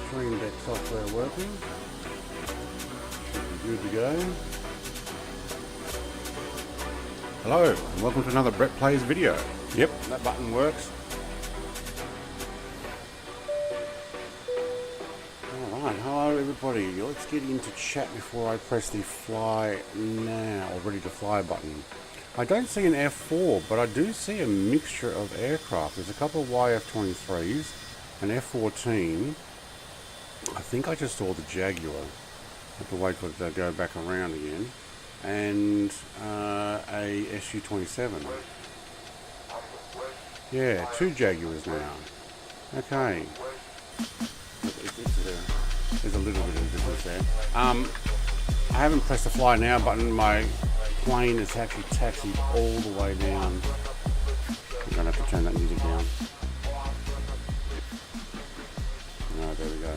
Stream Deck software working. Should be good to go. Hello, and welcome to another Brett Plays video. Yep, that button works. Alright, hello everybody. Let's get into chat before I press the fly now, or ready to fly button. I don't see an F4, but I do see a mixture of aircraft. There's a couple of YF-23s, an F-14. I think I just saw the Jaguar. I have to wait for it to go back around again. And a Su-27. Yeah, two Jaguars now. Okay. There's a little bit of difference there. I haven't pressed the fly now button. My plane is actually taxied all the way down. I'm gonna have to turn that music down. No, there we go.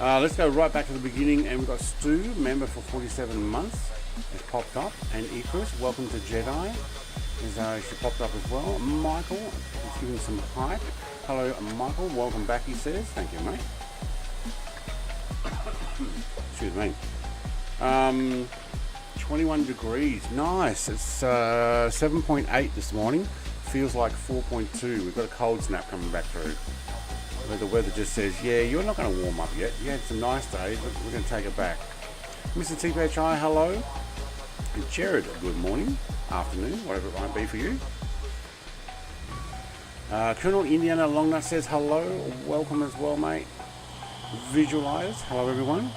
Let's go right back to the beginning, and we've got Stu, member for 47 months. It's popped up, and Icarus, welcome to Jedi. She popped up as well. Michael is giving some hype. Hello, Michael. Welcome back, he says. Thank you, mate. Excuse me. 21 degrees. Nice. It's 7.8 this morning. Feels like 4.2. We've got a cold snap coming back through. Where the weather just says, yeah, you're not going to warm up yet. You had some nice days, but we're going to take it back. Mr. TPHI, hello. And Jared, good morning, afternoon, whatever it might be for you. Colonel Indiana Longnut says hello. Welcome as well, mate. Visualize. Hello, everyone.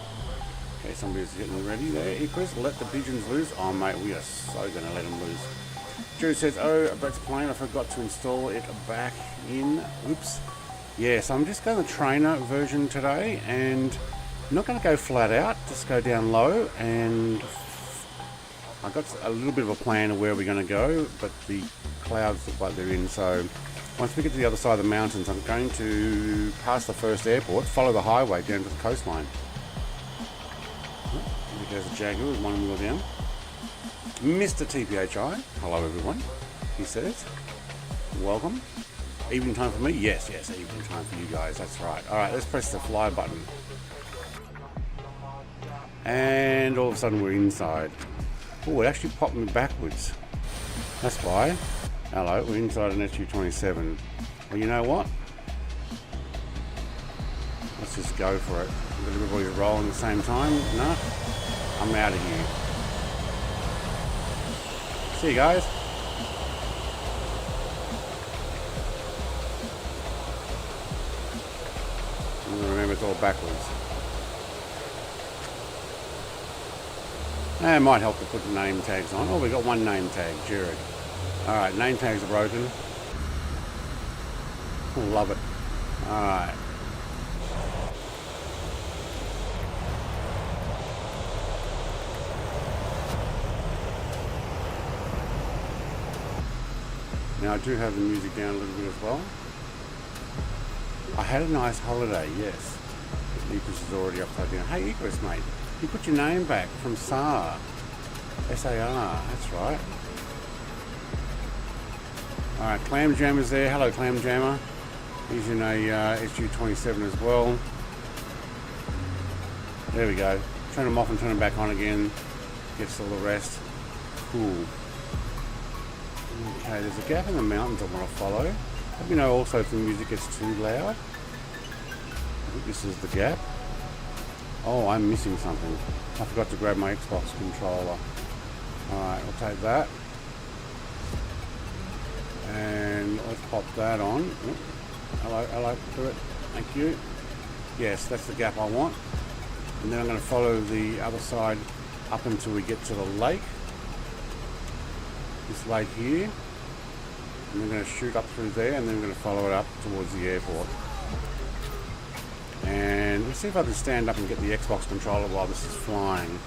Okay, somebody's getting ready there. Icarus, let the pigeons loose. Oh, mate, we are so going to let them loose. Drew says, oh, Brett's plane. I forgot to install it back in. Oops. Yeah, so I'm just going the trainer version today, and I'm not going to go flat out, just go down low, and I've got a little bit of a plan of where we're going to go, but the clouds look like they're in, so once we get to the other side of the mountains, I'm going to pass the first airport, follow the highway down to the coastline. There goes a Jaguar with one wheel down. Mr. TPHI, hello everyone, he says. Welcome. Evening time for me? Yes, evening time for you guys, that's right. Alright, let's press the fly button. And all of a sudden we're inside. Oh, it actually popped me backwards. That's why. Hello, we're inside an Su-27. Well, you know what? Let's just go for it. Everybody's rolling at the same time. No? I'm out of here. See you guys. Remember, it's all backwards. It might help to put the name tags on. Oh, we got one name tag, Jared. Alright, name tags are broken. Love it. Alright. Now I do have the music down a little bit as well. I had a nice holiday, yes. Icarus is already upside down. Hey Icarus, mate, you put your name back from SAR. S-A-R, that's right. Alright, Clam Jammer's there. Hello, Clam Jammer. He's in a Su-27 as well. There we go. Turn them off and turn them back on again. Gets all the rest. Cool. Okay, there's a gap in the mountains I want to follow. Let me know also if the music gets too loud. I think this is the gap. Oh, I'm missing something. I forgot to grab my Xbox controller. Alright, I'll take that. And let's pop that on. Ooh. Hello, do it. Thank you. Yes, that's the gap I want. And then I'm going to follow the other side up until we get to the lake. This lake here. And we're going to shoot up through there, and then we're going to follow it up towards the airport. And let's see if I can stand up and get the Xbox controller while this is flying.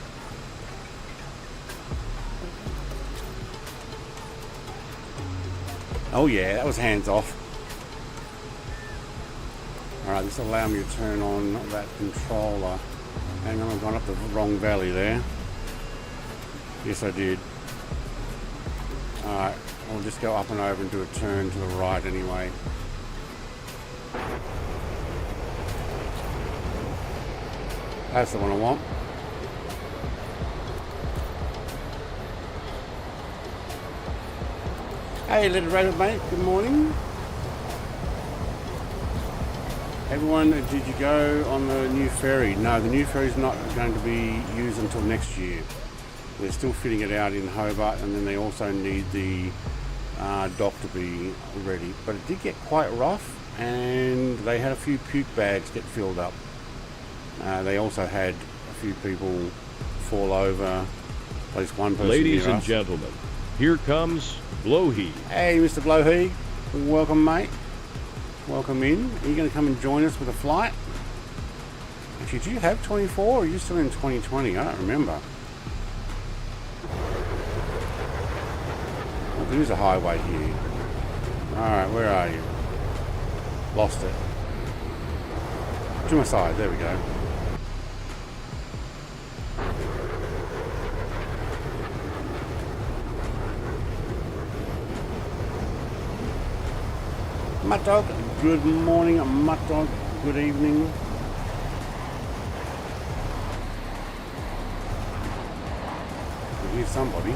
Oh yeah, that was hands off. Alright, this will allow me to turn on that controller. Hang on, I've gone up the wrong valley there. Yes, I did. Alright, I'll just go up and over and do a turn to the right anyway. That's the one I want. Hey, little rabbit mate, good morning. Everyone, did you go on the new ferry? No, the new ferry is not going to be used until next year. They're still fitting it out in Hobart, and then they also need the dock to be ready. But it did get quite rough, and they had a few puke bags get filled up. They also had a few people fall over, at least one person. Ladies and gentlemen, here comes Blowheed. Hey, Mr. Blowheed, welcome, mate. Welcome in. Are you going to come and join us with a flight? Actually, do you have 24 or are you still in 2020? I don't remember. Well, there is a highway here. Alright, where are you? Lost it. To my side, there we go. Mutt Dog, good morning. Mutt Dog, good evening. I hear somebody.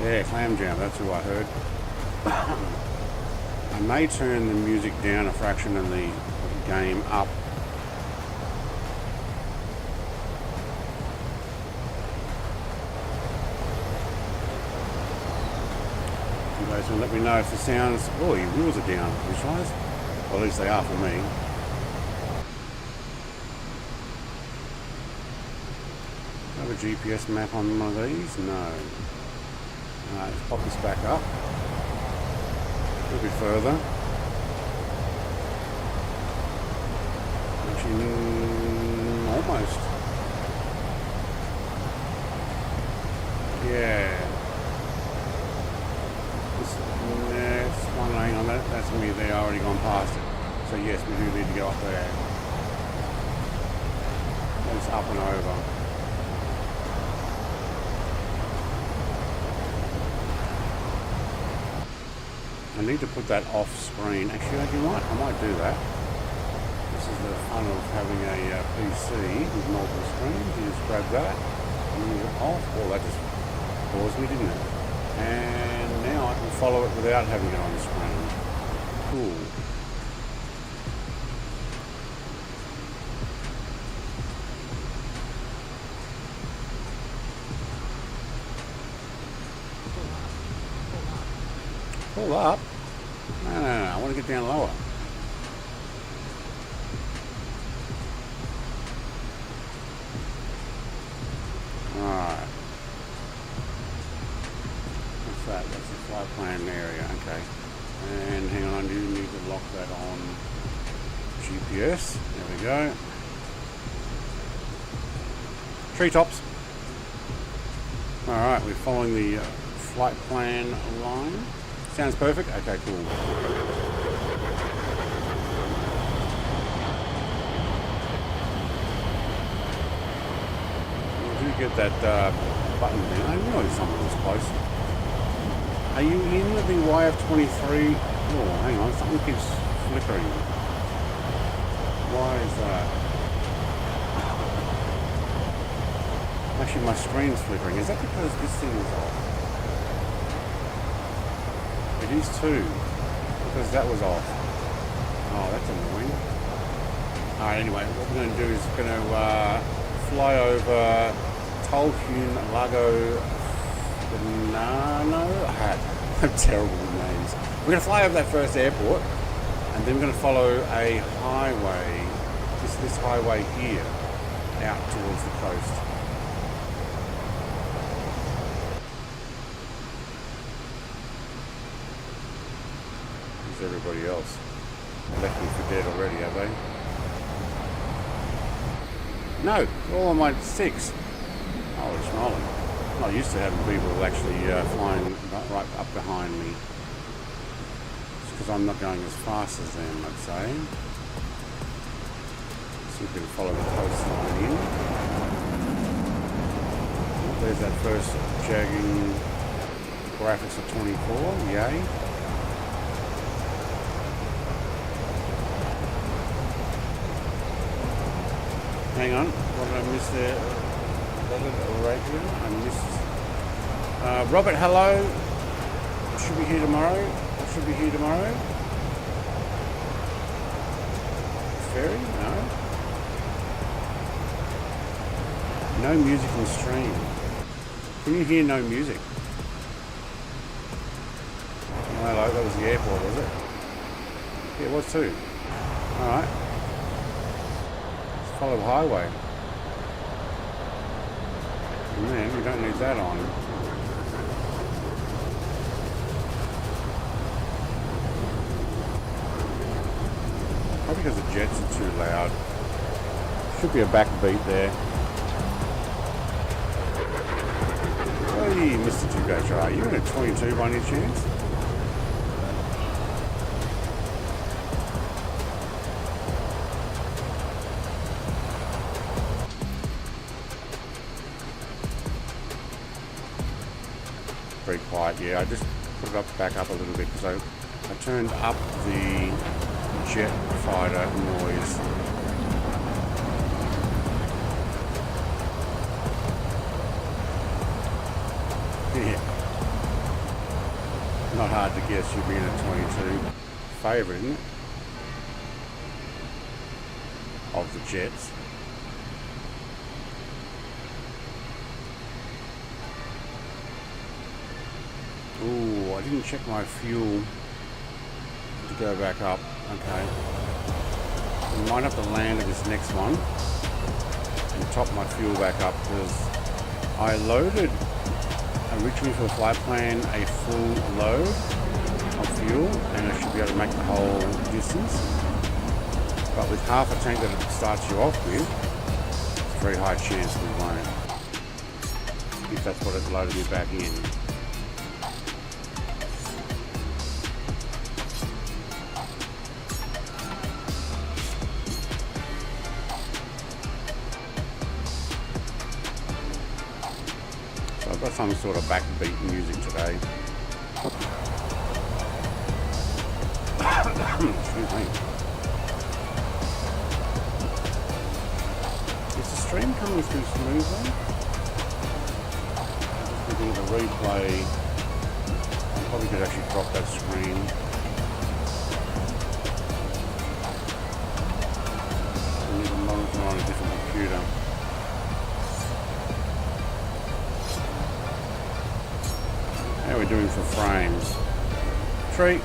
Yeah, Clam Jam, that's who I heard. I may turn the music down a fraction and the game up. And let me know if the sounds. Oh, your wheels are down, visualize. Well, at least they are for me. Have a GPS map on one of these? No. Let's pop this back up a little bit further. Actually, almost. Yeah. Hang on, that's me. They've already gone past it. So yes, we do need to go up there. It's up and over. I need to put that off screen. Actually, you know what? I might do that. This is the fun of having a PC with multiple screens. You just grab that and move it off. Oh, that just paused me, didn't it? And now I can follow it without having it on the screen. Cool. Pull up? No, I want to get down lower. Alright. What's that? That's the flight plan area, okay. And hang on, I do need to lock that on GPS. There we go. Treetops. Alright, we're following the flight plan line. Sounds perfect? Okay, cool. We do get that button down. I know someone was close. Are you in the YF23? Oh, hang on, something keeps flickering. Why is that? Actually, my screen's flickering. Is that because this thing is off? It is too, because that was off. Oh, that's annoying. Alright, anyway, what we're going to do is we're going to fly over Tolkien Lago. No, I have terrible names. We're going to fly over that first airport, and then we're going to follow a highway, this highway here, out towards the coast. Who's everybody else? They left me for dead already, have they? No, all on my six. Holy schmoly. I'm not used to having people actually flying right up behind me. It's because I'm not going as fast as them, I'd say. See if we can follow the coastline in. There's that first jagging graphics of 24, yay. hang on. What did I miss there? I missed. Robert, hello. Should be here tomorrow. Should be here tomorrow. Ferry? No. No music on stream. Can you hear no music? Hello, that was the airport, was it? Yeah, it was too. Alright. Let's follow the highway. Man, we don't need that on. Probably because the jets are too loud. Should be a backbeat there. Hey, Mr. 2Go Try, are you in a 22 by any chance? Very quiet, yeah. I just put it up, back up a little bit because I turned up the jet fighter noise. Yeah. Not hard to guess you'll be in a 22. Favourite, isn't it? Of the jets. Ooh, I didn't check my fuel to go back up. Okay. I might have to land at this next one and top my fuel back up because I loaded originally for the flight plan a full load of fuel and I should be able to make the whole distance. But with half a tank that it starts you off with, it's a very high chance we won't. If that's what it loaded me back in. I've got some sort of backbeat music today. Excuse me. Is the stream coming through smoothly? I'm just looking at the replay. I probably could actually drop that screen. I need to monitor on a different computer. How are we doing for frames? Tree,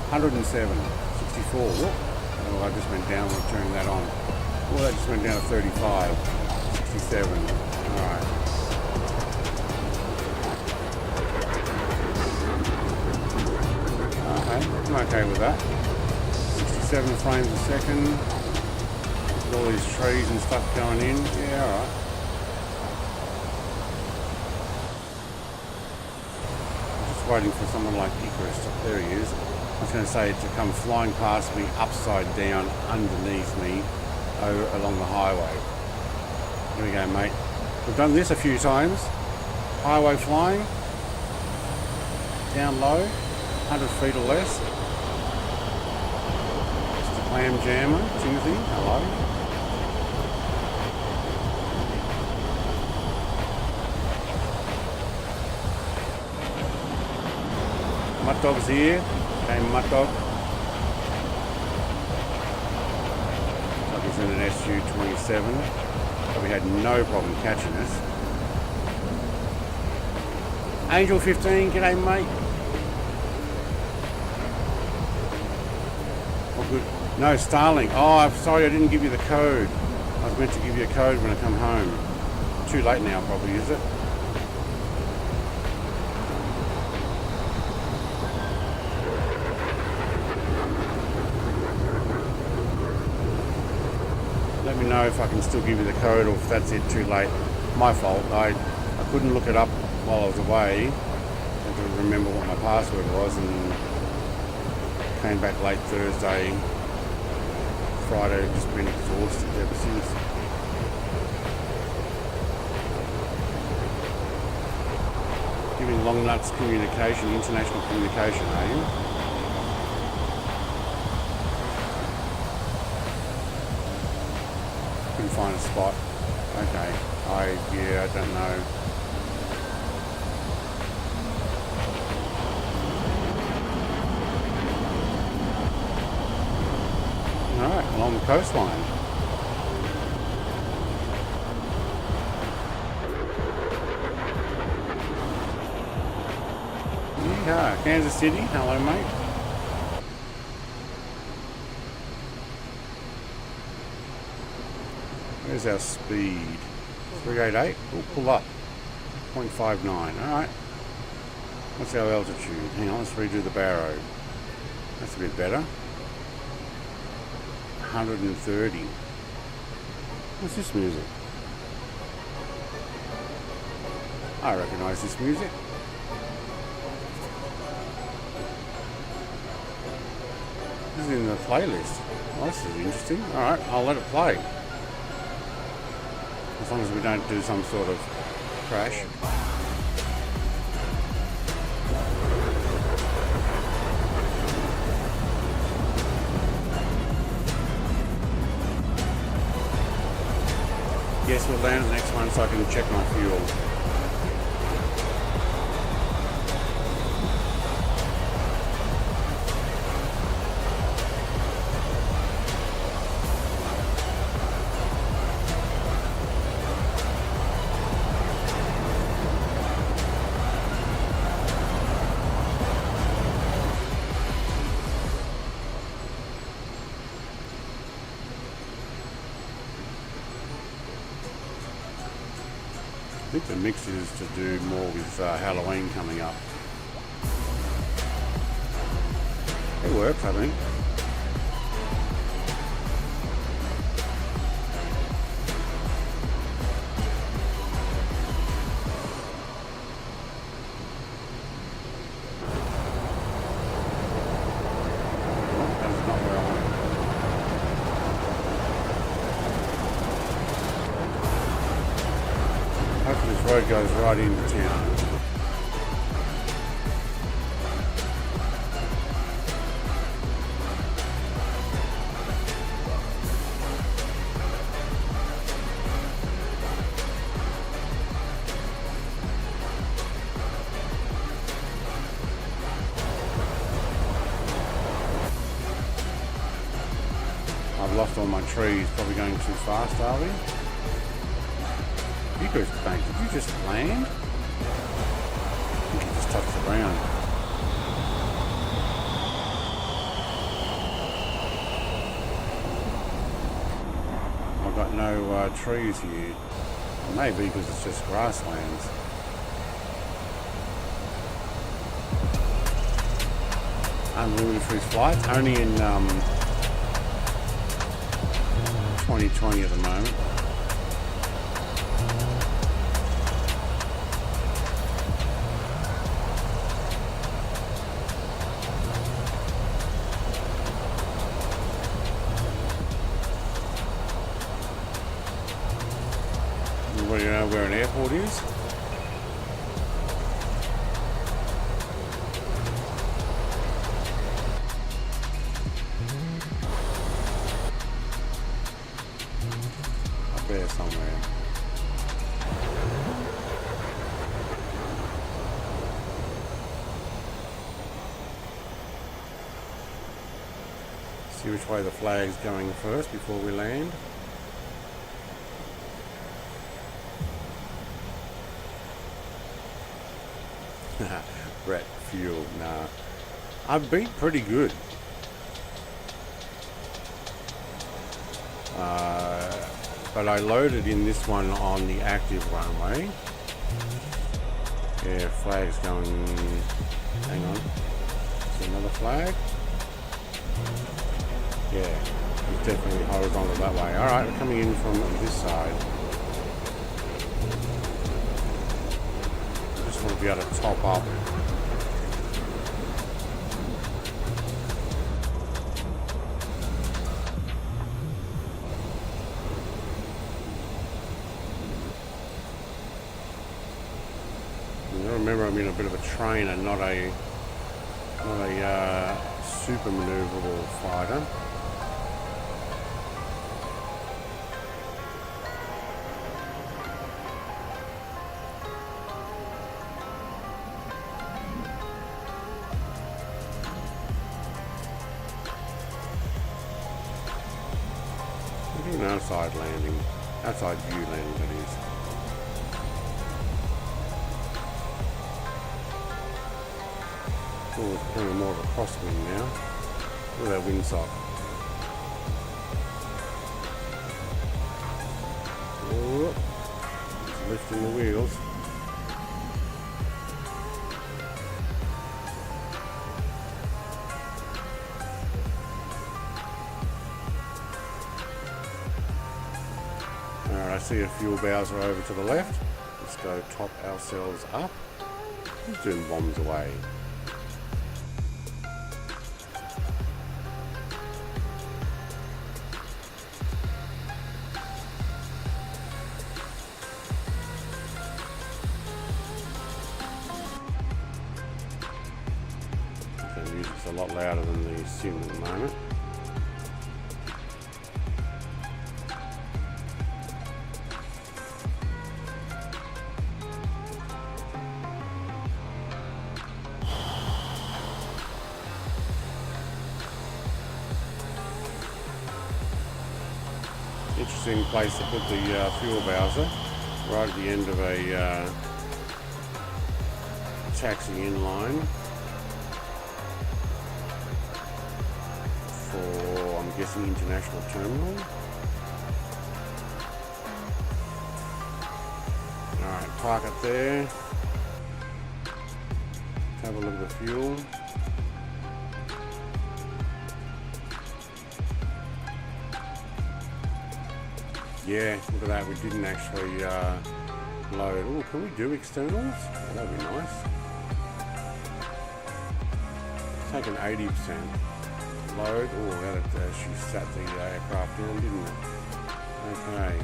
107, 64. Whoop. Oh, I just went down when turning that on. Oh, that just went down to 35, 67. Alright. Okay, I'm okay with that. 67 frames a second. With all these trees and stuff going in. Yeah, alright. Waiting for someone like Icarus. There he is. I was going to say to come flying past me upside down underneath me over along the highway. Here we go, mate. We've done this a few times. Highway flying. Down low. 100 feet or less. Mr. Clam Jammer. Timothy. Hello. Mud Dog's here. Okay, Mud Dog. So he's in an SU-27. But we had no problem catching us. Angel 15, g'day mate. Oh good. No, Starlink. Oh, I'm sorry I didn't give you the code. I was meant to give you a code when I come home. Too late now probably, is it? Let me know if I can still give you the code or if that's it, too late. My fault. I couldn't look it up while I was away. I had to remember what my password was and came back late Thursday. Friday, I've just been exhausted ever since. Giving long nuts communication, international communication, are you? Couldn't find a spot. Okay. Yeah, I don't know. Alright, along the coastline. Yeah, Kansas City, hello mate. Where's our speed? 388, we'll pull up. 0.59, alright. What's our altitude? Hang on, let's redo the barrow. That's a bit better. 130. What's this music? I recognise this music. This is in the playlist. Well, this is interesting. Alright, I'll let it play. As long as we don't do some sort of crash. Yes, we'll land the next one so I can check my fuel. I think the mix is to do more with Halloween coming up. It works, I think. That's not where I want it. Hopefully this road goes right into town. I've lost all my trees, probably going too fast, are we? Bank, did you just land? I think you just touched the ground. I've got no trees here. Maybe because it's just grasslands. Unlimited cruise flights, only in 2020 at the moment. Anybody know where an airport is? Up there somewhere. See which way the flag's going first before we land. Brett, fuel, nah. I've been pretty good. But I loaded in this one on the active runway. Yeah, flag's going, hang on. Is another flag? Yeah, it's definitely horizontal that way. Alright, we're coming in from this side. Just want to be able to top up. Remember, I'm in a bit of a trainer, not a super maneuverable fighter. An outside landing. Outside view landing, that is. Oh, it's becoming more of a crosswind now. Look at that windsock. Oh, it's lifting the wheels. Alright, I see a fuel bowser over to the left. Let's go top ourselves up. Who's doing bombs away? The music's a lot louder than the sim at the moment. Interesting place to put the fuel bowser, right at the end of a taxi-in line for, I'm guessing, international terminal. Alright, park it there. Have a look at the fuel. Yeah, look at that, we didn't actually load. Oh, can we do externals? Oh, that'd be nice. Take an 80% load. Oh, that actually sat the aircraft down, didn't it? Okay.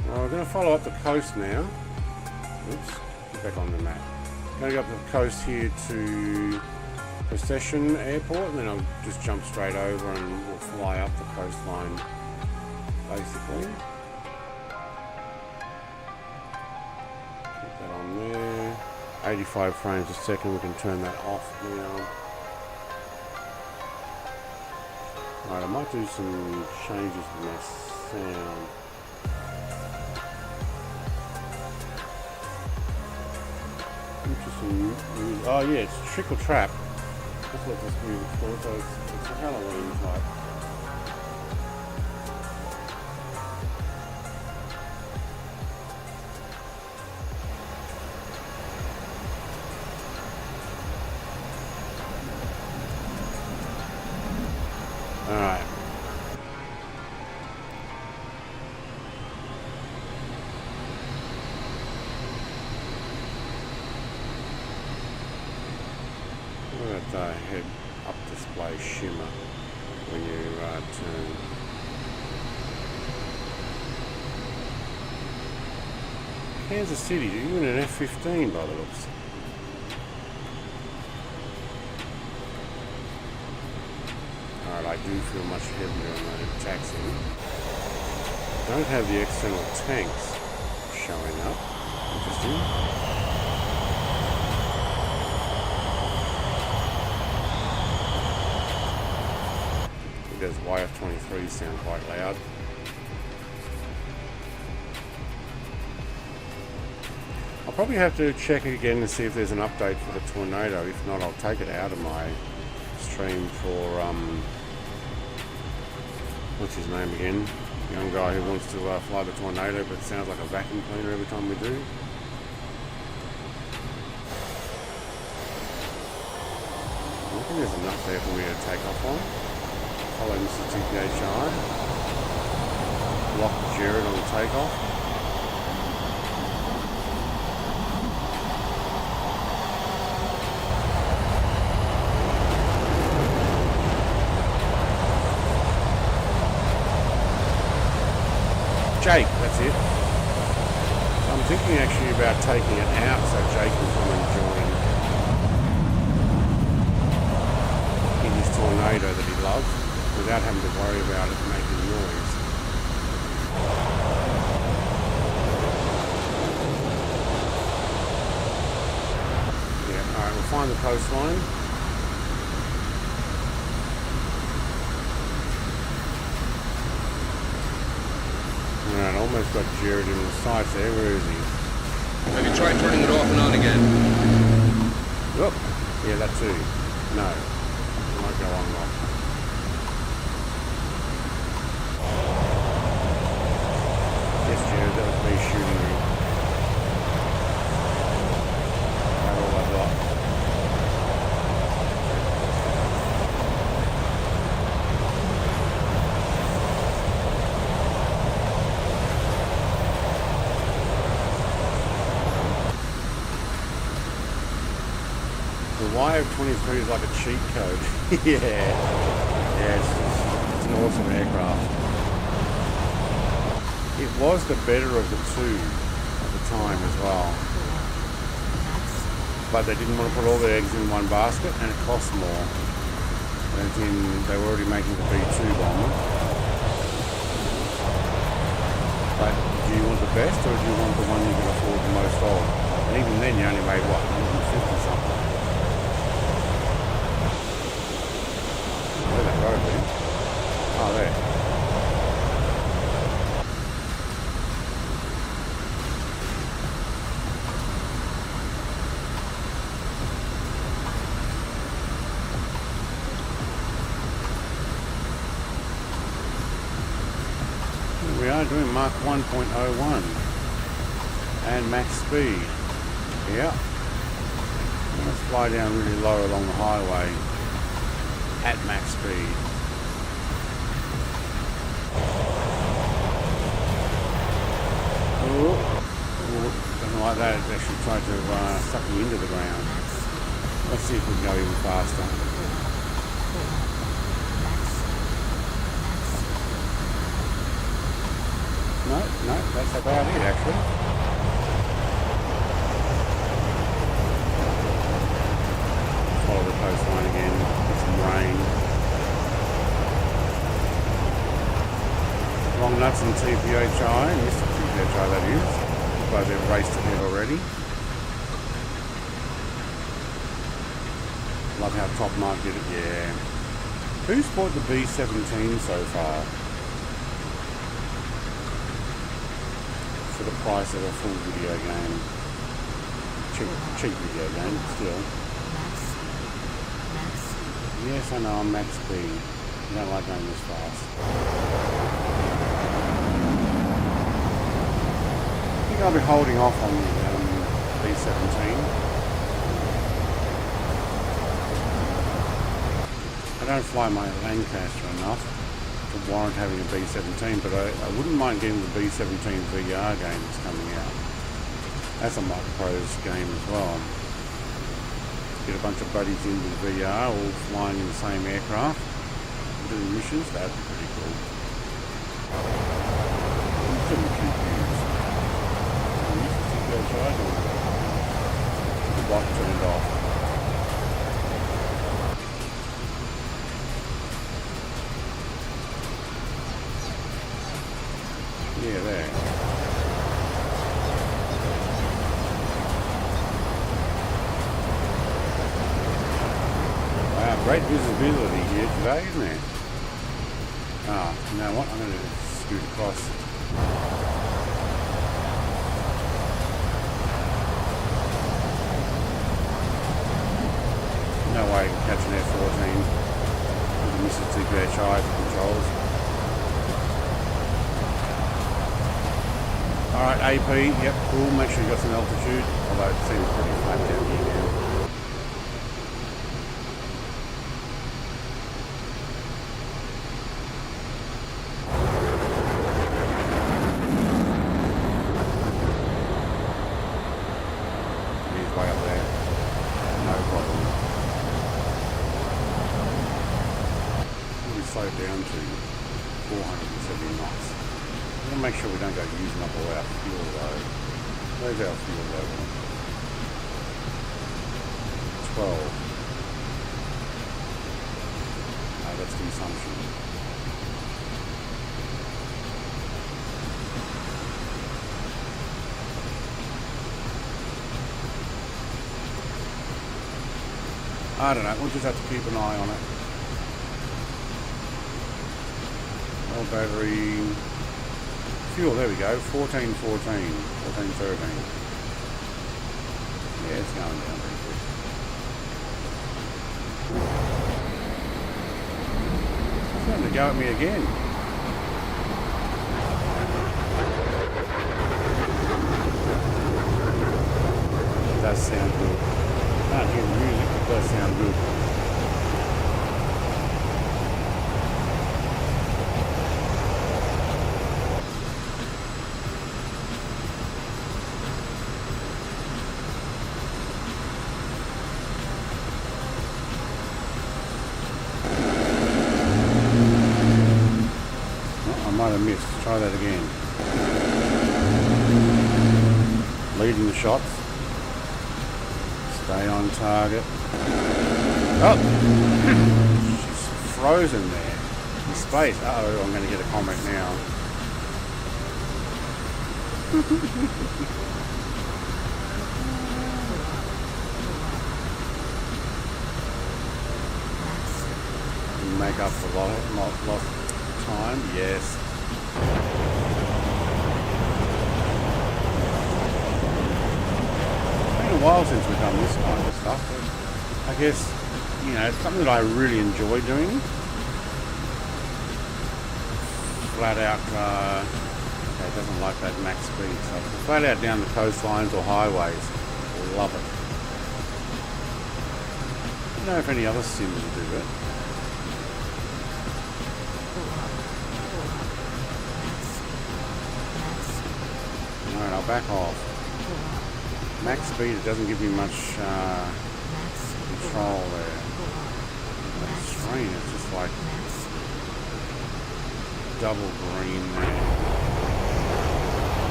Well, we're going to follow up the coast now. Oops, get back on the map. Going to go up the coast here to Procession Airport, and then I'll just jump straight over and we'll fly up the coastline, basically. Put that on there. 85 frames a second, we can turn that off now. Alright, I might do some changes with my sound. Interesting. Oh yeah, it's Trickle Trap. That's what this music's called, so it's a Halloween type. Alright. Head up display shimmer when you turn. Kansas City, you're in an F-15 by the looks. Alright, I do feel much heavier on the taxi. Don't have the external tanks showing up. Interesting. Those YF-23s sound quite loud. I'll probably have to check again and see if there's an update for the Tornado. If not, I'll take it out of my stream for what's his name again? The young guy who wants to fly the Tornado, but it sounds like a vacuum cleaner every time we do. I think there's enough there for me to take off on. Follow Mr. TPHI. Lock Jared on the takeoff. Jake, that's it. I'm thinking actually about taking it out so Jake can come and join in his Tornado that he loves, without having to worry about it making noise. Yeah, alright, we'll find the coastline. Almost got Jared in the sights there. Where is he? Have you tried turning it off and on again? Look. Yeah, that too. No. It won't go on and off. Yes, Jared, that was me shooting you. That's all I've got. The YF-23 is like a cheat code. Yeah, it's an awesome aircraft. It was the better of the two at the time as well. But they didn't want to put all their eggs in one basket, and it cost more. As in, they were already making the B2 bomber. But do you want the best, or do you want the one you can afford the most of? And even then, you only made, what, 150 something? Where that road been? Oh, there. We are doing Mark 1.01 and max speed. Yeah. Let's fly down really low along the highway at max speed. Something like that. It actually tried to suck me into the ground. Let's see if we can go even faster. No, that's about it actually. Follow the coastline again, get some rain. Long nuts and TPHI, Mr. TPHI that is. But they've raced ahead already. Love how Top Mark did it, yeah. Who's bought the B17 so far? For the price of a full video game. Cheap video game, still. Yes, I know, I'm max speed. I don't like going this fast. I think I'll be holding off on the B17. I don't fly my Lancaster enough to warrant having a B17, but I wouldn't mind getting the B17 VR game that's coming out. That's a Microprose game as well. Get a bunch of buddies into the VR, all flying in the same aircraft, doing missions. That'd be pretty cool. The bot turned off. Yeah, there. Wow, great visibility here today, isn't there? Ah, you know what? I'm going to scoot across. No way I can catch an F-14 with a Mr. TPHI for controls. Alright, AP, yep, cool, make sure you got some altitude, although it seems pretty flat down here now. He's way up there, no problem. We'll slow down to 470 knots. We'll make sure we don't go using up all our fuel though. Where's our fuel level? 12. No, that's consumption. I don't know, we'll just have to keep an eye on it. Well, battery Fuel, there we go. 14, 13. Yeah, it's going down pretty quick. It's starting to go at me again. It does sound good. Can't hear the music, but it does sound good. Might have missed. Try that again. Leading the shots. Stay on target. Oh! She's frozen there in space. Uh-oh, I'm going to get a comment now. Make up for lost time. Yes. It's been a while since we've done this kind of stuff, but I guess, you know, it's something that I really enjoy doing. Flat out, okay, it doesn't like that max speed stuff. Flat out down the coastlines or highways, love it. I don't know if any other sims do it. Alright, I'll back off. Max speed, it doesn't give me much control there. That screen is just like double green there.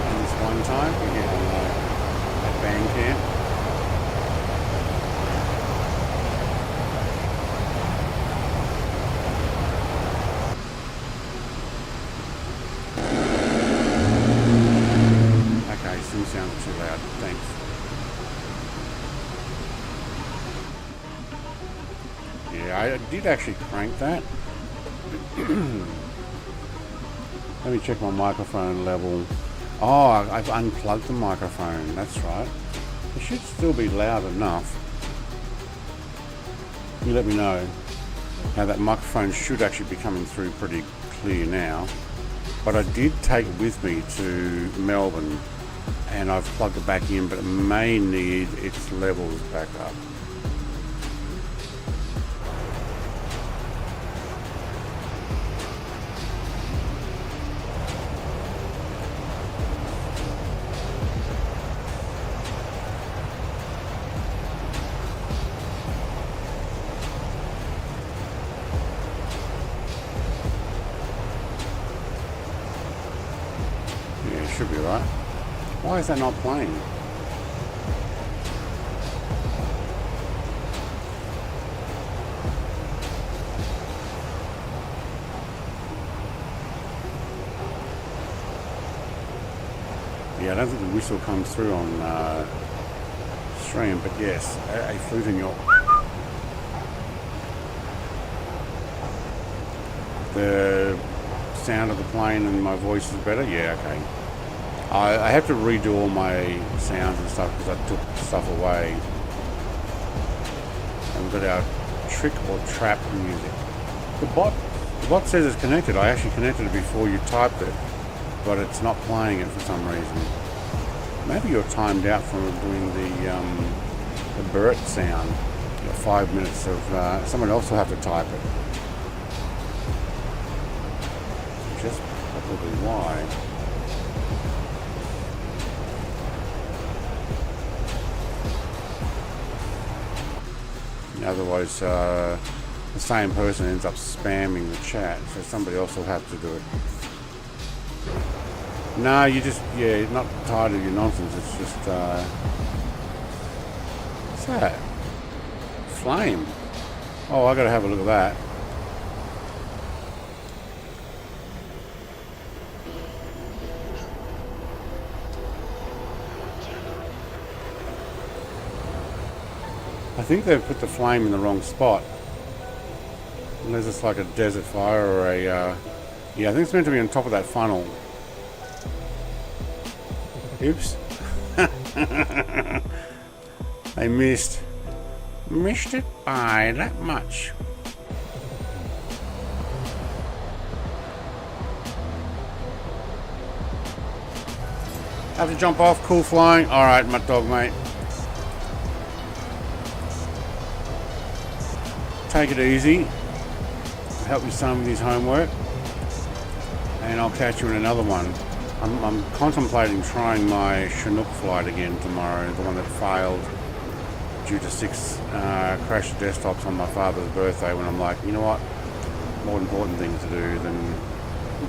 And this one time, we get that band camp. Didn't sound too loud, thanks. Yeah, I did actually crank that. Let me check my microphone level. Oh, I've unplugged the microphone, that's right. It should still be loud enough. You let me know. Now that microphone should actually be coming through pretty clear now. But I did take it with me to Melbourne. And I've plugged it back in, but it may need its levels back up. Yeah, it should be right. Why is that not playing? Yeah, I don't think the whistle comes through on stream, but yes, a flute in your... The sound of the plane and my voice is better? Yeah, okay. I have to redo all my sounds and stuff because I took stuff away. And we've got our trick or trap music. The bot says it's connected. I actually connected it before you typed it, but it's not playing it for some reason. Maybe you're timed out from doing the Burt sound. You got 5 minutes of someone else will have to type it. Which is probably why. Otherwise, the same person ends up spamming the chat, so somebody else will have to do it. No, you just, yeah, not tired of your nonsense, it's just, what's that? Flame. Oh, I gotta have a look at that. I think they've put the flame in the wrong spot. Unless it's like a desert fire or a... yeah, I think it's meant to be on top of that funnel. Oops. I missed it by that much. Have to jump off. Cool flying. All right, my dog mate. Take it easy. Help me some with his homework, and I'll catch you in another one. I'm contemplating trying my Chinook flight again tomorrow, the one that failed due to 6 crashed desktops on my father's birthday, when I'm like, you know what, more important things to do than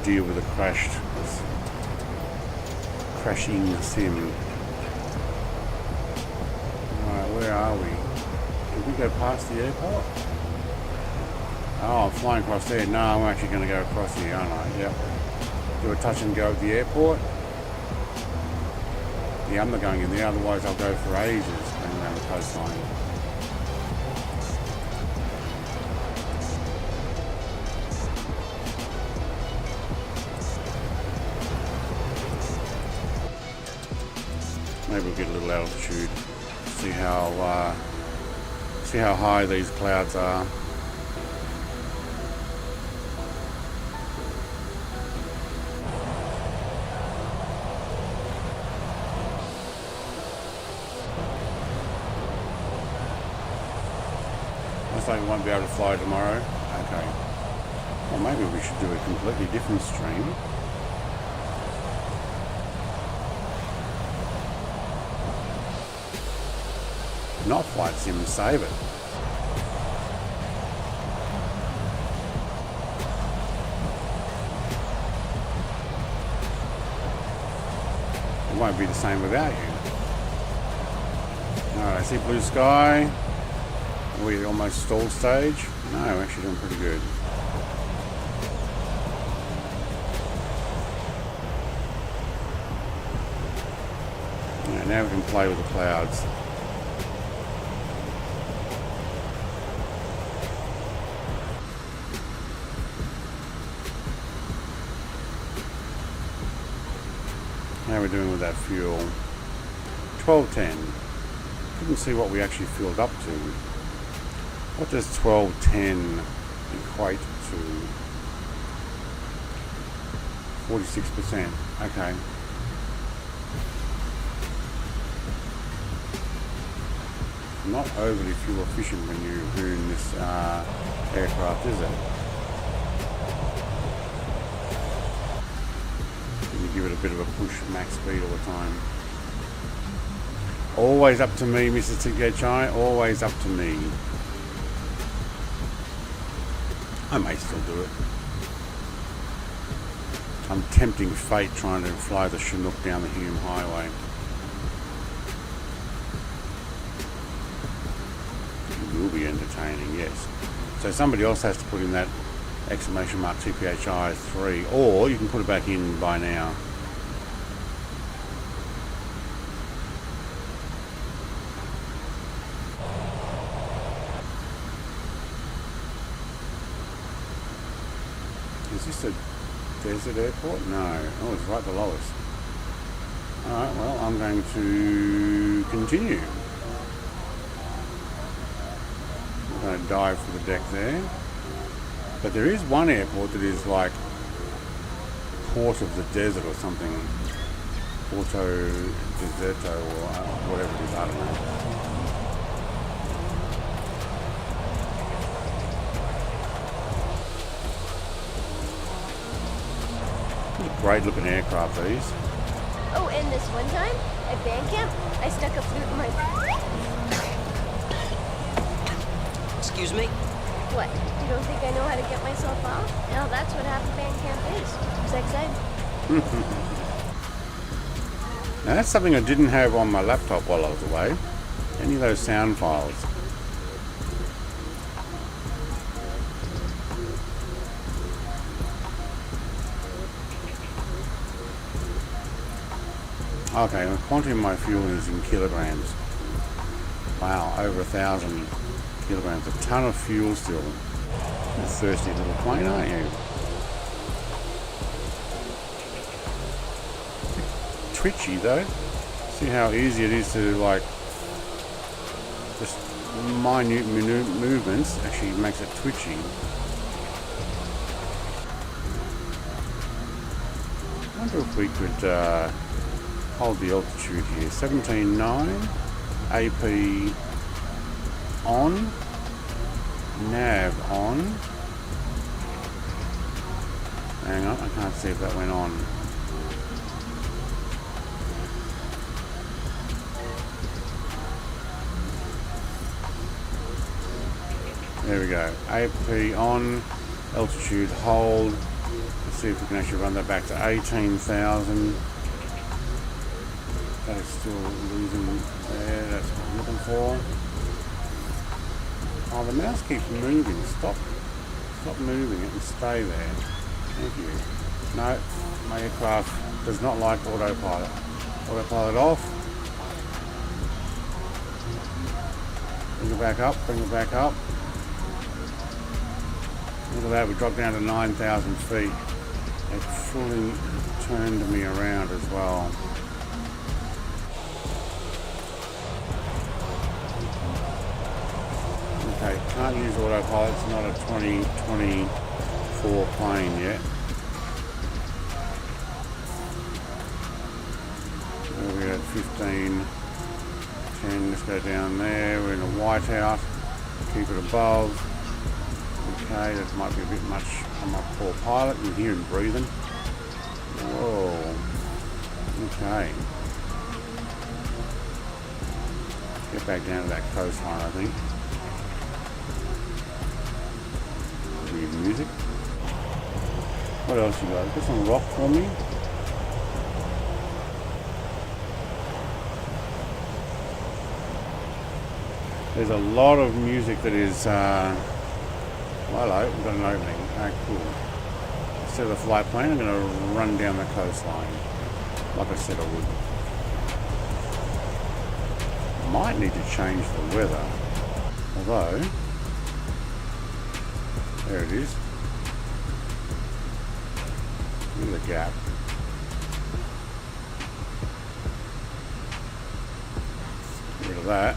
deal with a crashing sim. Alright, where are we? Did we go past the airport? Oh, I'm flying across there. No, I'm actually going to go across here, aren't I? Yep. Do a touch and go at the airport. Yeah, I'm not going in there, otherwise I'll go for ages going around the coastline. Maybe we'll get a little altitude, see how high these clouds are. Looks like we won't be able to fly tomorrow. Okay. Well, maybe we should do a completely different stream. Not flight sim, save it. It won't be the same without you. Alright, I see blue sky. Are we almost stall stage? No, we're actually doing pretty good. Alright, now we can play with the clouds. How are we doing with that fuel? 1210. Couldn't see what we actually filled up to. What does 1210 equate to? 46%. Okay. Not overly fuel efficient when you're doing this aircraft, is it? You give it a bit of a push, max speed all the time. Always up to me, Mr. TKHI. Always up to me. I may still do it. I'm tempting fate trying to fly the Chinook down the Hume Highway. It will be entertaining, yes. So somebody else has to put in that exclamation mark TPHI 3, or you can put it back in by now. Is this a desert airport? No. Oh, it's right below us. Alright, well, I'm going to continue. I'm going to dive for the deck there. But there is one airport that is like Port of the Desert or something. Porto Deserto or whatever it is, I don't know. Great looking aircraft, these. Oh, and this one time at band camp, I stuck a flute in my... Excuse me? What? You don't think I know how to get myself off? Now that's what half a band camp is. Sex ed. Now that's something I didn't have on my laptop while I was away. Any of those sound files. Okay, the quantity of my fuel is in kilograms. Wow, over 1,000 kilograms. A ton of fuel still. You're a thirsty little plane, aren't you? twitchy though. See how easy it is to like just minute movements actually makes it twitchy. I wonder if we could hold the altitude here. 17.9 AP on, nav on. Hang on, I can't see if that went on. There we go. AP on, altitude hold. Let's see if we can actually run that back to 18,000. That is still losing there. That's what I'm looking for. Oh, the mouse keeps moving. Stop moving it and stay there. Thank you. No, my aircraft does not like autopilot. Autopilot off. Bring it back up. Bring it back up. Look at that. We dropped down to 9,000 feet. It fully turned me around as well. Okay, can't use autopilot, it's not a 2024 plane yet. We're at 15, 10, let's go down there, we're in a whiteout, keep it above. Okay, that might be a bit much on my poor pilot, you can hear him breathing. Whoa, okay. Get back down to that coastline, I think. Music. What else you got? Got some rock for me. There's a lot of music that is well, hello, we've got an opening. Alright, cool. Instead of the flight plane, I'm going to run down the coastline. Like I said I would. Might need to change the weather. Although there it is. Look at the gap. Get rid of that.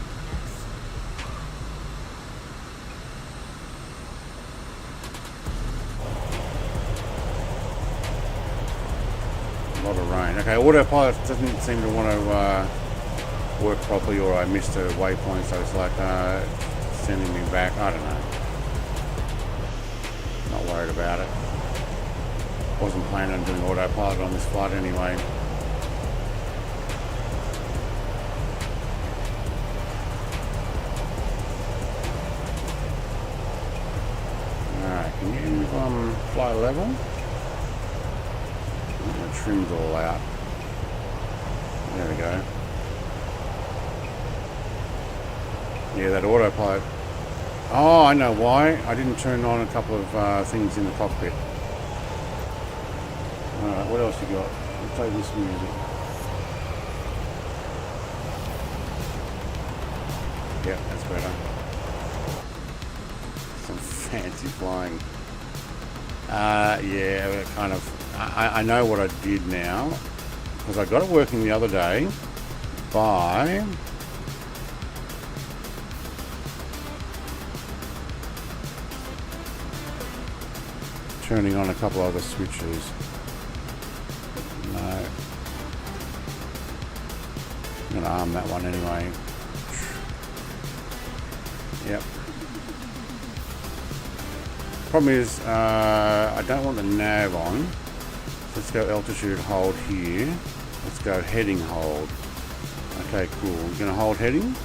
A lot of rain. Okay, autopilot doesn't seem to want to work properly, or I missed a waypoint, so it's like sending me back. I don't know. Not worried about it. Wasn't planning on doing autopilot on this flight anyway. Alright, can you fly level? The trim's all out. There we go. Yeah, that autopilot. Oh, I know why. I didn't turn on a couple of things in the cockpit. Alright, what else you got? Let's play this music. Yep, that's better. Some fancy flying. Yeah, kind of. I know what I did now, because I got it working the other day by turning on a couple other switches. No. I'm going to arm that one anyway. Yep. Problem is, I don't want the nav on. Let's go altitude hold here. Let's go heading hold. Okay, cool. We're going to hold heading.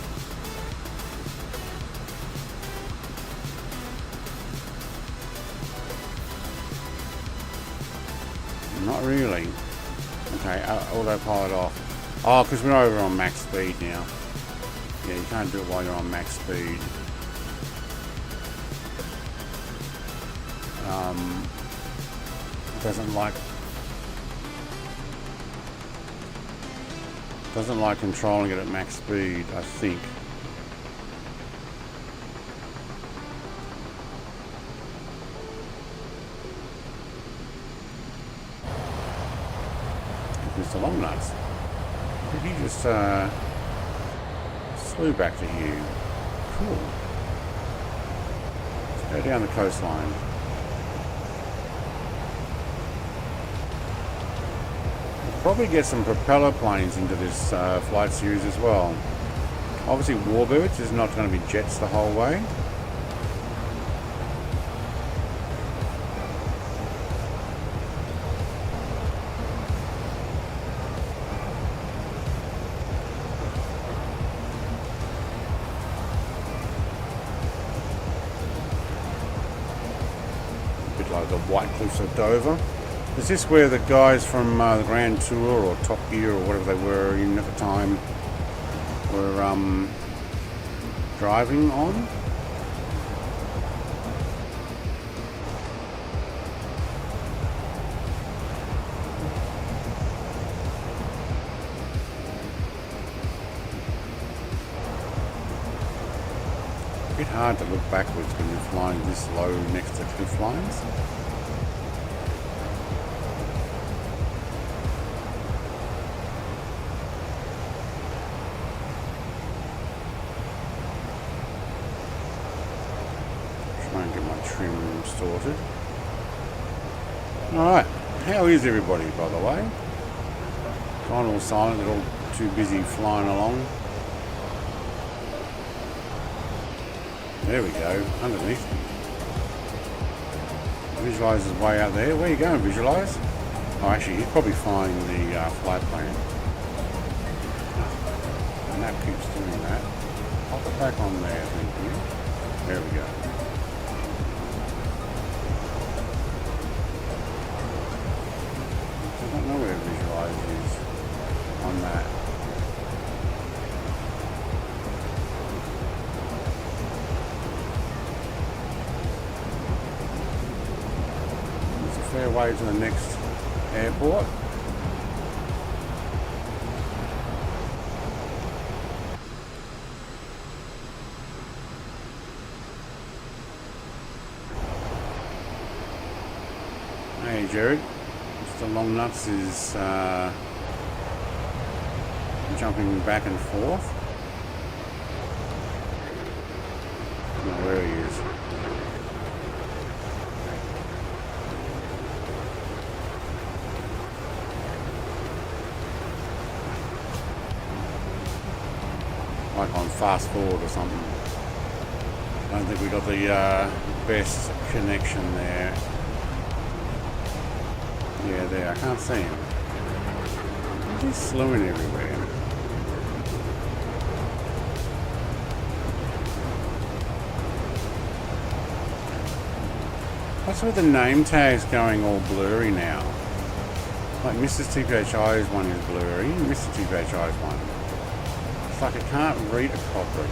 Not really. Okay, autopilot off. Oh, because we're over on max speed now. Yeah, you can't do it while you're on max speed. Doesn't like controlling it at max speed, I think. Mr. Long Nuts. Did he just flew back to here? Cool. Let's go down the coastline. We'll probably get some propeller planes into this flight series as well. Obviously WarBirds is not going to be jets the whole way. Like the White Cliffs of Dover. Is this where the guys from the Grand Tour or Top Gear or whatever they were in at the time were driving on? A bit hard to look backwards when you're flying this low next to cliff lines. Try and get my trim sorted. Alright, how is everybody, by the way? Gone all silent, they're all too busy flying along. There we go, underneath. Visualize is way out there. Where are you going, Visualize? Oh, actually, he's probably flying the flight plane. And that keeps doing that. Pop it back on there, thank you. There we go. I don't know where Visualize is on that. Fair way to the next airport. Hey Jared, Mr. Longnuts is jumping back and forth. I don't know where he is. Like on fast forward or something. I don't think we got the best connection there. Yeah, there. I can't see him. He's just slewing everywhere. What's with the name tags going all blurry now? Like Mrs. TPHI's one is blurry, Mr. TPHI's one. It's like I can't read it properly.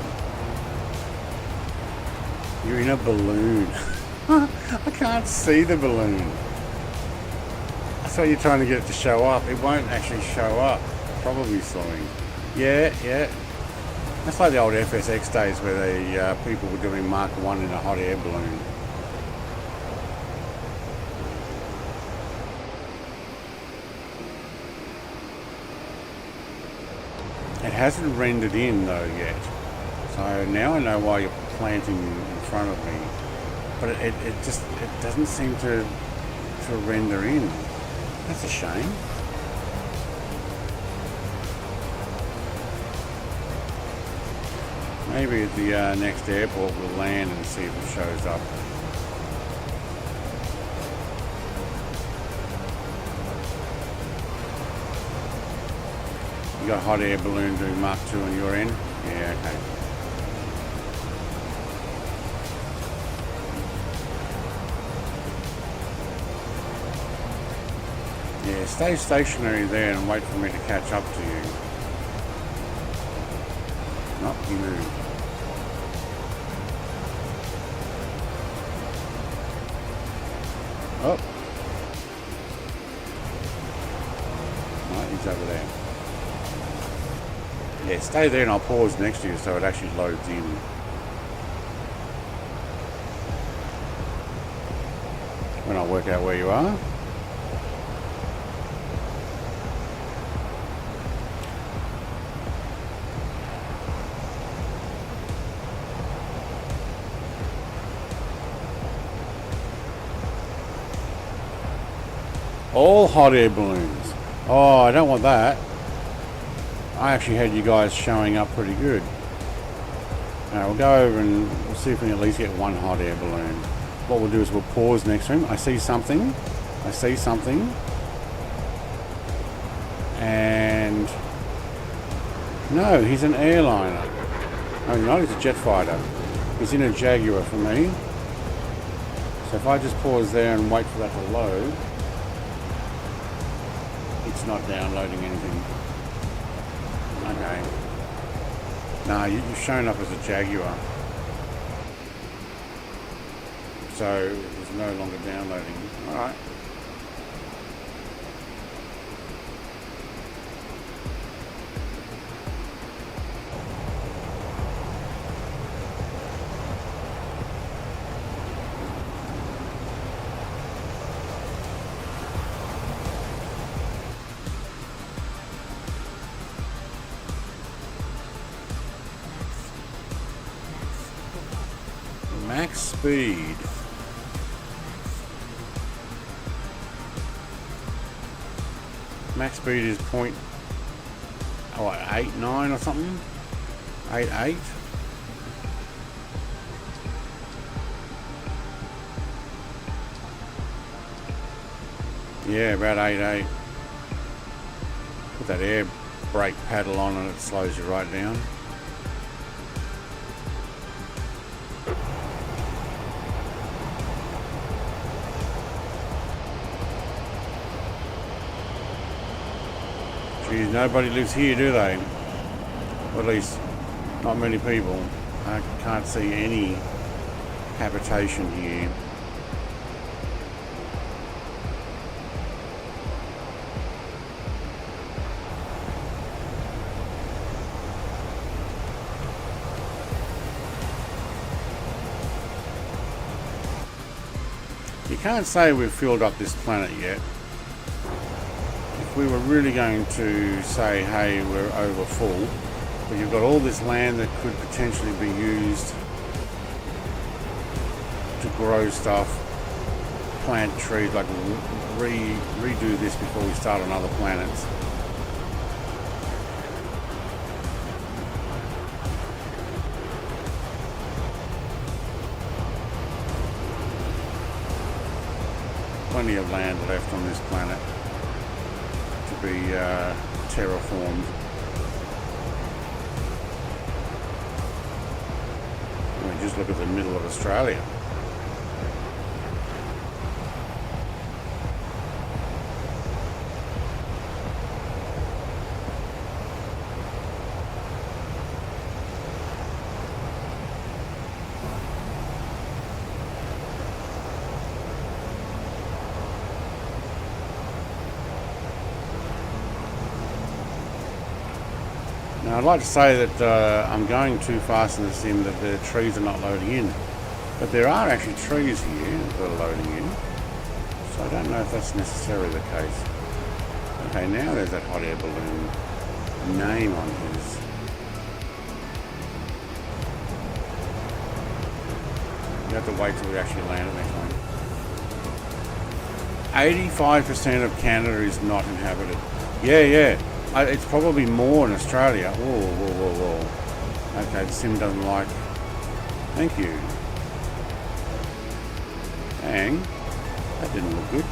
You're in a balloon. I can't see the balloon. I thought you're trying to get it to show up. It won't actually show up. Probably slowing. Yeah. That's like the old FSX days where the people were doing Mark 1 in a hot air balloon. It hasn't rendered in though yet, so now I know why you're planting in front of me, but it doesn't seem to render in. That's a shame. Maybe at the next airport we'll land and see if it shows up. You got a hot air balloon doing Mark 2 on your end? Yeah, okay. Yeah, stay stationary there and wait for me to catch up to you. Nope, you moved. Oh. Right, he's over there. Yeah, stay there and I'll pause next to you so it actually loads in. When I work out where you are. All hot air balloons. Oh, I don't want that. I actually had you guys showing up pretty good. Now we'll go over and we'll see if we can at least get one hot air balloon. What we'll do is we'll pause next to him. I see something. I see something. And no, he's an airliner. No, he's not. He's a jet fighter. He's in a Jaguar for me. So if I just pause there and wait for that to load, it's not downloading anything. Okay. Nah, you've shown up as a Jaguar. So it's no longer downloading. Alright. Max speed. Max speed is 0.89 or something. 88. Yeah, about 88. Put that air brake paddle on and it slows you right down. Geez, nobody lives here, do they? Or at least not many people. I can't see any habitation here. You can't say we've filled up this planet yet. If we were really going to say, hey, we're over full, but you've got all this land that could potentially be used to grow stuff, plant trees, like redo this before we start on other planets. Plenty of land left on this planet to be terraformed. I mean, just look at the middle of Australia. Now, I'd like to say that I'm going too fast in the sim, that the trees are not loading in. But there are actually trees here that are loading in. So I don't know if that's necessarily the case. Okay, now there's that hot air balloon name on his. You have to wait till we actually land it next time. 85% of Canada is not inhabited. Yeah. It's probably more in Australia. Whoa. Okay, the sim doesn't like. Thank you. Dang, that didn't look good.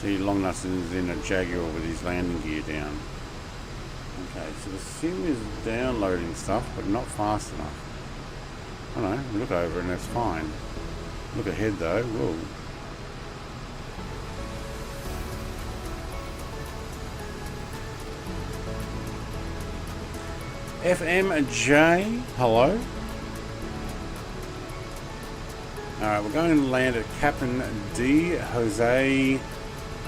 See, Longnuts is in a Jaguar with his landing gear down. Okay, so the sim is downloading stuff, but not fast enough. I don't know, look over and that's fine. Look ahead though, whoa. FMJ, hello. Alright, we're going to land at Captain D. Jose. I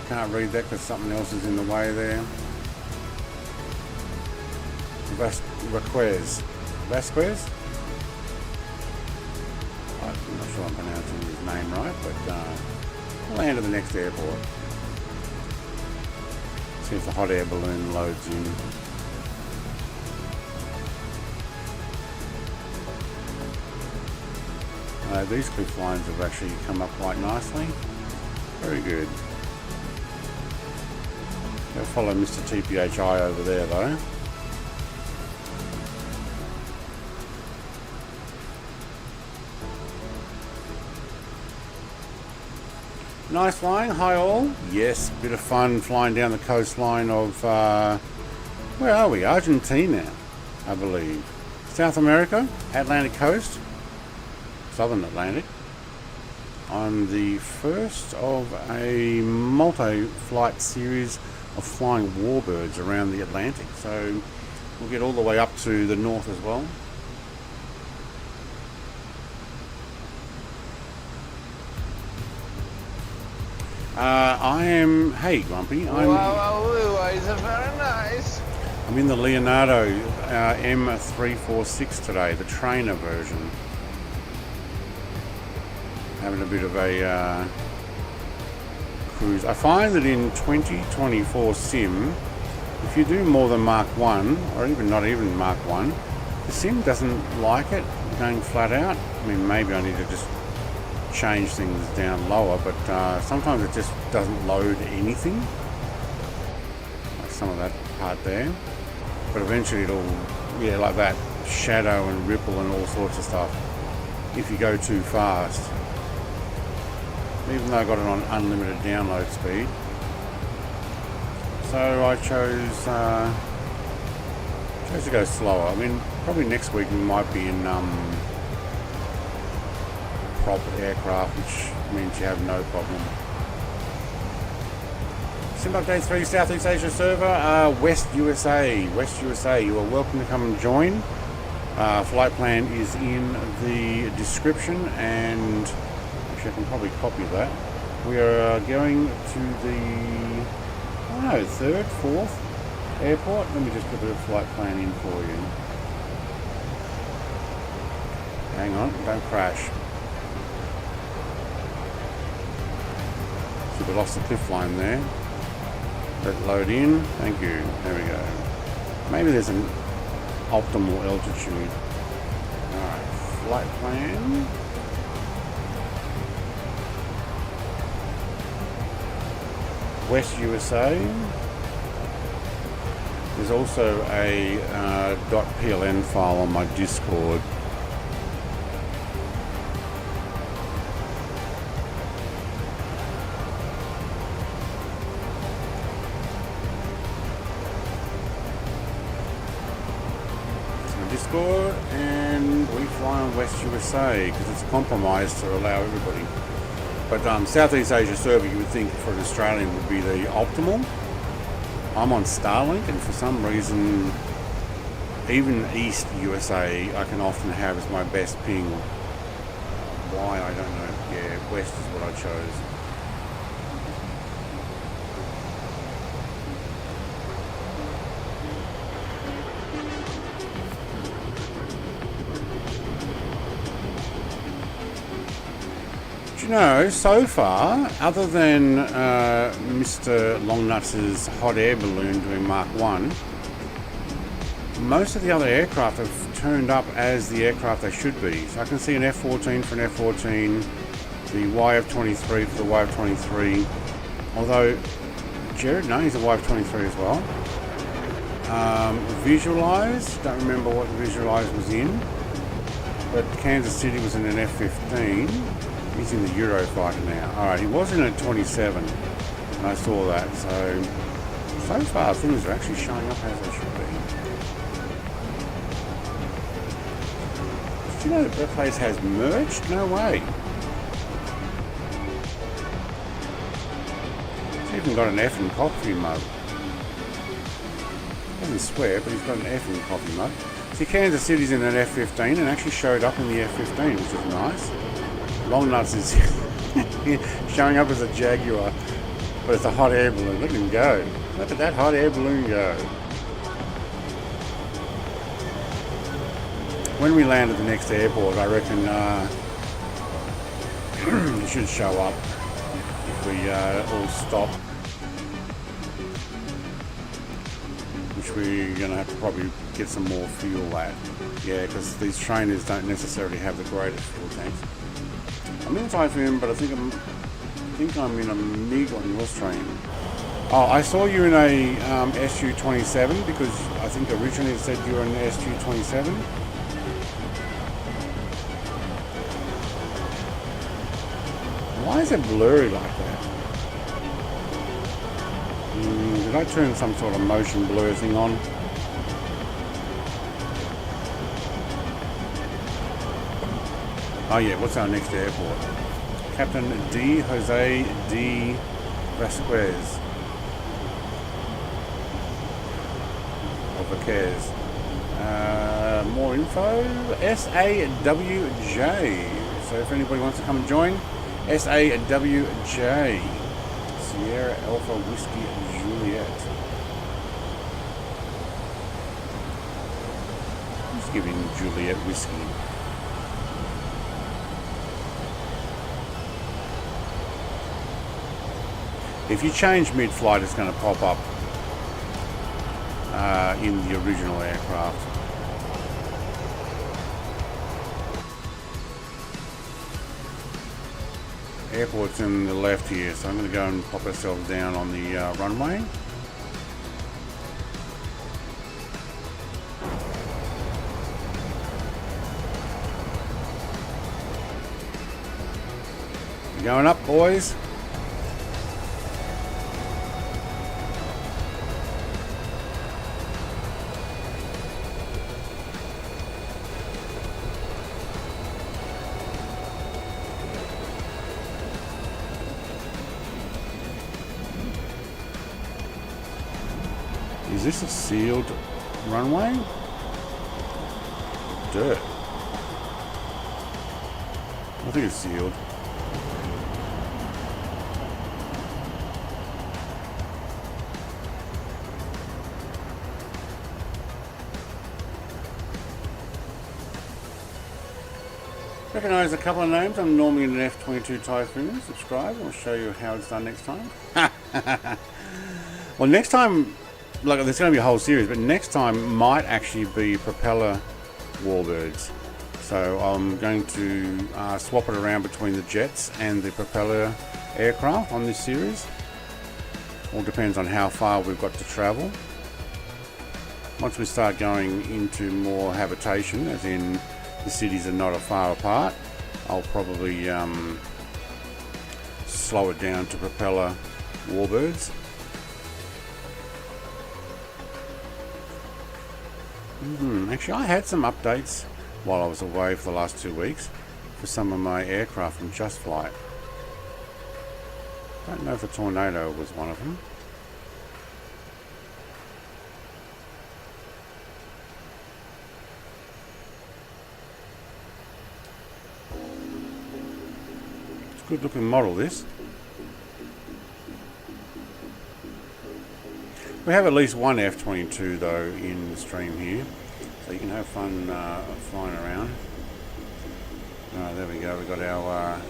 can't read that because something else is in the way there. Vasquez. I'm not sure I'm pronouncing his name right, but we'll land at the next airport. See if the hot air balloon loads in. these cliff lines have actually come up quite nicely. Very good. Go follow Mr. TPHI over there though. Nice flying, hi all. Yes, bit of fun flying down the coastline of, where are we? Argentina, I believe. South America, Atlantic coast, Southern Atlantic. On the first of a multi-flight series of flying WarBirds around the Atlantic. So we'll get all the way up to the north as well. I am, hey Grumpy, It's very nice. I'm in the Leonardo M346 today, the trainer version. Having a bit of a cruise. I find that in 2024 sim, if you do more than Mark 1, or even not even Mark 1, the sim doesn't like it going flat out. I mean, maybe I need to just change things down lower, but sometimes it just doesn't load anything, like some of that part there, but eventually it'll, yeah, like that shadow and ripple and all sorts of stuff if you go too fast, even though I got it on unlimited download speed. So I chose to go slower. I mean, probably next week we might be in prop aircraft, which means you have no problem. Sim Update 3 Southeast Asia server, West USA, you are welcome to come and join. Flight plan is in the description, and actually I can probably copy that. We are going to the, I don't know, 3rd, 4th airport. Let me just put the flight plan in for you. Hang on, don't crash. We lost the cliff line there. Let it load in. Thank you. There we go. Maybe there's an optimal altitude. Alright, flight plan. West USA. There's also a .pln file on my Discord. Discord, and we fly on West USA because it's compromised to allow everybody. But Southeast Asia server, you would think for an Australian would be the optimal. I'm on Starlink, and for some reason, even East USA, I can often have as my best ping. Why, I don't know. Yeah, West is what I chose. No, so far, other than Mr. Longnuts' hot air balloon doing Mark 1, most of the other aircraft have turned up as the aircraft they should be. So I can see an F-14 for an F-14, the YF-23 for the YF-23, although Jared, no, he's a YF-23 as well. Visualize, don't remember what Visualize was in, but Kansas City was in an F-15. He's in the Eurofighter now. Alright, he was in a 27, and I saw that, so far things are actually showing up as they should be. Did you know that place has merged? No way. He's even got an F in coffee mug. Doesn't swear, but he's got an F in coffee mug. See, Kansas City's in an F-15 and actually showed up in the F-15, which is nice. Longnuts is showing up as a Jaguar, but it's a hot air balloon. Look at him go. Look at that hot air balloon go. When we land at the next airport, I reckon it should show up if we all stop. Which we're going to have to probably get some more fuel at. Yeah, because these trainers don't necessarily have the greatest fuel tanks. I'm in Typhoon, but I think I'm in a MiG on your stream. Oh, I saw you in a SU-27 because I think originally it said you were in the SU-27. Why is it blurry like that? Did I turn some sort of motion blur thing on? Oh yeah, what's our next airport? Captain D. Jose D. Vasquez. Or Vasquez. More info. SAWJ. So if anybody wants to come and join, SAWJ. Sierra Alpha Whiskey Juliet. Just giving Juliet whiskey. If you change mid-flight, it's going to pop up in the original aircraft. Airport's in the left here, so I'm going to go and pop ourselves down on the runway. We're going up, boys. Is this a sealed runway? Dirt. I think it's sealed. Recognize a couple of names. I'm normally in an F-22 Typhoon. Subscribe and I'll show you how it's done next time. Well, next time, like, there's going to be a whole series, but next time might actually be propeller WarBirds. So I'm going to swap it around between the jets and the propeller aircraft on this series. All depends on how far we've got to travel. Once we start going into more habitation, as in the cities are not far apart, I'll probably slow it down to propeller WarBirds. Actually, I had some updates while I was away for the last 2 weeks for some of my aircraft from Just Flight. Don't know if the Tornado was one of them. It's a good looking model, this. We have at least one F-22 though in the stream here, so you can have fun flying around. Oh, there we go, we got our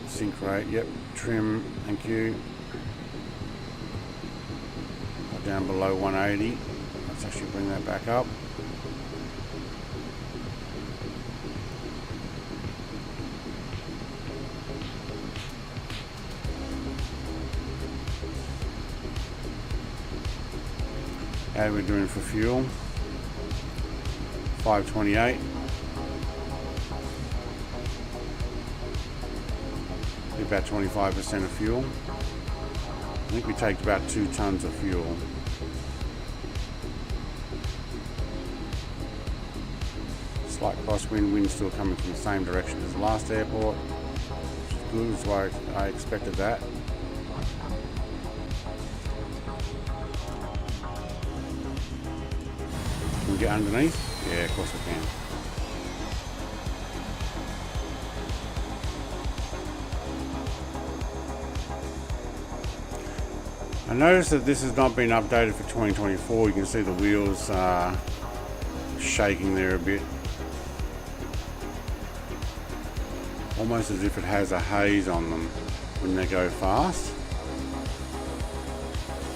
sync rate, yep, trim, thank you. Got down below 180, let's actually bring that back up. How are we doing for fuel? 528. About 25% of fuel. I think we take about 2 tons of fuel. Slight crosswind, wind still coming from the same direction as the last airport. Which is good, that's why I expected that. Can we get underneath? Yeah, of course we can. I noticed that this has not been updated for 2024. You can see the wheels shaking there a bit. Almost as if it has a haze on them when they go fast.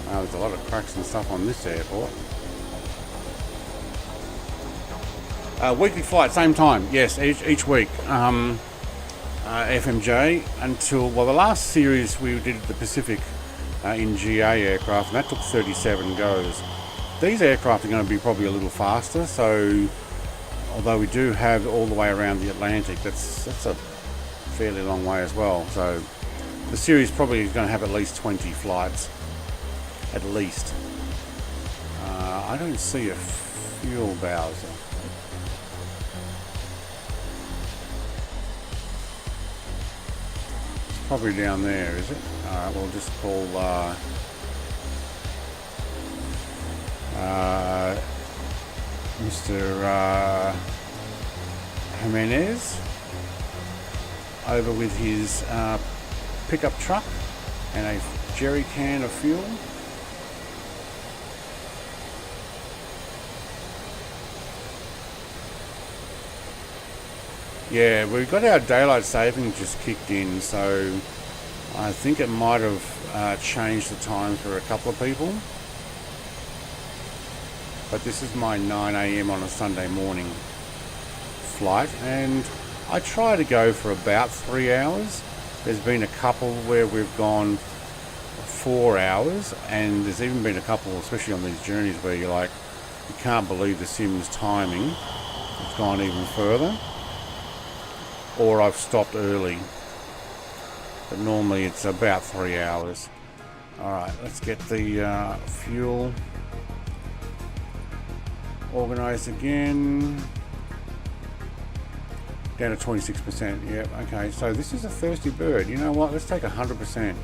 There's a lot of cracks and stuff on this airport. Weekly flight, same time. Yes, each week. FMJ until, well, the last series we did the Pacific in GA aircraft, and that took 37 goes. These aircraft are going to be probably a little faster, so although we do have all the way around the Atlantic, that's a fairly long way as well. So the series probably is going to have at least 20 flights, at least. I don't see a fuel bowser. It's probably down there, is it? Alright, we'll just call Mr. Jimenez over with his pickup truck and a jerry can of fuel. Yeah, we've got our daylight saving just kicked in, so I think it might have changed the time for a couple of people. But this is my 9 AM on a Sunday morning flight, and I try to go for about 3 hours. There's been a couple where we've gone 4 hours, and there's even been a couple, especially on these journeys, where you're like, you can't believe the sim's timing. It's gone even further. Or I've stopped early. But normally it's about 3 hours. Alright, let's get the fuel organised again. Down to 26%. Yep, okay, so this is a thirsty bird. You know what? Let's take 100%.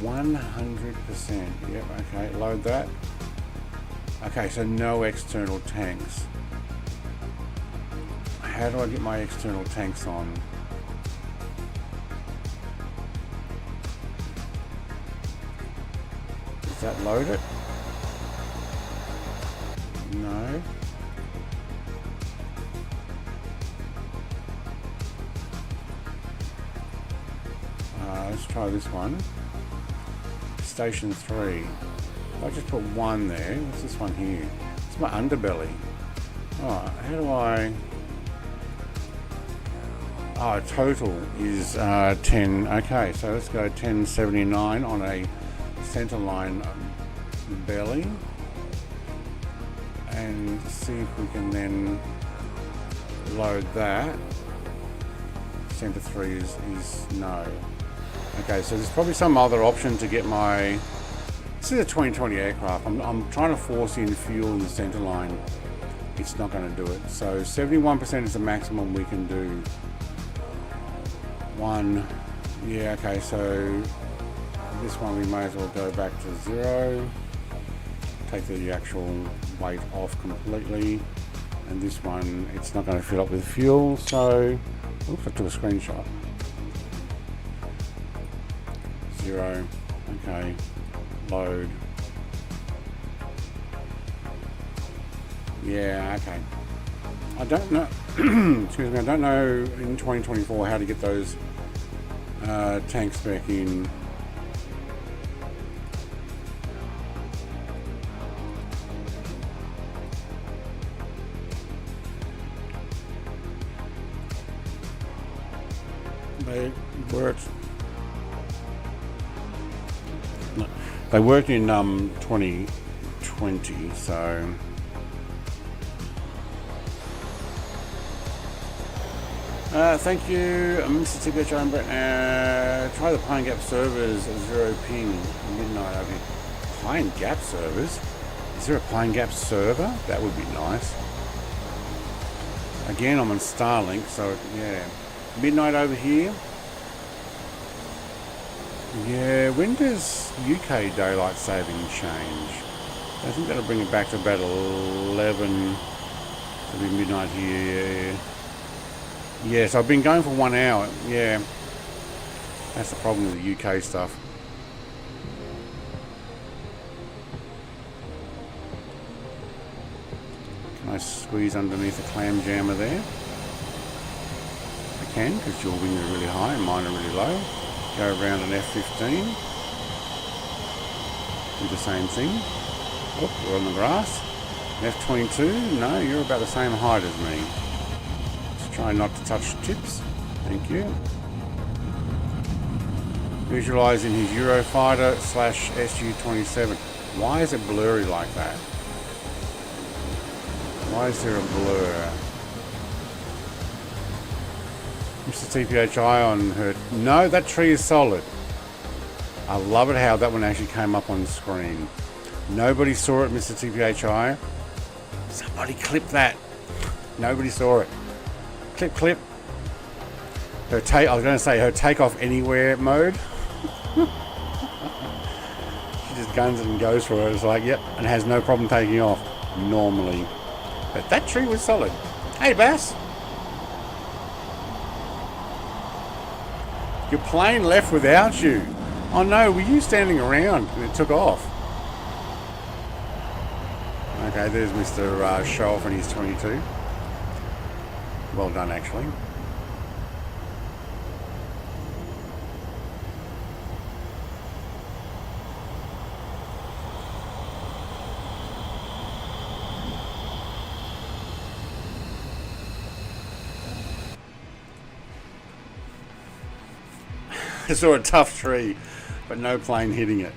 100%. Yep, okay, load that. Okay, so no external tanks. How do I get my external tanks on? Does that load it? No. Let's try this one. Station 3. I'll just put one there. What's this one here? It's my underbelly. Oh, how do I... Oh, total is 10. Okay, so let's go 1079 on a centerline belly, and see if we can then load that. Center 3 is no. Okay, so there's probably some other option to get my... This is a 2020 aircraft. I'm trying to force in fuel in the centerline. It's not going to do it. So 71% is the maximum we can do. One, yeah, okay, so this one we may as well go back to 0, take the actual weight off completely, and this one, it's not going to fill up with fuel, so, oops, I took a screenshot. 0, okay, load. Yeah, okay. I don't know, excuse me, I don't know in 2024 how to get those tanks back in. They worked. No, they worked in 2020, so. Thank you, Mr. TBH. Try the Pine Gap servers 0 ping midnight over here. Pine Gap servers? Is there a Pine Gap server? That would be nice. Again, I'm on Starlink, so yeah. Midnight over here. Yeah, when does UK daylight saving change? I think that'll bring it back to about 11. It'll be midnight here. Yes, I've been going for 1 hour. Yeah, that's the problem with the UK stuff. Can I squeeze underneath the clam jammer there? I can, because your wings are really high and mine are really low. Go around an F15. Do the same thing. Oh, we're on the grass. F22. No, you're about the same height as me. Try not to touch tips. Thank you. visualizing his Eurofighter / SU-27. Why is it blurry like that? Why is there a blur? Mr. TPHI on her. No, that tree is solid. I love it how that one actually came up on the screen. Nobody saw it, Mr. TPHI. Somebody clip that. Nobody saw it. Clip, clip. I was going to say her takeoff anywhere mode. She just guns it and goes for it. It's like, yep, and has no problem taking off normally. But that tree was solid. Hey, Bass. Your plane left without you. Oh no, were you standing around and it took off? Okay, there's Mr. Show-Off and he's 22. Well done, actually. I saw a tough tree, but no plane hitting it.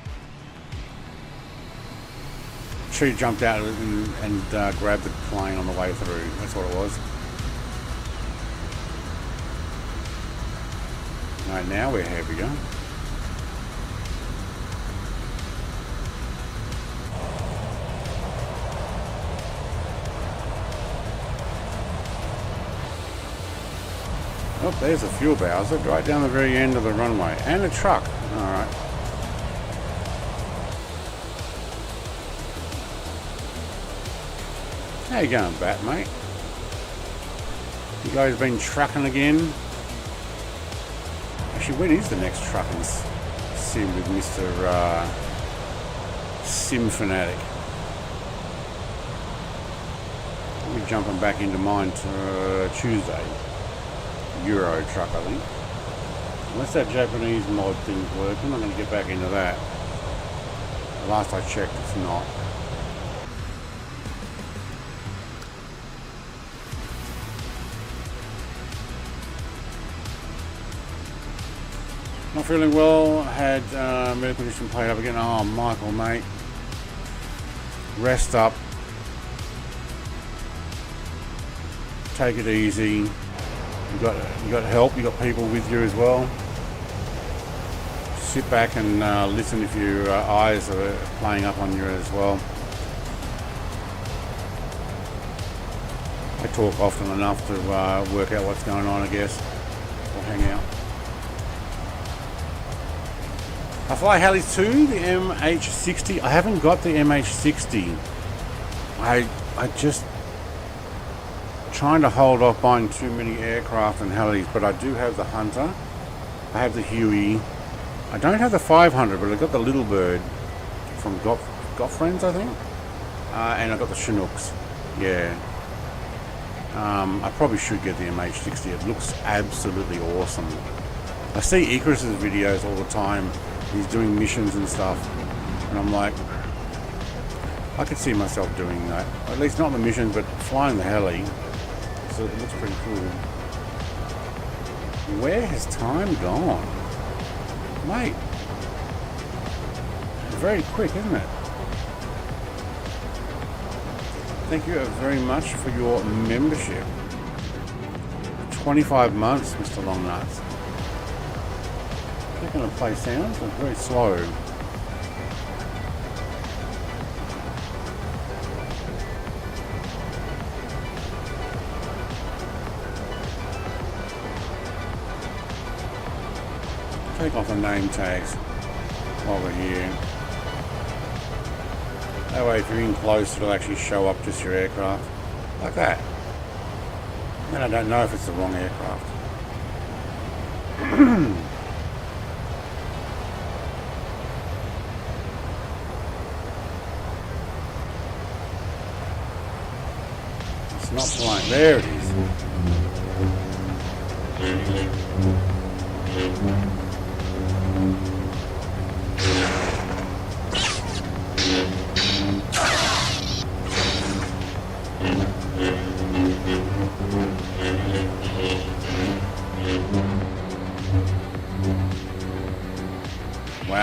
Tree jumped out and grabbed the plane on the way through. That's what it was. Right, now we're heavier. Oh, there's a fuel bowser right down the very end of the runway. And a truck. Alright. How you going, Bat, mate? You guys been trucking again? Actually, when is the next trucking sim with Mr. Sim Fanatic? I'll be jumping back into mine Tuesday. Euro truck, I think. Unless that Japanese mod thing's working, I'm going to get back into that. Last I checked, it's not. Not feeling well, had medical condition played up again. Oh, Michael, mate. Rest up. Take it easy. You got help, you got people with you as well. Sit back and listen if your eyes are playing up on you as well. I talk often enough to work out what's going on, I guess. Or hang out. I fly helis too, the MH60. I haven't got the MH60. I just trying to hold off buying too many aircraft and helis, but I do have the Hunter. I have the Huey. I don't have the 500, but I got the Little Bird from Friends, I think. And I got the Chinooks. Yeah. I probably should get the MH60. It looks absolutely awesome. I see Icarus's videos all the time. He's doing missions and stuff, and I'm like, I could see myself doing that. At least not the mission, but flying the heli. So it looks pretty cool. Where has time gone? Mate. Very quick, isn't it? Thank you very much for your membership. 25 months, Mr. Longnuts. Not going to play sounds, it's very slow. Take off the name tags while we're here. That way if you're in close it'll actually show up just your aircraft. Like that. Then I don't know if it's the wrong aircraft. It's not flying. There it is.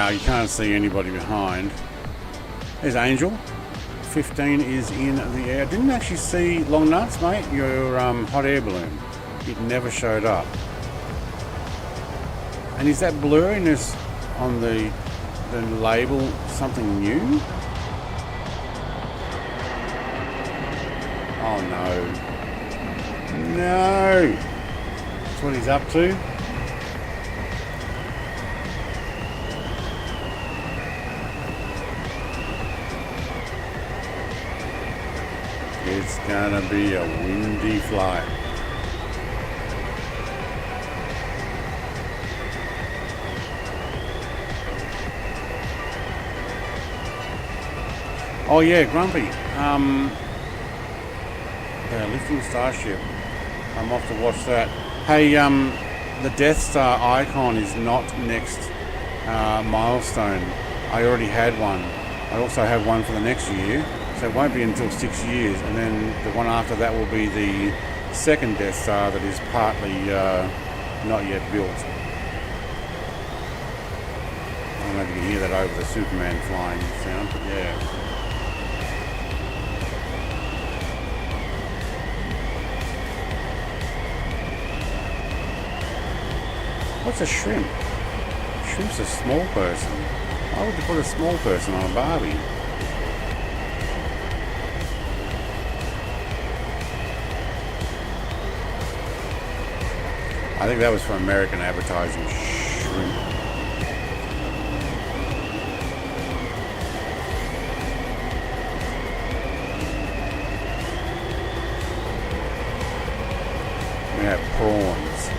Wow, you can't see anybody behind. There's Angel. 15 is in the air. Didn't actually see Long Nuts, mate. Your hot air balloon. It never showed up. And is that blurriness on the label something new? Oh no. No! That's what he's up to. It's gonna be a windy flight. Oh yeah, Grumpy. The lifting Starship. I'm off to watch that. Hey, the Death Star icon is not next milestone. I already had one. I also have one for the next year. So it won't be until 6 years, and then the one after that will be the second Death Star that is partly not yet built. I don't know if you can hear that over the Superman flying sound, but yeah. What's a shrimp? Shrimp's a small person. Why would you put a small person on a Barbie? I think that was for American advertising. Shrimp. We have prawns.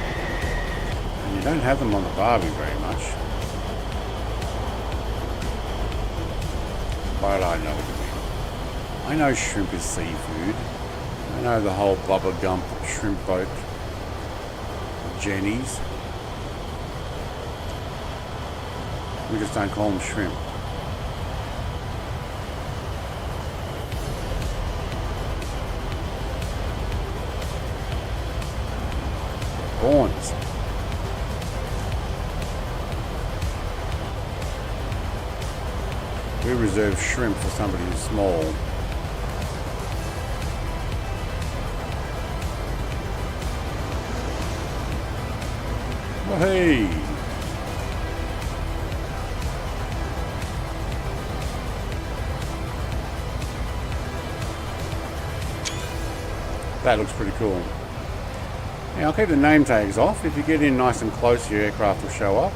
And you don't have them on the Barbie very much. But I know what you mean. I know shrimp is seafood. I know the whole Bubba Gump shrimp boat. Jennies. We just don't call them shrimp. Prawns. We reserve shrimp for somebody who's small. Oh, hey! That looks pretty cool. Yeah, I'll keep the name tags off. If you get in nice and close, your aircraft will show up.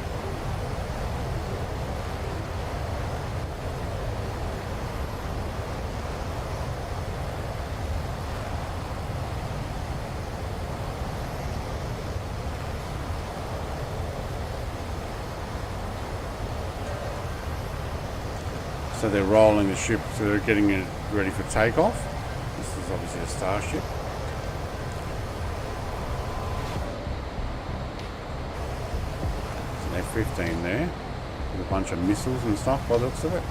So they're rolling the ship, so they're getting it ready for takeoff. This is obviously a Starship. It's an F-15 there, with a bunch of missiles and stuff by the looks of it.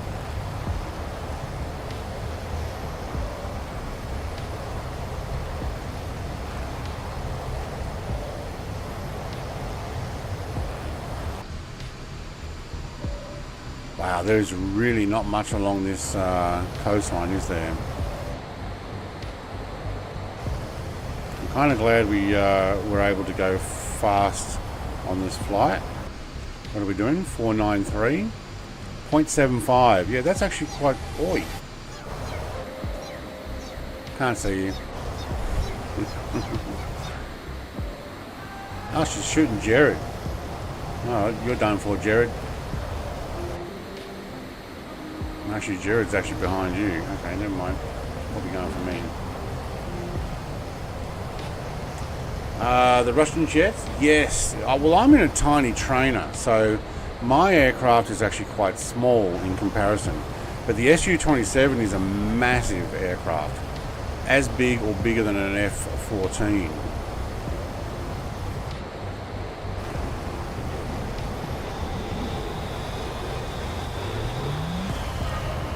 Wow, there's really not much along this coastline, is there? I'm kind of glad we were able to go fast on this flight. What are we doing? 493? 0.75. Yeah, that's actually quite... Oi! Can't see you. Oh, she's shooting Jared. Oh, you're done for, Jared. Actually, Jared's actually behind you. Okay, never mind. Probably going for me. The Russian jets? Yes. Well, I'm in a tiny trainer, so my aircraft is actually quite small in comparison. But the Su-27 is a massive aircraft. As big or bigger than an F-14.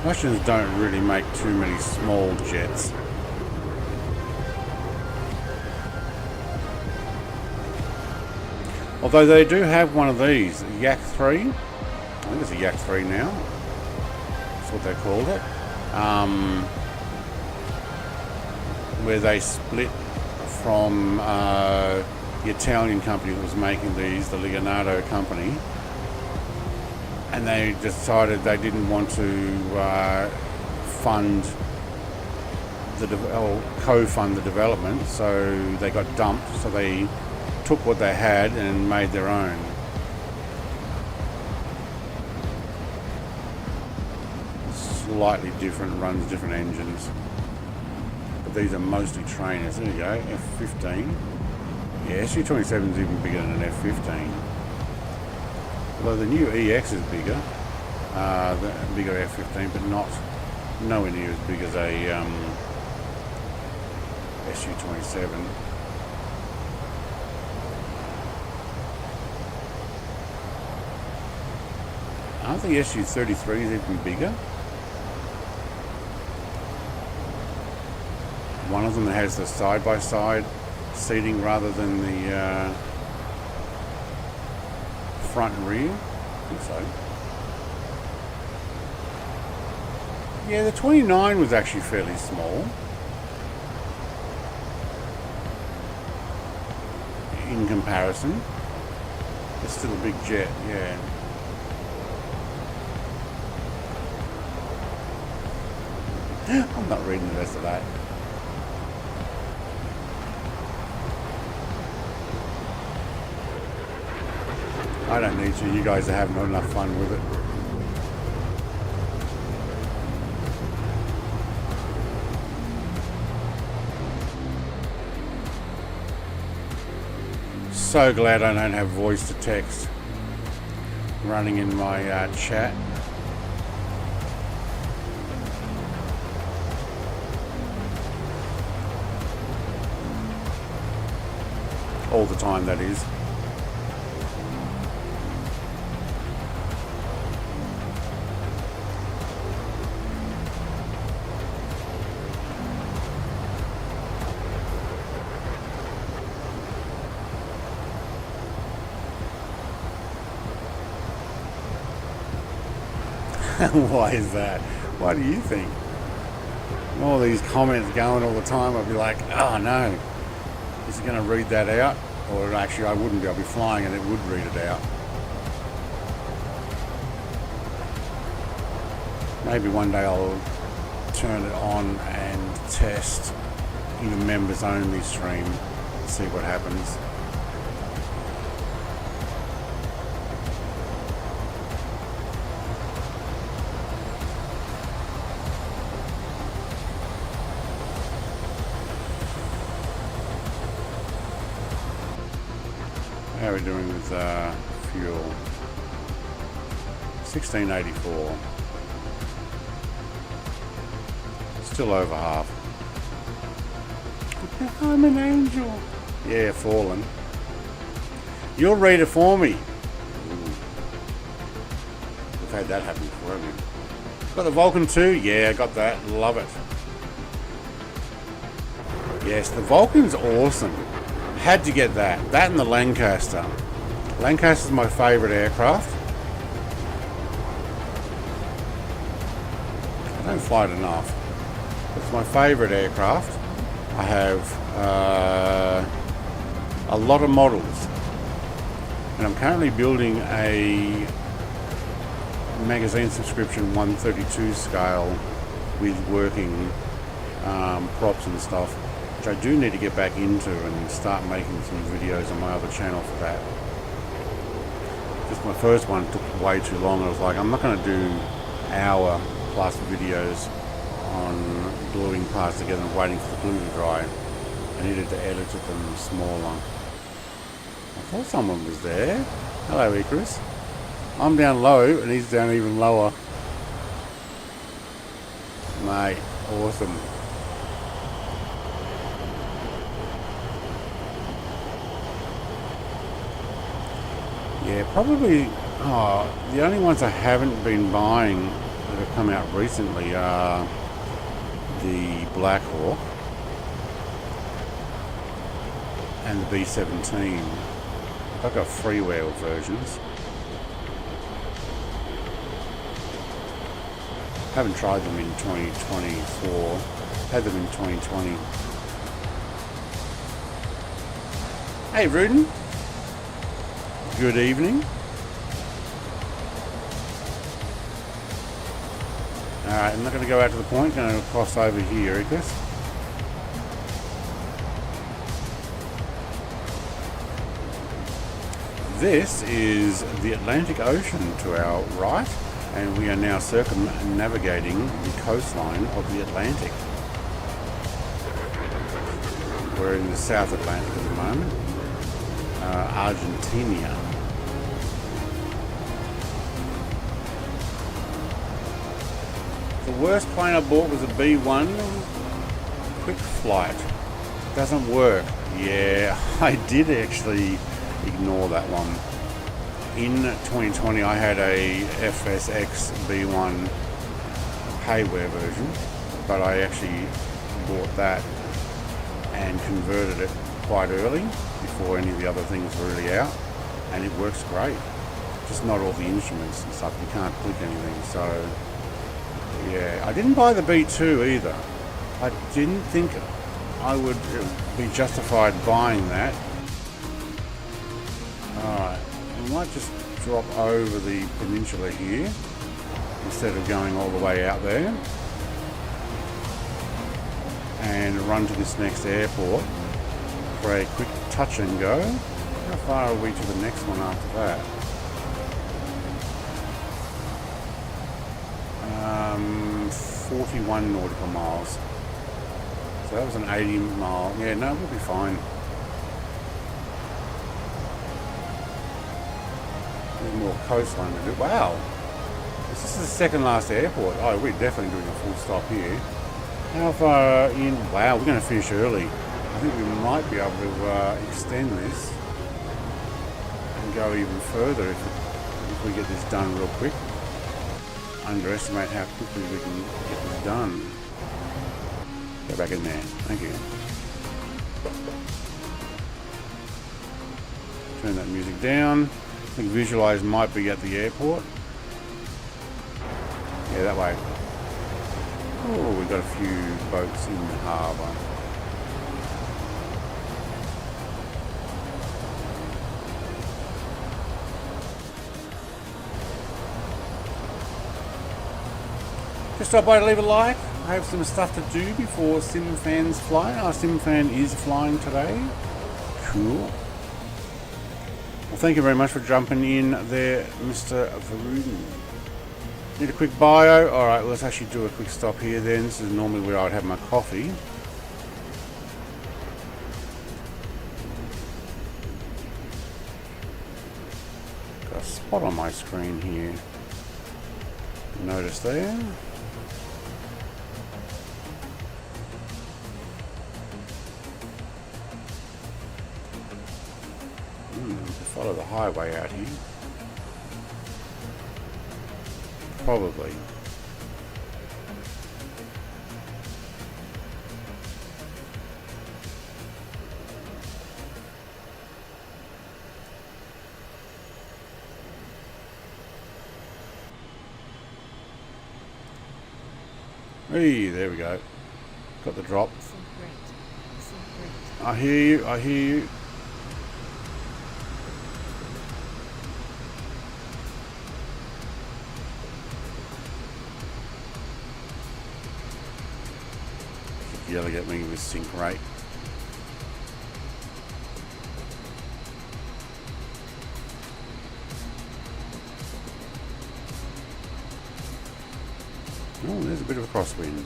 Russians don't really make too many small jets. Although they do have one of these, Yak 3. think it's a Yak 3 now. That's what they called it. Where they split from the Italian company that was making these, the Leonardo company, and they decided they didn't want to fund co-fund the development, so they got dumped. So they took what they had and made their own. Slightly different, runs different engines. But these are mostly trainers. There you go, F15. Yeah, SU27 is even bigger than an F15. Although the new EX is bigger, the bigger F15, but nowhere near as big as a SU27. I think the SU33 is even bigger. One of them that has the side-by-side seating rather than the front and rear. I think so. Yeah, the 29 was actually fairly small in comparison. It's still a big jet, yeah. I'm not reading the rest of that. I don't need to. You guys are having enough fun with it. So glad I don't have voice to text running in my chat. All the time, that is. Why is that? Why do you think? All these comments going all the time, I'd be like, oh no, is it going to read that out? Or actually I wouldn't be, I'll be flying and it would read it out. Maybe one day I'll turn it on and test in a members only stream, see what happens. How are we doing with fuel? 1684. Still over half. I'm an angel. Yeah, fallen. You'll read it for me. Ooh. We've had that happen before, haven't we? Got the Vulcan 2? Yeah, I got that. Love it. Yes, the Vulcan's awesome. Had to get that. That and the Lancaster. Lancaster's my favourite aircraft. I don't fly it enough. It's my favourite aircraft. I have a lot of models. And I'm currently building a magazine subscription 132 scale with working props and stuff. Which I do need to get back into and start making some videos on my other channel for that. Just my first one took way too long. I was like, I'm not going to do hour plus videos on gluing parts together and waiting for the glue to dry. I needed to edit them smaller. I thought someone was there. Hello, Icarus. I'm down low and he's down even lower. Mate, awesome. Yeah, probably the only ones I haven't been buying that have come out recently are the Black Hawk and the B-17. I've got freeware versions. Haven't tried them in 2024. Had them in 2020. Hey Rudin. Good evening. Alright, I'm not going to go out to the point. Going to cross over here, Icarus. This is the Atlantic Ocean to our right, and we are now circumnavigating the coastline of the Atlantic. We're in the South Atlantic at the moment, Argentina. The worst plane I bought was a B1 quick flight. Doesn't work. Yeah, I did actually ignore that one. In 2020 I had a FSX B1 payware version, but I actually bought that and converted it quite early before any of the other things were really out, and it works great. Just not all the instruments and stuff, you can't click anything. So yeah, I didn't buy the B2 either. I didn't think I would be justified buying that. Alright, we might just drop over the peninsula here instead of going all the way out there and run to this next airport for a quick touch and go. How far are we to the next one after that? 41 nautical miles. So that was an 80 mile. Yeah, no, we'll be fine. There's more coastline to do. Wow. This is the second last airport. Oh, we're definitely doing a full stop here. How far in? Wow, we're going to finish early. I think we might be able to extend this and go even further if we get this done real quick. Underestimate how quickly we can get this done. Go back in there. Thank you. Turn that music down. I think Visualize might be at the airport. Yeah, that way. Oh, we've got a few boats in the harbour. Just stop by to leave a like. I have some stuff to do before SimFan's flight. Our SimFan is flying today. Cool. Well, thank you very much for jumping in there, Mr. Varuden. Need a quick bio? Alright, let's actually do a quick stop here then. This is normally where I'd have my coffee. Got a spot on my screen here. Notice there. Follow the highway out here. Probably. Hey, there we go. Got the drop. I hear you, I hear you. Yelling at me with sync rate. Oh, there's a bit of a crosswind.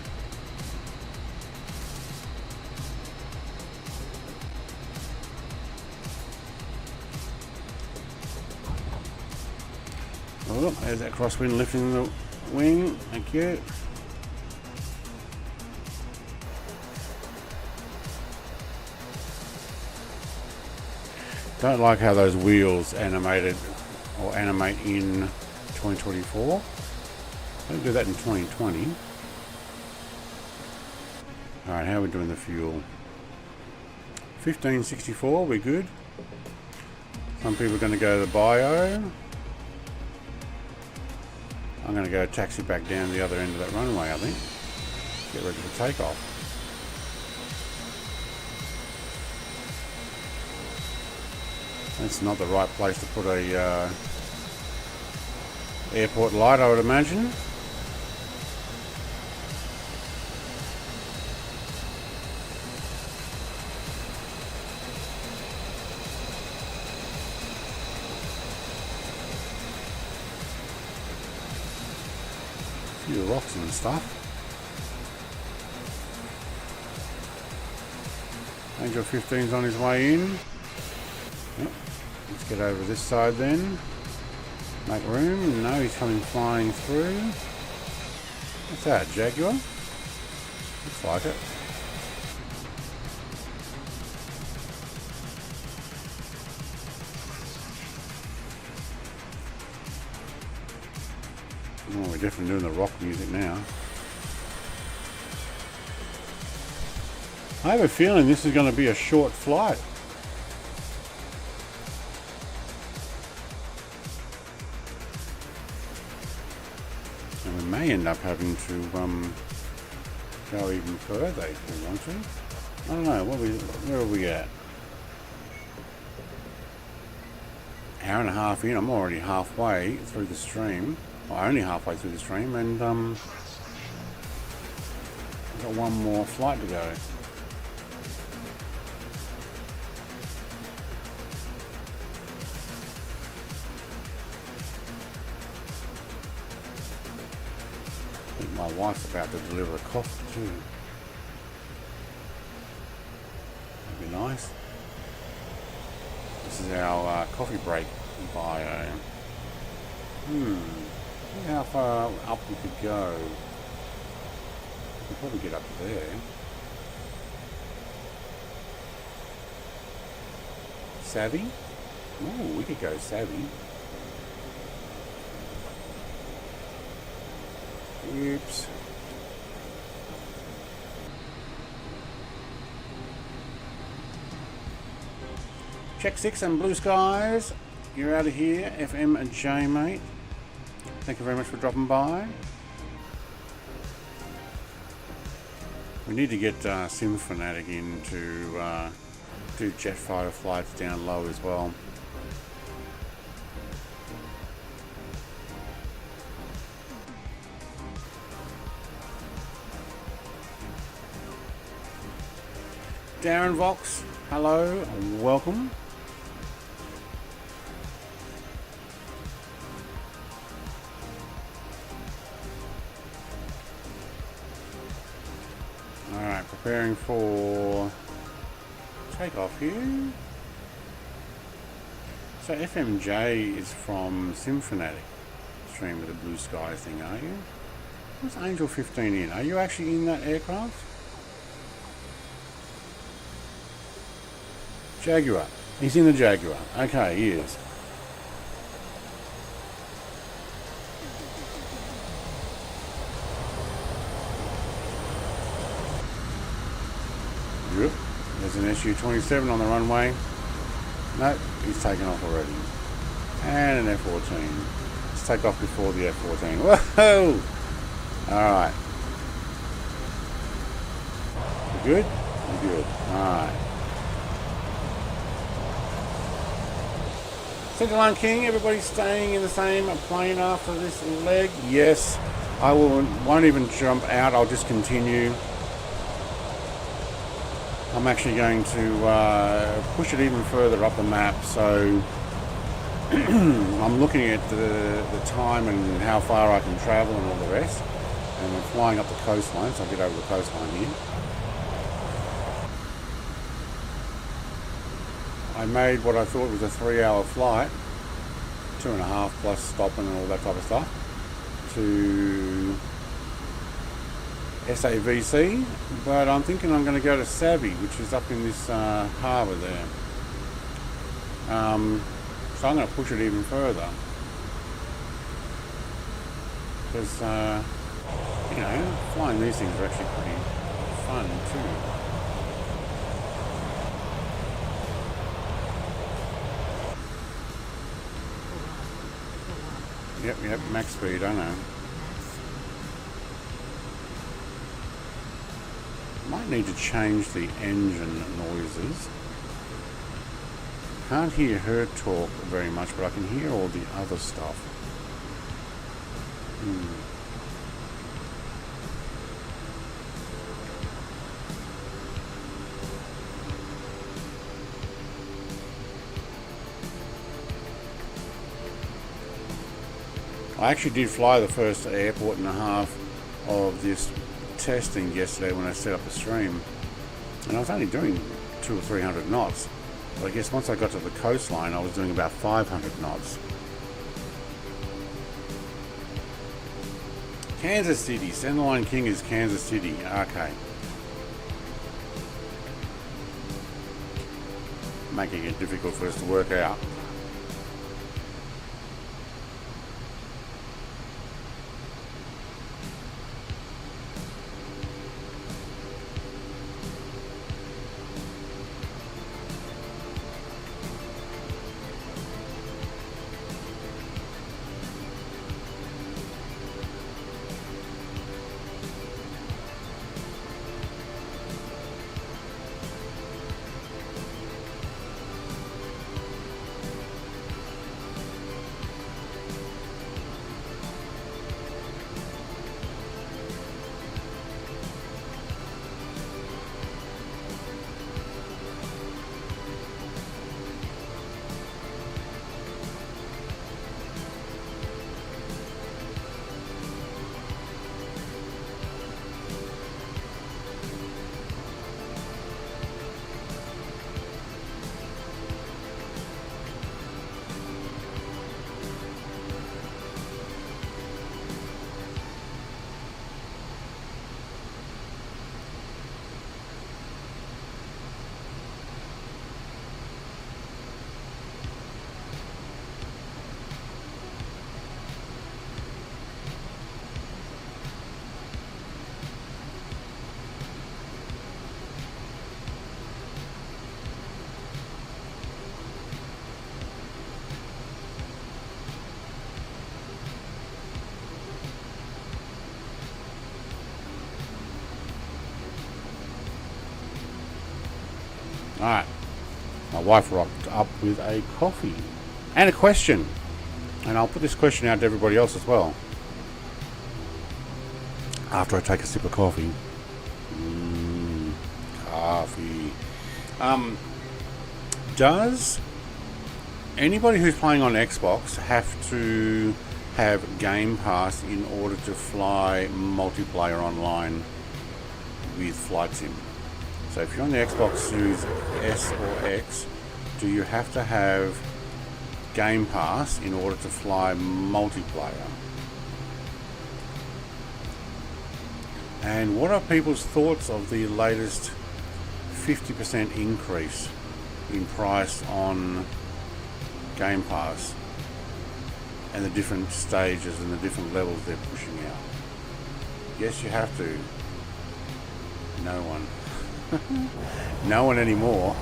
Oh, there's that crosswind lifting the wing. Thank you. Don't like how those wheels animate in 2024. Don't do that in 2020. Alright, how are we doing the fuel? 1564, we're good. Some people are going to go to the bio. I'm going to go taxi back down the other end of that runway, I think. Get ready for takeoff. That's not the right place to put a airport light, I would imagine. A few rocks and stuff. Angel 15's on his way in. Yep. Let's get over this side then. Make room. No, he's coming flying through. What's that, Jaguar? Looks like it. Oh, we're definitely doing the rock music now. I have a feeling this is going to be a short flight. And we may end up having to go even further if we want to. I don't know, where are we at? Hour and a half in, I'm already halfway through the stream. Well, only halfway through the stream, and I've got one more flight to go. I think my wife's about to deliver a coffee too. That'd be nice. This is our coffee break bio. See how far up we could go. We could probably get up to there. Savvy? Ooh, we could go savvy. Oops. Check 6 and blue skies. You're out of here, FM and J, mate. Thank you very much for dropping by. We need to get SimFanatic in to do jet fighter flights down low as well. Darren Vox, hello, welcome. Alright, preparing for takeoff here. So FMJ is from SimFanatic. Stream with the blue sky thing, are you? What's Angel 15 in? Are you actually in that aircraft? Jaguar. He's in the Jaguar. Okay, he is. Yep. There's an SU-27 on the runway. Nope, he's taken off already. And an F-14. Let's take off before the F-14. Whoa! Alright. You good? You good. Alright. Central Line King, everybody staying in the same plane after this leg? Yes. I won't even jump out, I'll just continue. I'm actually going to push it even further up the map, so I'm looking at the time and how far I can travel and all the rest. And I'm flying up the coastline, so I'll get over the coastline here. I made what I thought was a 3-hour flight, 2.5 plus stopping and all that type of stuff, to SAVC, but I'm thinking I'm going to go to SAWE, which is up in this harbour there. So I'm going to push it even further, because you know, flying these things are actually pretty fun too. Yep, max speed, I know. might need to change the engine noises. Can't hear her talk very much, but I can hear all the other stuff. I actually did fly the first airport and a half of this testing yesterday when I set up the stream, and I was only doing 200 or 300 knots. But I guess once I got to the coastline, I was doing about 500 knots. Kansas City. Centerline King is Kansas City. Okay. Making it difficult for us to work out. Alright, my wife rocked up with a coffee and a question, and I'll put this question out to everybody else as well after I take a sip of coffee. Coffee. Does anybody who's playing on Xbox have to have Game Pass in order to fly multiplayer online with Flight Sim? So if you're on the Xbox Series S or X, do you have to have Game Pass in order to fly multiplayer? And what are people's thoughts of the latest 50% increase in price on Game Pass and the different stages and the different levels they're pushing out? Yes, you have to. No one. No one anymore.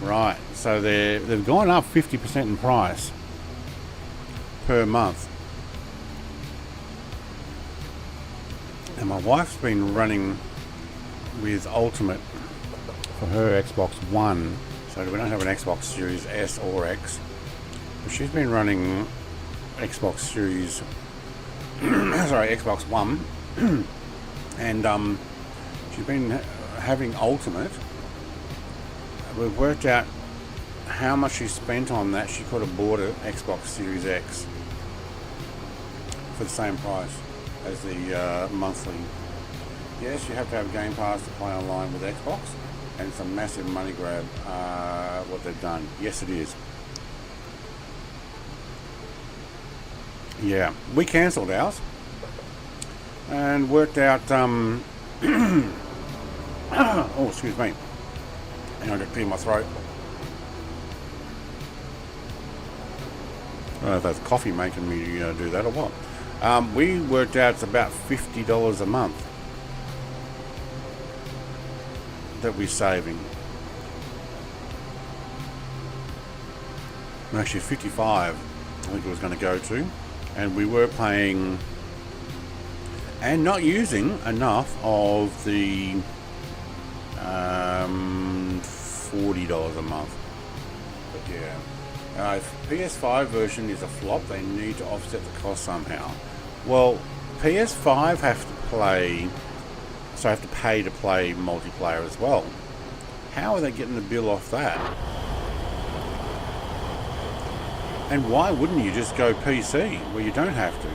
Right, so they've gone up 50% in price per month. And my wife's been running with Ultimate for her Xbox One. So we don't have an Xbox Series S or X. But she's been running Xbox Series Xbox One. And she's been having Ultimate. We've worked out how much she spent on that. She could have bought an Xbox Series X for the same price as the monthly. Yes, you have to have Game Pass to play online with Xbox, and it's a massive money grab what they've done. Yes, it is. Yeah, we cancelled ours and worked out oh, excuse me. Hang on, I got to clear my throat. I don't know if that's coffee making me do that or what. We worked out it's about $50 a month that we're saving. Actually, 55 I think it was going to go to. And we were paying and not using enough of the $40 a month. But yeah, if PS5 version is a flop, they need to offset the cost somehow. Well, PS5 have to pay to play multiplayer as well. How are they getting the bill off that? And why wouldn't you just go PC where you don't have to?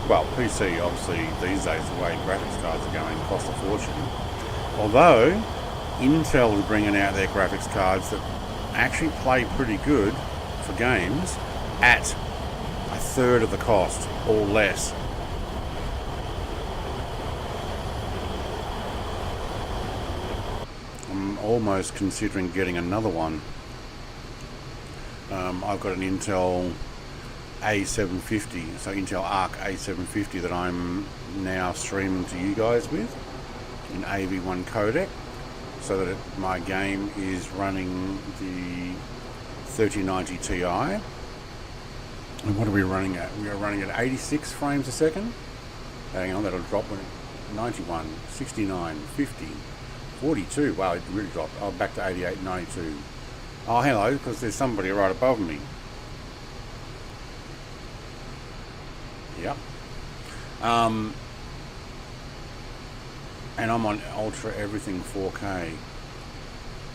Well, PC obviously these days, the way graphics cards are going, cost a fortune. Although Intel is bringing out their graphics cards that actually play pretty good for games at a third of the cost or less. I'm almost considering getting another one. I've got an Intel A750, so Intel Arc A750 that I'm now streaming to you guys with in AV1 codec, so that my game is running the 3090 Ti. And what are we running at? We are running at 86 frames a second. Hang on, that'll drop when 91, 69, 50, 42. Wow, it really dropped. Oh, back to 88, 92. Oh, hello, because there's somebody right above me. Yep. And I'm on Ultra Everything 4K.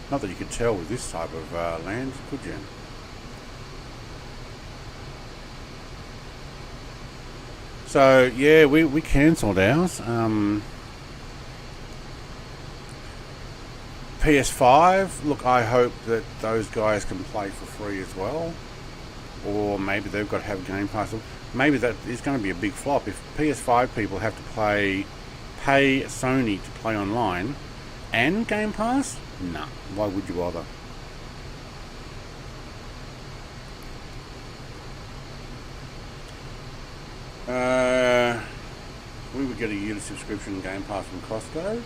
Not that you could tell with this type of lens, could you? So yeah, we cancelled ours. PS5, look, I hope that those guys can play for free as well, or maybe they've got to have Game Pass. Maybe that is going to be a big flop if PS5 people have to pay Sony to play online and Game Pass. Nah, why would you bother? We would get a yearly subscription Game Pass from Costco.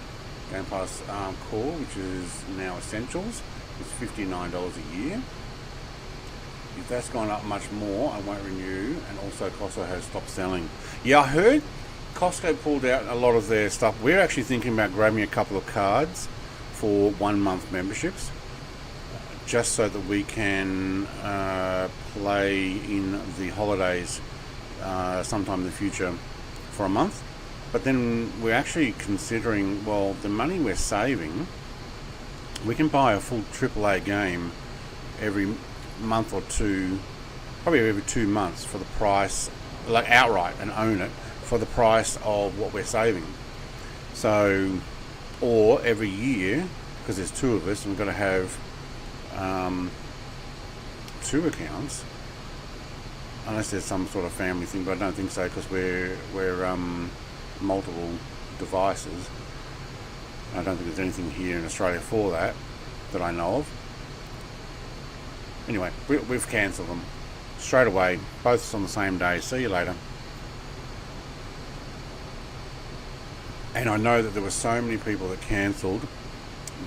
Game Pass Core, which is now Essentials, is $59 a year. If that's gone up much more, I won't renew. And also Costco has stopped selling. Yeah, I heard Costco pulled out a lot of their stuff. We're actually thinking about grabbing a couple of cards for 1 month memberships, just so that we can play in the holidays sometime in the future for a month. But then we're actually considering, well, the money we're saving, we can buy a full AAA game every month or two, probably every 2 months, for the price, like outright, and own it for the price of what we're saving. So, or every year, because there's 2 of us and we've got to have 2 accounts, unless there's some sort of family thing, but I don't think so, because we're multiple devices. I don't think there's anything here in Australia for that I know of. Anyway, we've cancelled them straight away, both on the same day. See you later. And I know that there were so many people that cancelled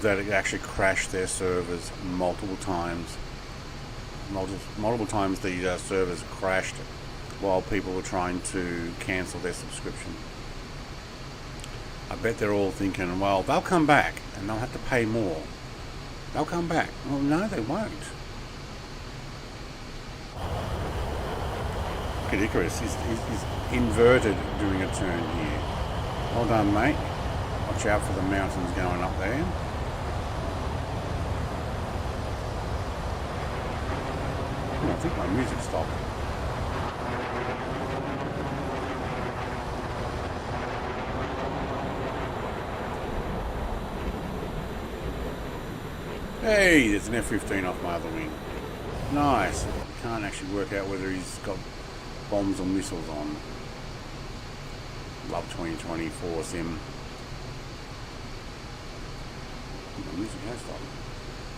that it actually crashed their servers multiple times. Multiple times the servers crashed while people were trying to cancel their subscription. I bet they're all thinking, well, they'll come back and they'll have to pay more. They'll come back. Well, no, they won't. Look at Icarus. He's inverted doing a turn here. Well done, mate. Watch out for the mountains going up there. Oh, I think my music stopped. Hey, there's an F-15 off my other wing. Nice. Can't actually work out whether he's got bombs or missiles on. Love 2024 sim. The music has stopped.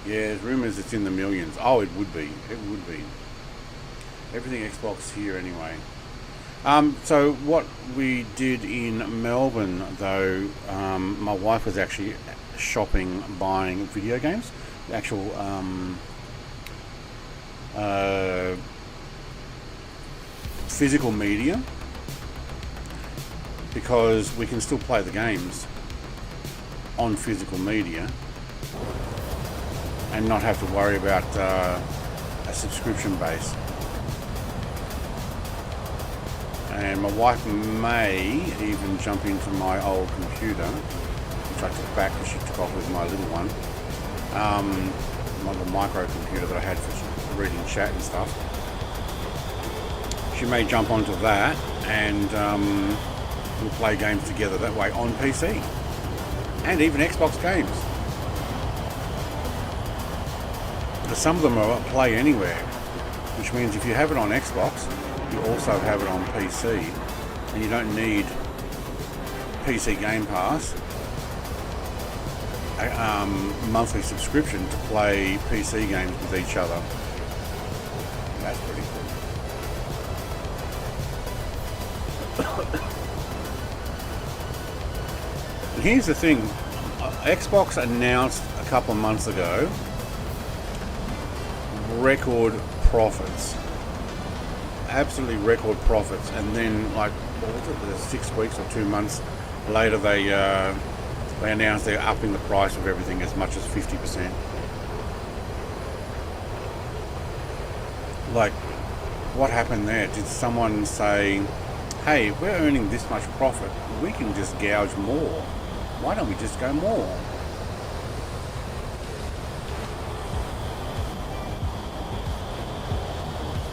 Yeah, there's rumours it's in the millions. Oh, it would be. It would be. Everything Xbox here anyway. So what we did in Melbourne, though, my wife was actually shopping, buying video games. The actual physical media. because we can still play the games on physical media and not have to worry about a subscription base. And my wife may even jump into my old computer, which I took back because she took off with my little one, my little micro computer that I had for reading chat and stuff. She may jump onto that and we'll play games together that way on PC and even Xbox games. Because some of them are play anywhere, which means if you have it on Xbox, you also have it on PC, and you don't need PC Game Pass, a monthly subscription to play PC games with each other. That's pretty cool. And here's the thing, Xbox announced a couple of months ago record profits. Absolutely record profits, and then like what was it, 6 weeks or 2 months later they announced they're upping the price of everything as much as 50%. Like, what happened there? Did someone say, hey, we're earning this much profit, we can just gouge more, why don't we just go more?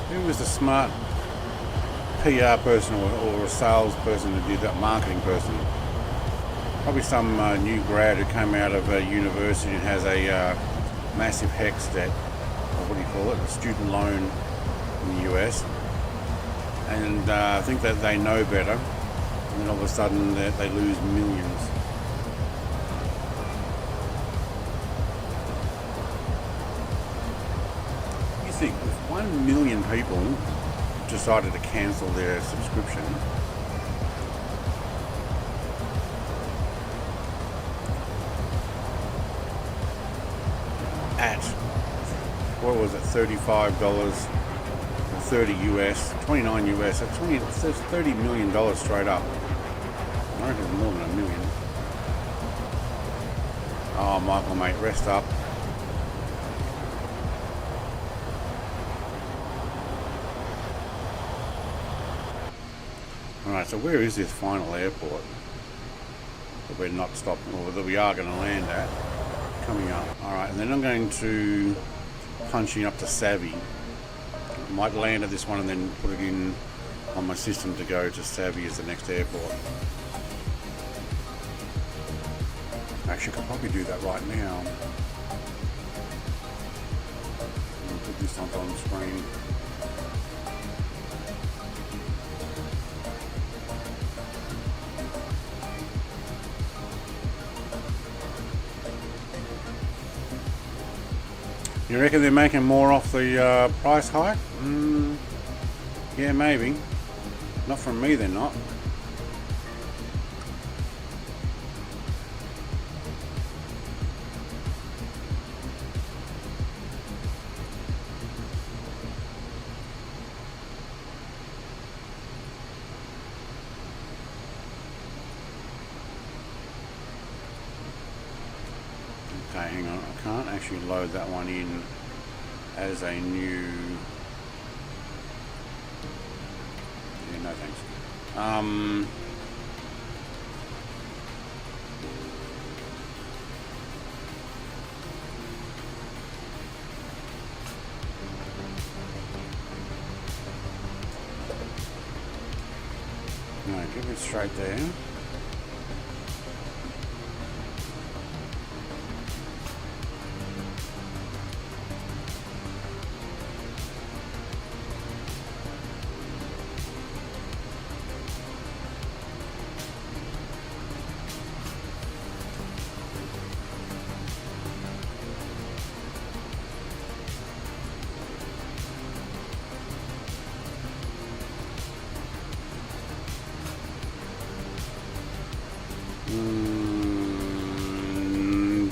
Who was the smart PR person or a sales person who did that, marketing person? Probably some new grad who came out of a university and has a massive HEX debt, or what do you call it, a student loan in the US. And I think that they know better, and then all of a sudden they lose millions. You think if 1 million people decided to cancel their subscription, at, what was it, $35, 30 US, 29 US, that's $30 million straight up. I reckon it's more than $1 million. Oh, Michael, mate, rest up. Alright, so where is this final airport that we're not stopping, or that we are going to land at? Coming up. Alright, and then I'm going to punching up to SAWE. Might land at this one and then put it in on my system to go to SAWE as the next airport. Actually, I could probably do that right now. I'll put this on the screen. You reckon they're making more off the price hike? Yeah, maybe. Not from me, they're not. Okay, hang on, I can't actually load that one in as a new... Yeah, no thanks. No, give it straight there.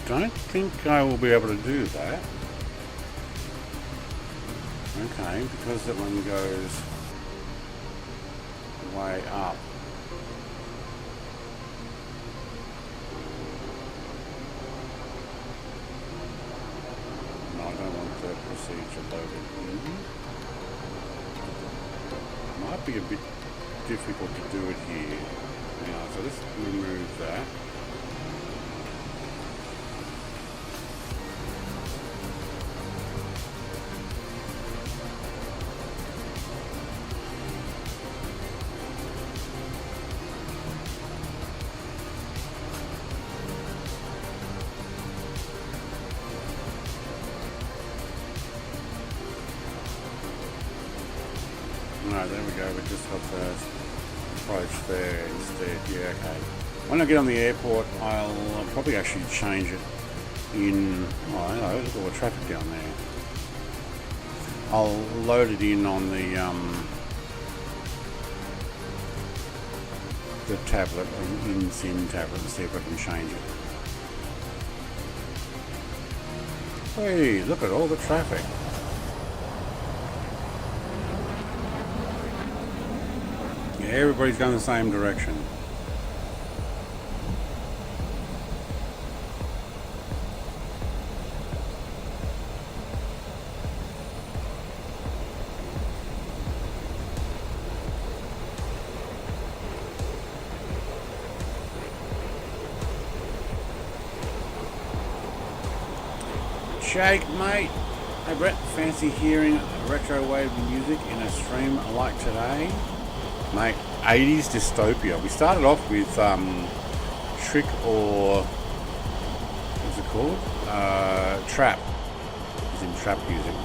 Don't think I will be able to do that. Okay, because that one goes way up. the procedure loaded in. Might be a bit difficult to do it here. Now, so let's remove that. No, there we go, we just got the approach there instead. Yeah, okay. When I get on the airport, I'll probably actually change it in, oh, hello, look at all the traffic down there. I'll load it in on the tablet, in SIM tablet, and see if I can change it. Hey, look at all the traffic. Everybody's going the same direction. Shake, mate. Hey Brett, fancy hearing retro wave music in a stream like today? Mate, 80s dystopia. We started off with Trick, or what's it called? Trap. It's in trap music.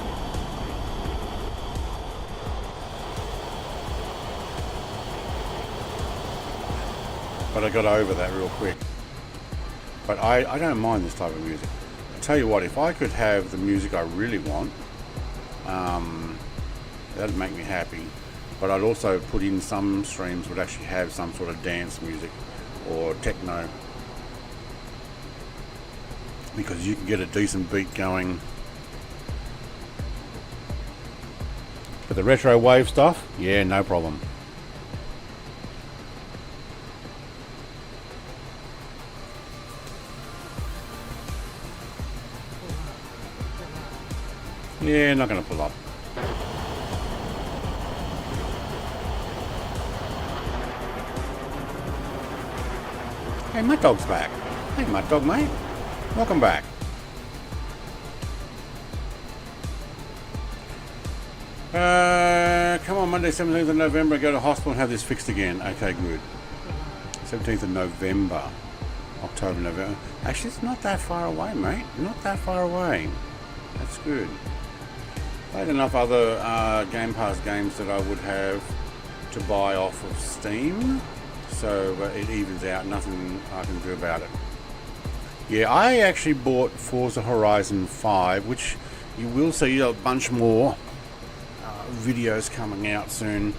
But I got over that real quick. But I don't mind this type of music. I tell you what, if I could have the music I really want, that'd make me happy. But I'd also put in some streams would actually have some sort of dance music or techno, because you can get a decent beat going. But the retro wave stuff, yeah, no problem. Yeah, not going to pull up. Hey, my dog's back. Hey, my dog, mate. Welcome back. Come on, Monday, 17th of November, go to hospital and have this fixed again. Okay, good. 17th of November. October, November. Actually, it's not that far away, mate. Not that far away. That's good. Played enough other Game Pass games that I would have to buy off of Steam. So it evens out, nothing I can do about it. Yeah, I actually bought Forza Horizon 5, which you will see a bunch more videos coming out soon.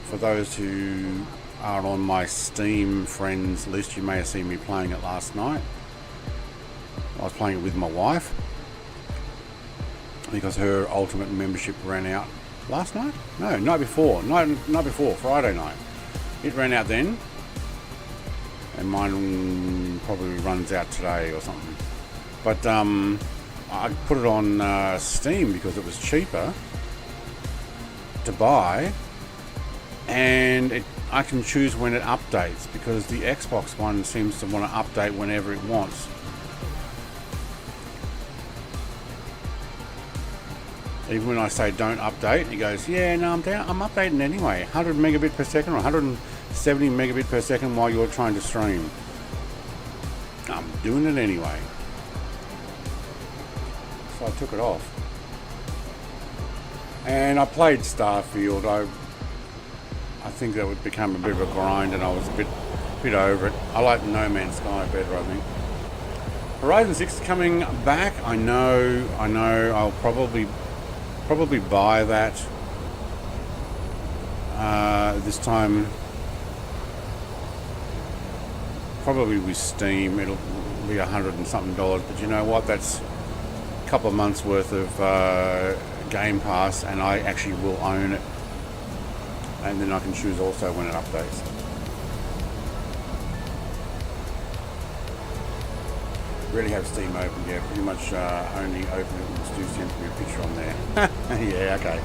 For those who are on my Steam friends list, you may have seen me playing it last night. I was playing it with my wife because her Ultimate membership ran out last night? No, night before, Friday night. It ran out then, and mine probably runs out today or something. But I put it on Steam because it was cheaper to buy, and I can choose when it updates, because the Xbox one seems to want to update whenever it wants. Even when I say don't update, it goes, yeah, no, I'm updating anyway. 100 megabit per second or 170 megabit per second while you're trying to stream. I'm doing it anyway. So I took it off. And I played Starfield. I think that would become a bit of a grind, and I was a bit over it. I like No Man's Sky better, I think. Horizon 6 is coming back. I know. I'll probably buy that this time, probably with Steam. It'll be $100 and something, but you know what, that's a couple of months worth of Game Pass, and I actually will own it, and then I can choose also when it updates. Really have Steam open, yeah. Pretty much only open it when Stu sends me a picture on there. Yeah, okay.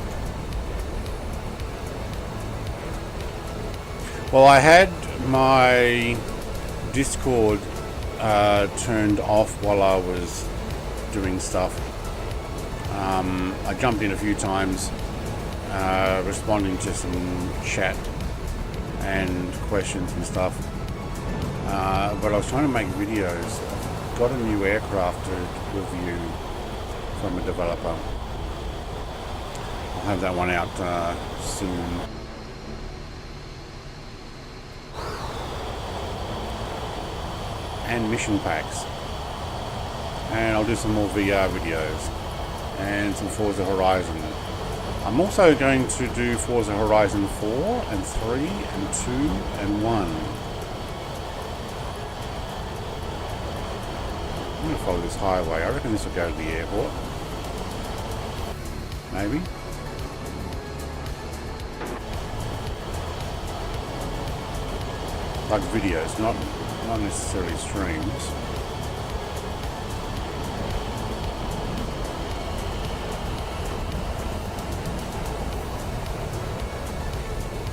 Well, I had my Discord turned off while I was doing stuff. I jumped in a few times, responding to some chat and questions and stuff. But I was trying to make videos. I've got a new aircraft to review from a developer. I'll have that one out soon. And mission packs. And I'll do some more VR videos and some Forza Horizon. I'm also going to do Forza Horizon 4 and 3 and 2 and 1. I'm going to follow this highway. I reckon this will go to the airport. Maybe. Like videos, not necessarily streams.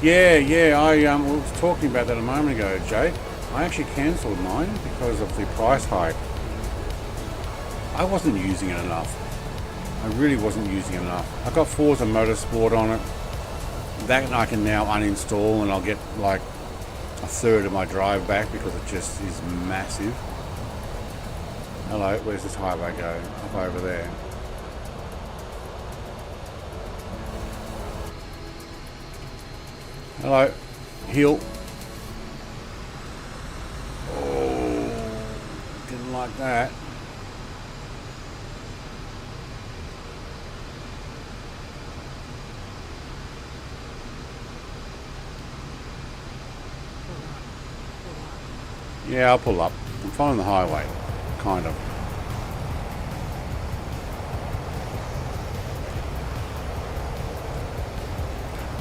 Yeah, I was talking about that a moment ago, Jake. I actually cancelled mine because of the price hike. I wasn't using it enough. I really wasn't using it enough. I got Forza Motorsport on it. That I can now uninstall and I'll get like a third of my drive back because it just is massive. Hello, where's this highway go? Up over there. Hello, hill. Oh, didn't like that. Yeah, I'll pull up. I'm following the highway, kind of.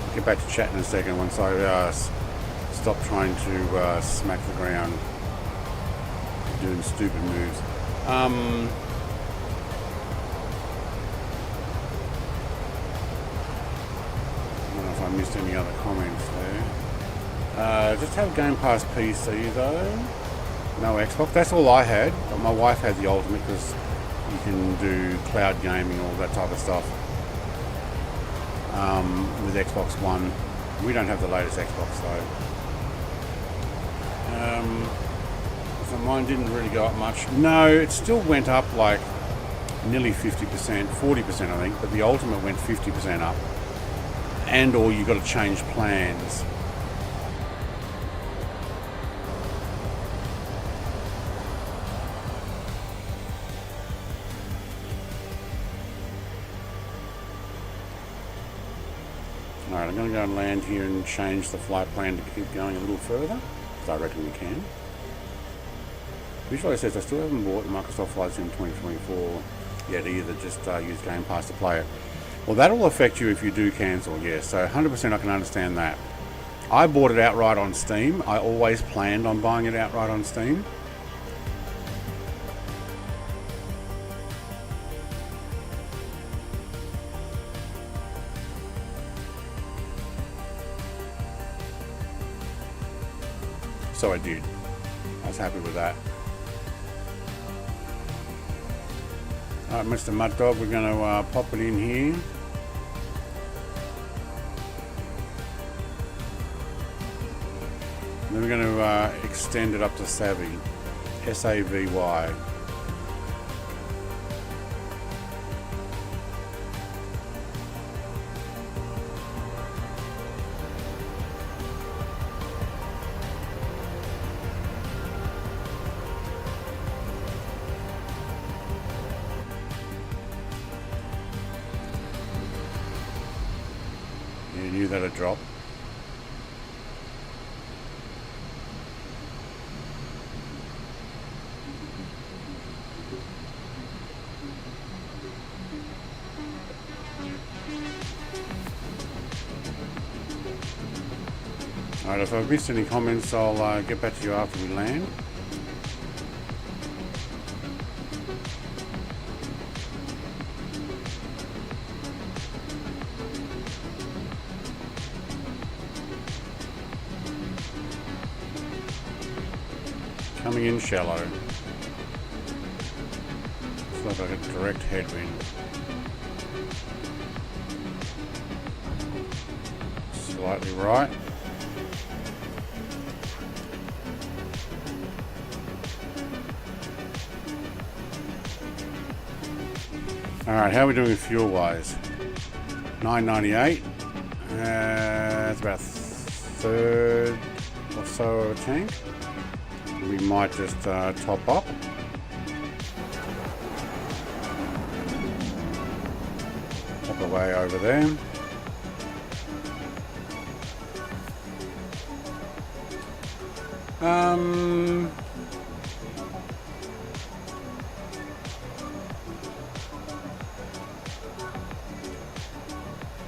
I'll get back to chat in a second once I stop trying to smack the ground, doing stupid moves. I don't know if I missed any other comments there. Just have Game Pass PC though. No Xbox. That's all I had. But my wife had the Ultimate because you can do cloud gaming, all that type of stuff. With Xbox One. We don't have the latest Xbox though. So mine didn't really go up much. No, it still went up like nearly 50%, 40% I think, but the Ultimate went 50% up. And or you got to change plans. Alright, I'm going to go and land here and change the flight plan to keep going a little further, because I reckon we can. Visualize says, I still haven't bought the Microsoft Flight Sim 2024 yet either, just use Game Pass to play it. Well, that'll affect you if you do cancel, yes, so 100% I can understand that. I bought it outright on Steam. I always planned on buying it outright on Steam. So I did. I was happy with that. Alright, Mr. Mud Dog, we're going to pop it in here. Then we're going to extend it up to Savvy. SAVY. You knew that'd drop. Alright, if I've missed any comments, I'll get back to you after we land. coming in shallow. It's not like a direct headwind. Slightly right. Alright, how are we doing fuel wise? 998. It's about a third or so of a tank. We might just top up. Pop away over there.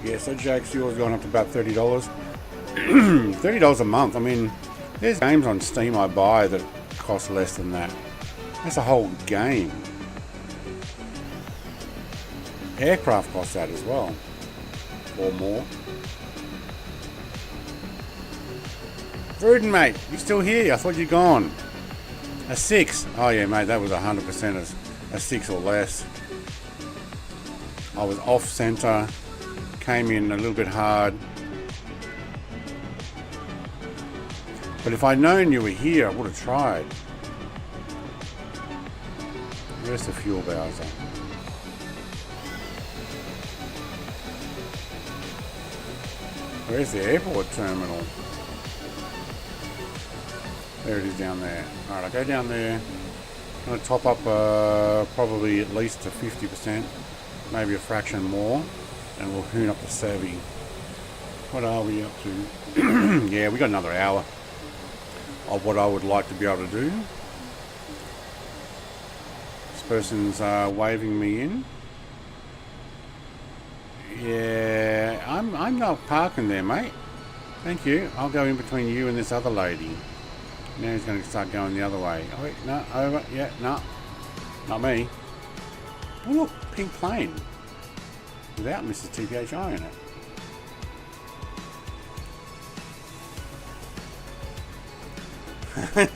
Yeah, so Jack's fuel's gone up to about $30. $30 a month. I mean, there's games on Steam I buy that cost less than that. That's a whole game. Aircraft costs that as well, or more. Rudin, mate, you still here? I thought you'd gone. A 6. Oh yeah, mate, that was 100% a 6 or less. I was off center, came in a little bit hard. But if I'd known you were here, I would have tried. Where's the fuel bowser? Where's the airport terminal? There it is down there. Alright, I'll go down there. I'm going to top up probably at least to 50%, maybe a fraction more, and we'll hoon up the savvy. What are we up to? Yeah, we got another hour of what I would like to be able to do. This person's waving me in. Yeah, I'm not parking there, mate. Thank you. I'll go in between you and this other lady. Now he's going to start going the other way. Oh wait, no, over. Yeah, no, not me. Oh look, pink plane without Mrs. TPHI in it.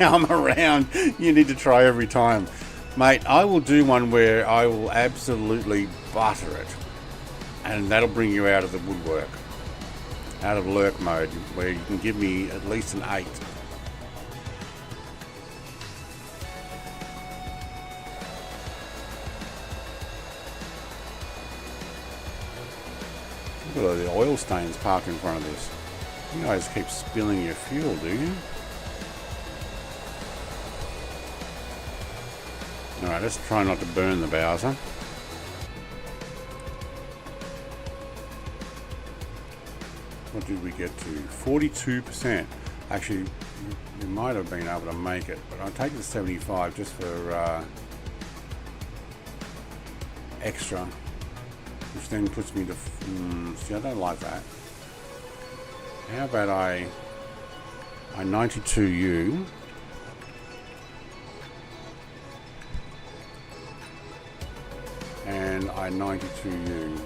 I'm around. You need to try every time, mate. I will do one where I will absolutely butter it, and that'll bring you out of the woodwork, out of lurk mode, where you can give me at least an 8. Look at all the oil stains parked in front of this. You guys keep spilling your fuel, do you? Alright, let's try not to burn the Bowser. What did we get to? 42%. Actually, we might have been able to make it, but I'll take the 75 just for extra, which then puts me to... see, I don't like that. How about I 92 you. And I 92 you.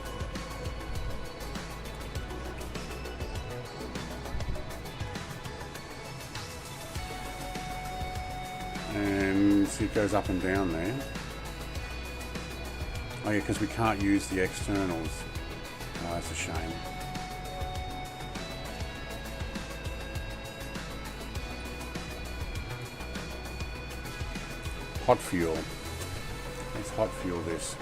And see, it goes up and down there. Oh yeah, because we can't use the externals. Oh, that's a shame. Hot fuel. Let's hot fuel this.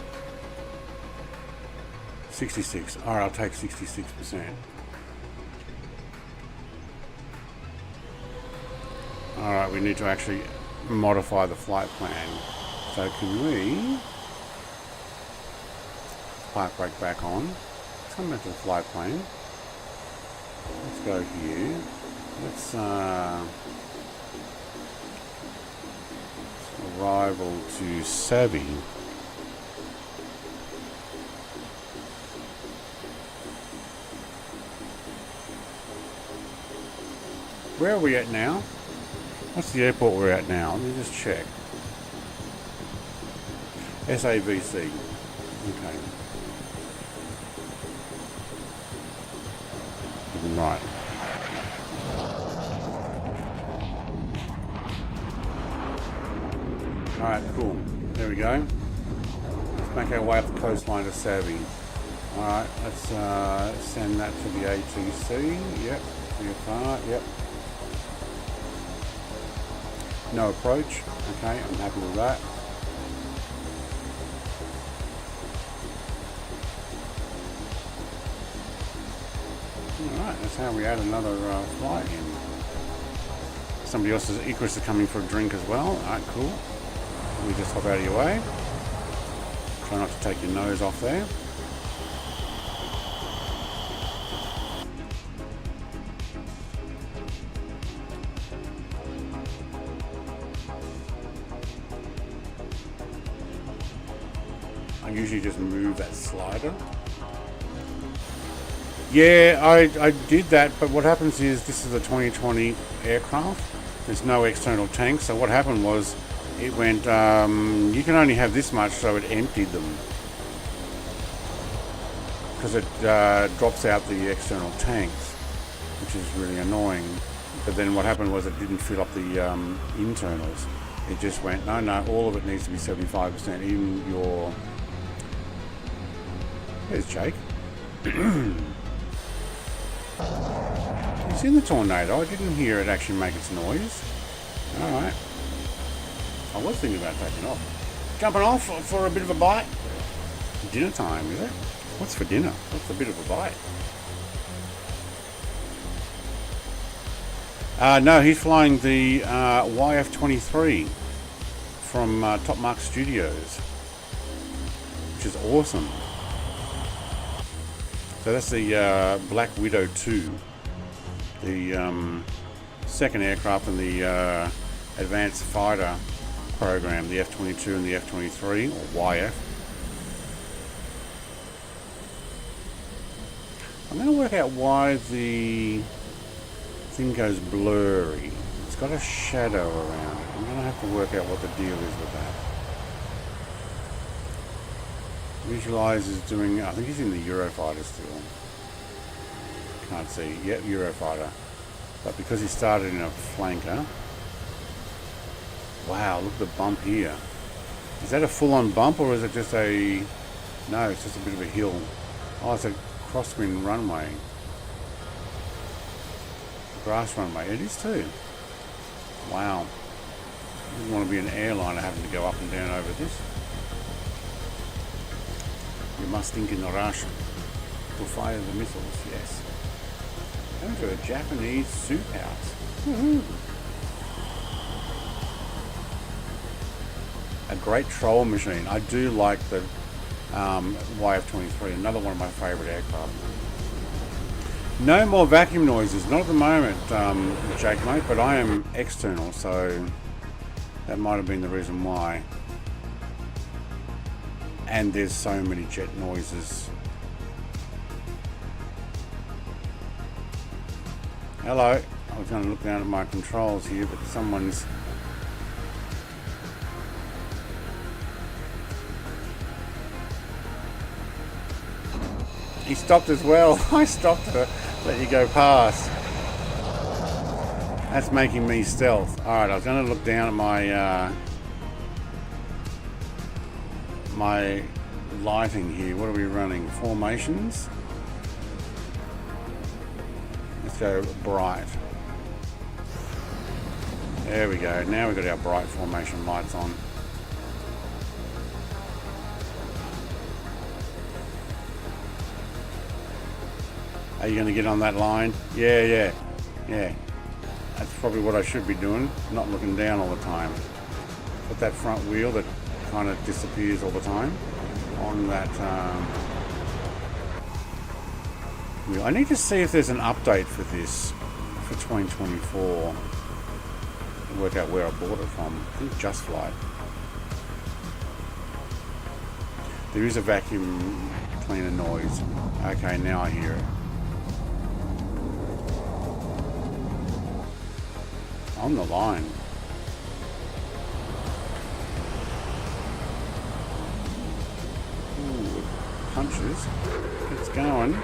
66. Alright, I'll take 66%. Alright, we need to actually modify the flight plan. So can we park brake back on? Let's come back to the flight plan. Let's go here. Let's arrival to Savvy. Where are we at now? What's the airport we're at now? Let me just check. SAVC. Okay. Right. Alright, cool. There we go. Let's make our way up the coastline to Savvy. Alright, let's send that to the HTC. Yep. VFR. Yep. No approach. Okay, I'm happy with that. Alright, that's how we add another flight in. Somebody else's Icarus is coming for a drink as well. Alright, cool. Let me just hop out of your way. Try not to take your nose off there. I usually just move that slider. Yeah, I did that, but what happens is this is a 2020 aircraft. There's no external tank, so what happened was it went, you can only have this much, so it emptied them. Because it drops out the external tanks, which is really annoying. But then what happened was it didn't fill up the internals. It just went, no, all of it needs to be 75%, even your... There's Jake. You seen the tornado? I didn't hear it actually make its noise. Alright. I was thinking about taking off. Jumping off for a bit of a bite. Dinner time, is it? What's for dinner? What's a bit of a bite? No, he's flying the YF-23 from Top Mark Studios, which is awesome. So that's the Black Widow 2, the second aircraft in the Advanced Fighter program, the F-22 and the F-23, or YF. I'm going to work out why the thing goes blurry. It's got a shadow around it. I'm going to have to work out what the deal is with that. Visualize is doing, I think he's in the Eurofighter still. Can't see. Yep, Eurofighter. But because he started in a flanker. Wow, look at the bump here. Is that a full-on bump or is it just a... No, it's just a bit of a hill. Oh, it's a crosswind runway. Grass runway. It is too. Wow. I didn't want to be an airliner having to go up and down over this. You must think in a rush to fire the missiles, yes. Going to a Japanese soup house. Woohoo! A great troll machine. I do like the YF-23, another one of my favourite aircraft. No more vacuum noises, not at the moment, Jake mate, but I am external, so that might have been the reason why. And there's so many jet noises. Hello. I was going to look down at my controls here, but someone's... He stopped as well. I stopped to let you go past. That's making me stealth. Alright, I was going to look down at my... my lighting here. What are we running? Formations. Let's go bright. There we go. Now we've got our bright formation lights on. Are you going to get on that line? Yeah. That's probably what I should be doing. Not looking down all the time. Put that front wheel that kind of disappears all the time on that wheel. I need to see if there's an update for this for 2024 and work out where I bought it from. I think Just Flight. There is a vacuum cleaner noise. Okay, now I hear it. On the line. Punches. It's going.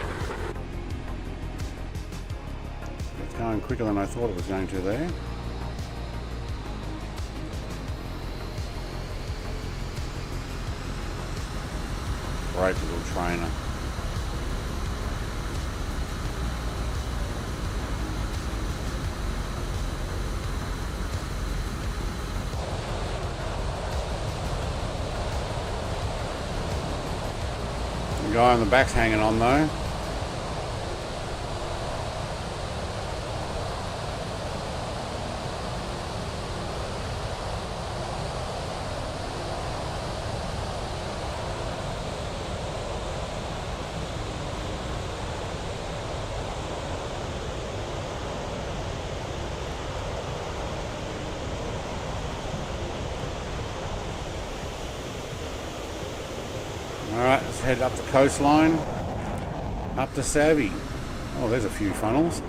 It's going quicker than I thought it was going to there. great little trainer. The guy on the back's hanging on though. Alright, let's head up the coastline, up to SAWE. Oh, there's a few funnels.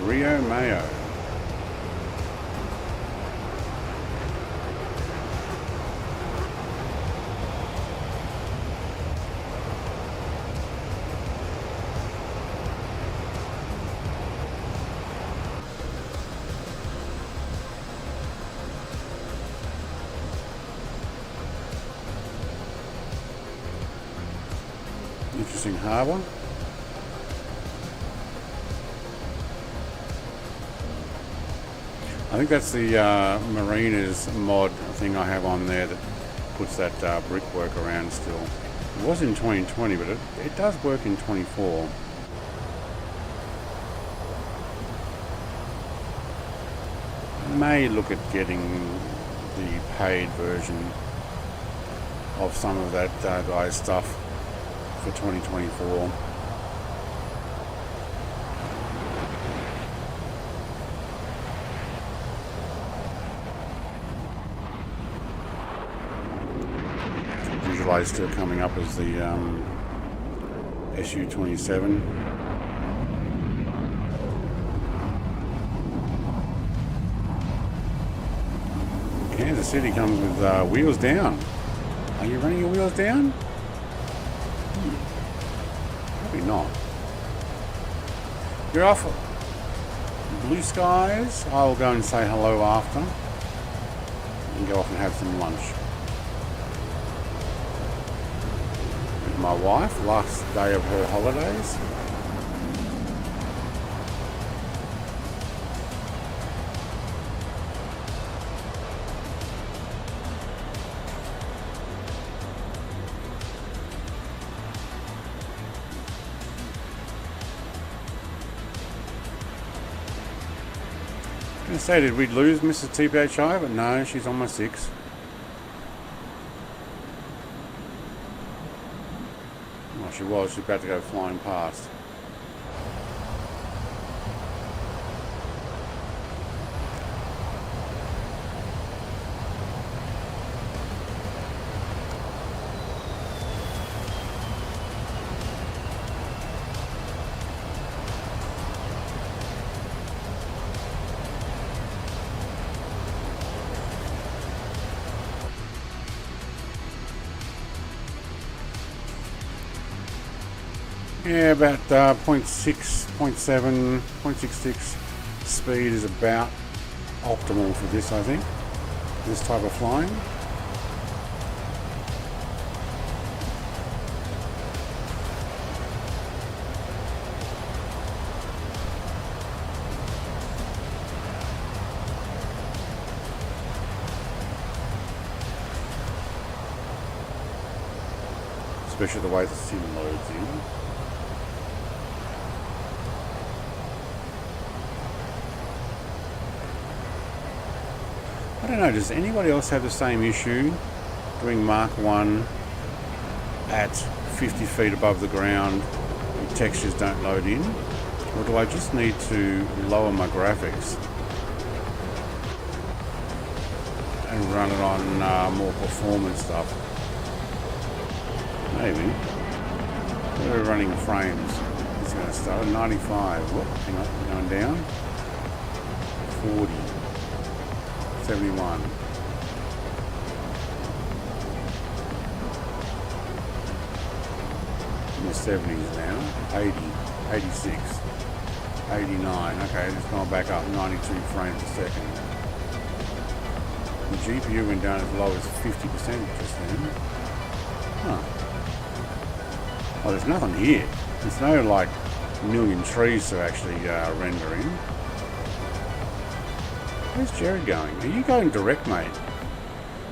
Rio Mayo. Interesting harbour. I think that's the marinas mod thing I have on there that puts that brickwork around still. It was in 2020, but it does work in 24. May look at getting the paid version of some of that guy's stuff for 2024. Visualize still coming up as the SU-27. Kansas City comes with wheels down. Are you running your wheels down? Probably not. You're off. Blue skies. I'll go and say hello after. And go off and have some lunch. With my wife, last day of her holidays. I say, did we lose Mrs. TPHI? But no, she's on my 6. Well, she was. She's about to go flying past. Yeah, about 0.6, 0.7, 0.66 speed is about optimal for this, I think. This type of flying. Especially the way the sim loads in. I don't know, does anybody else have the same issue doing Mark 1 at 50 feet above the ground and textures don't load in? Or do I just need to lower my graphics and run it on more performance stuff? Maybe. We're running frames. It's going to start at 95. Whoop, hang on, going down. 40. 71. 70s now. 80, 86, 89. Okay, it's gone back up 92 frames a second. The GPU went down as low as 50% just then. Huh. Oh, there's nothing here. There's no like million trees to actually render in. Where's Jerry going? Are you going direct, mate?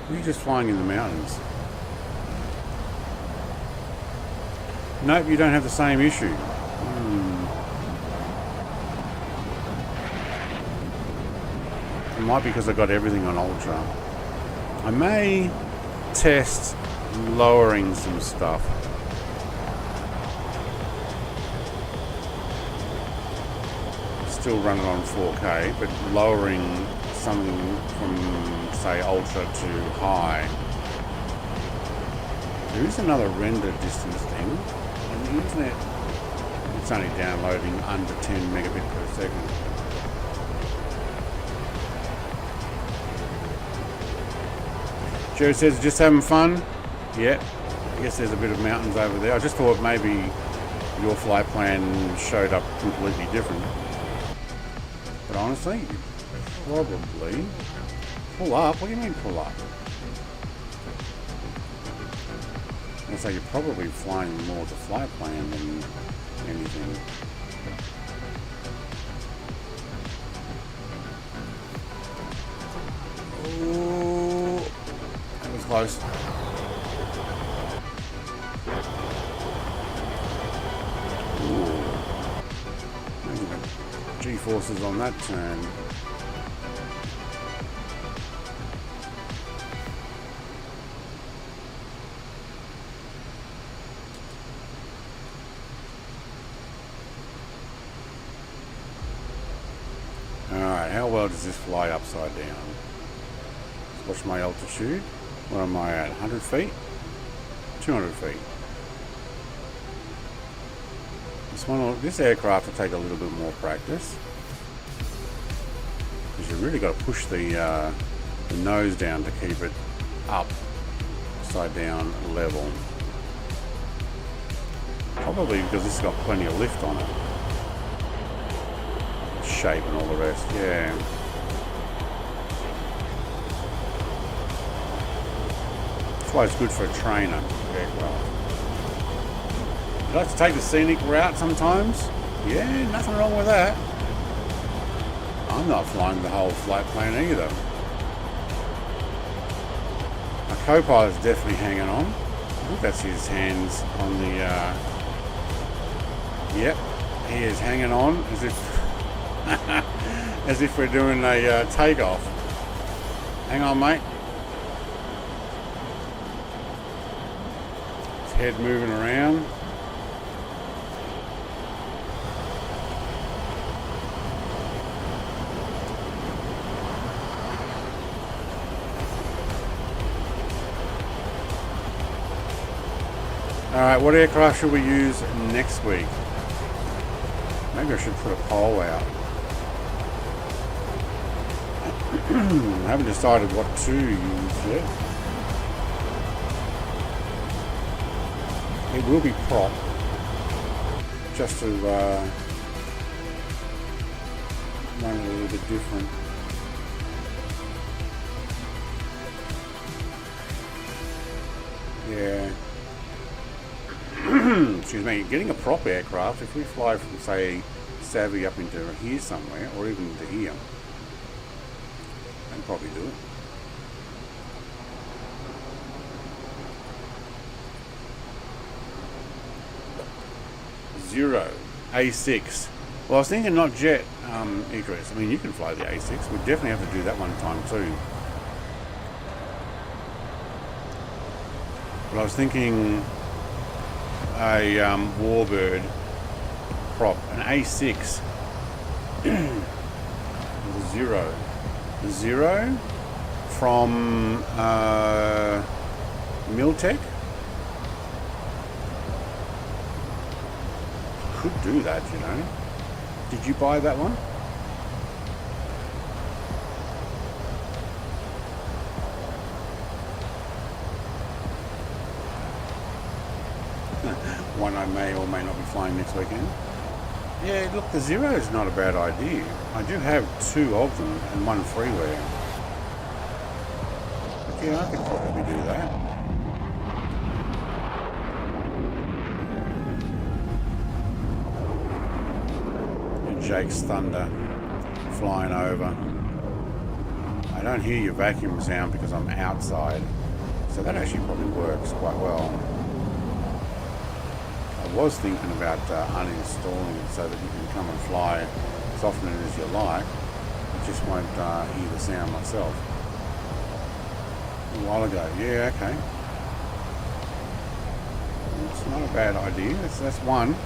Or are you just flying in the mountains? Nope, you don't have the same issue. It might be because I got everything on Ultra. I may test lowering some stuff. Still running on 4K, but lowering something from, say, Ultra to high. There is another render distance thing, and the internet, it's only downloading under 10 megabit per second. Joe says, just having fun? Yeah, I guess there's a bit of mountains over there. I just thought maybe your flight plan showed up completely different. But honestly, probably pull up. What do you mean pull up? So you're probably flying more to flight plan than anything. Oh, that was close. G-forces on that turn. Alright, how well does this fly upside down? Let's watch my altitude. What am I at? 100 feet? 200 feet. This aircraft will take a little bit more practice, because you really got to push the nose down to keep it up, upside down level. Probably because this has got plenty of lift on it, shape and all the rest. Yeah. That's why it's good for a trainer aircraft. You like to take the scenic route sometimes? Yeah, nothing wrong with that. I'm not flying the whole flight plan either. My co-pilot's definitely hanging on. I think that's his hands on the... Yep, he is hanging on as if... as if we're doing a takeoff. Hang on, mate. His head moving around. Alright, what aircraft should we use next week? Maybe I should put a poll out. I haven't decided what to use yet. It will be prop, just to run it a little bit different. Yeah. Excuse me, getting a prop aircraft, if we fly from, say, Savvy up into here somewhere, or even into here, I can probably do it. Zero, A6. Well, I was thinking not jet, Idris. I mean, you can fly the A6. We definitely have to do that one time too. But I was thinking a WarBird prop, an A6 with a zero. The zero from Miltech. Could do that, you know. Did you buy that one? one I may or may not be flying next weekend. Yeah, look, the Zero is not a bad idea. I do have 2 of them and 1 freeware. But yeah, I could probably do that. And Jake's Thunder flying over. I don't hear your vacuum sound because I'm outside, so that actually probably works quite well. I was thinking about uninstalling it so that you can come and fly as often as you like. I just won't hear the sound myself. A while ago, yeah, okay. It's not a bad idea. That's one.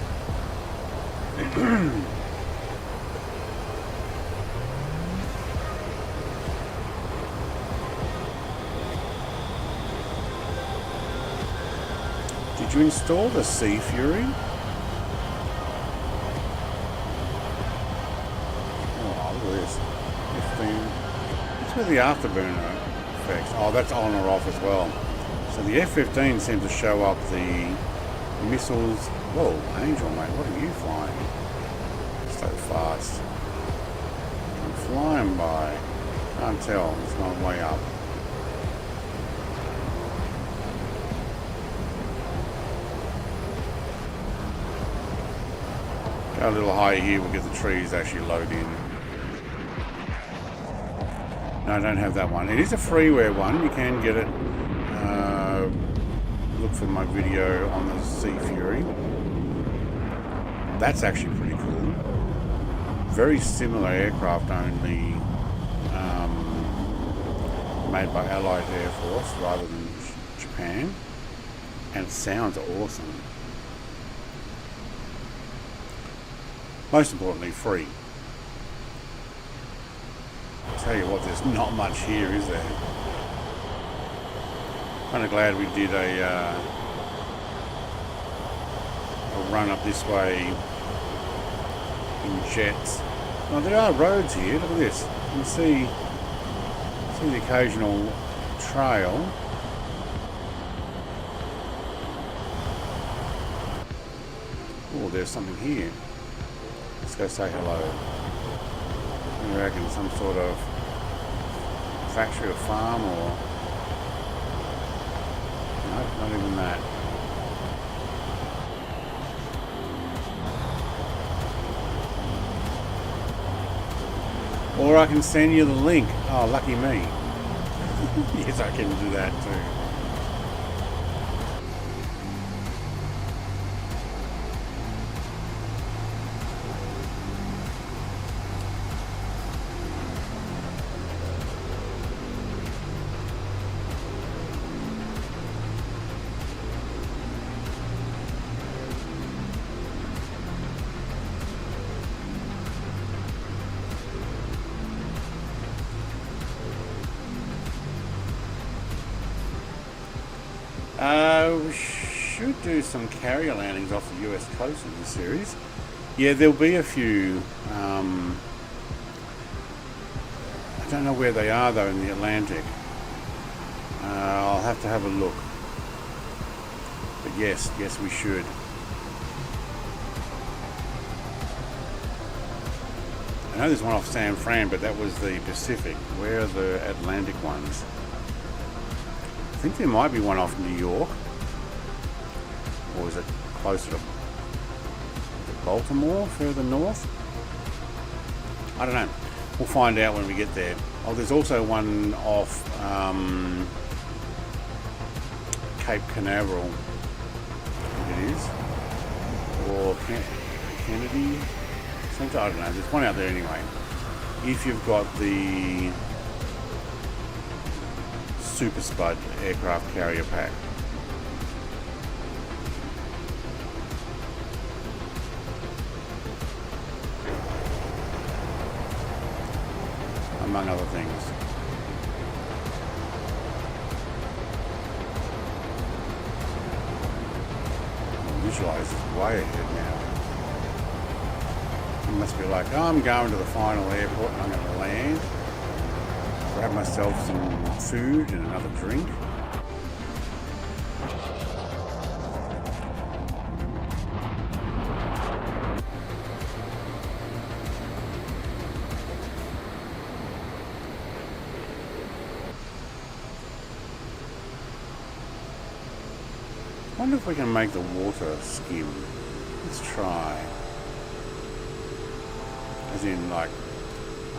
Did you install the Sea Fury? Oh, look at this. 15. It's with the afterburner effects. Oh, that's on or off as well. So the F-15 seems to show up the missiles. Whoa, Angel, mate, what are you flying? So fast. I'm flying by. Can't tell. It's not way up. Go a little higher here, we'll get the trees actually load in. No, I don't have that one. It is a freeware one, you can get it. Look for my video on the Sea Fury. That's actually pretty cool. Very similar aircraft, only made by Allied Air Force rather than Japan. And it sounds awesome. Most importantly, free. I'll tell you what, there's not much here, is there? Kind of glad we did a run up this way in jets. Oh, there are roads here. Look at this. You can see the occasional trail. Oh, there's something here. Let's go say hello. I reckon some sort of factory or farm or... No, not even that. Or I can send you the link. Oh, lucky me. Yes, I can do that too. We should do some carrier landings off the US coast in this series. Yeah, there'll be a few. I don't know where they are though in the Atlantic. I'll have to have a look. But yes, we should. I know there's one off San Fran, but that was the Pacific. Where are the Atlantic ones? I think there might be one off New York. Or is it closer to Baltimore, further north? I don't know. We'll find out when we get there. Oh, there's also one off Cape Canaveral, I think it is. Or Kennedy. I don't know. There's one out there anyway. If you've got the Super Spud aircraft carrier pack. Among other things. Visualize is way ahead now. You must be like, oh, I'm going to the final airport and I'm going to land, grab myself some food and another drink. Wonder if we can make the water skim. Let's try. As in, like,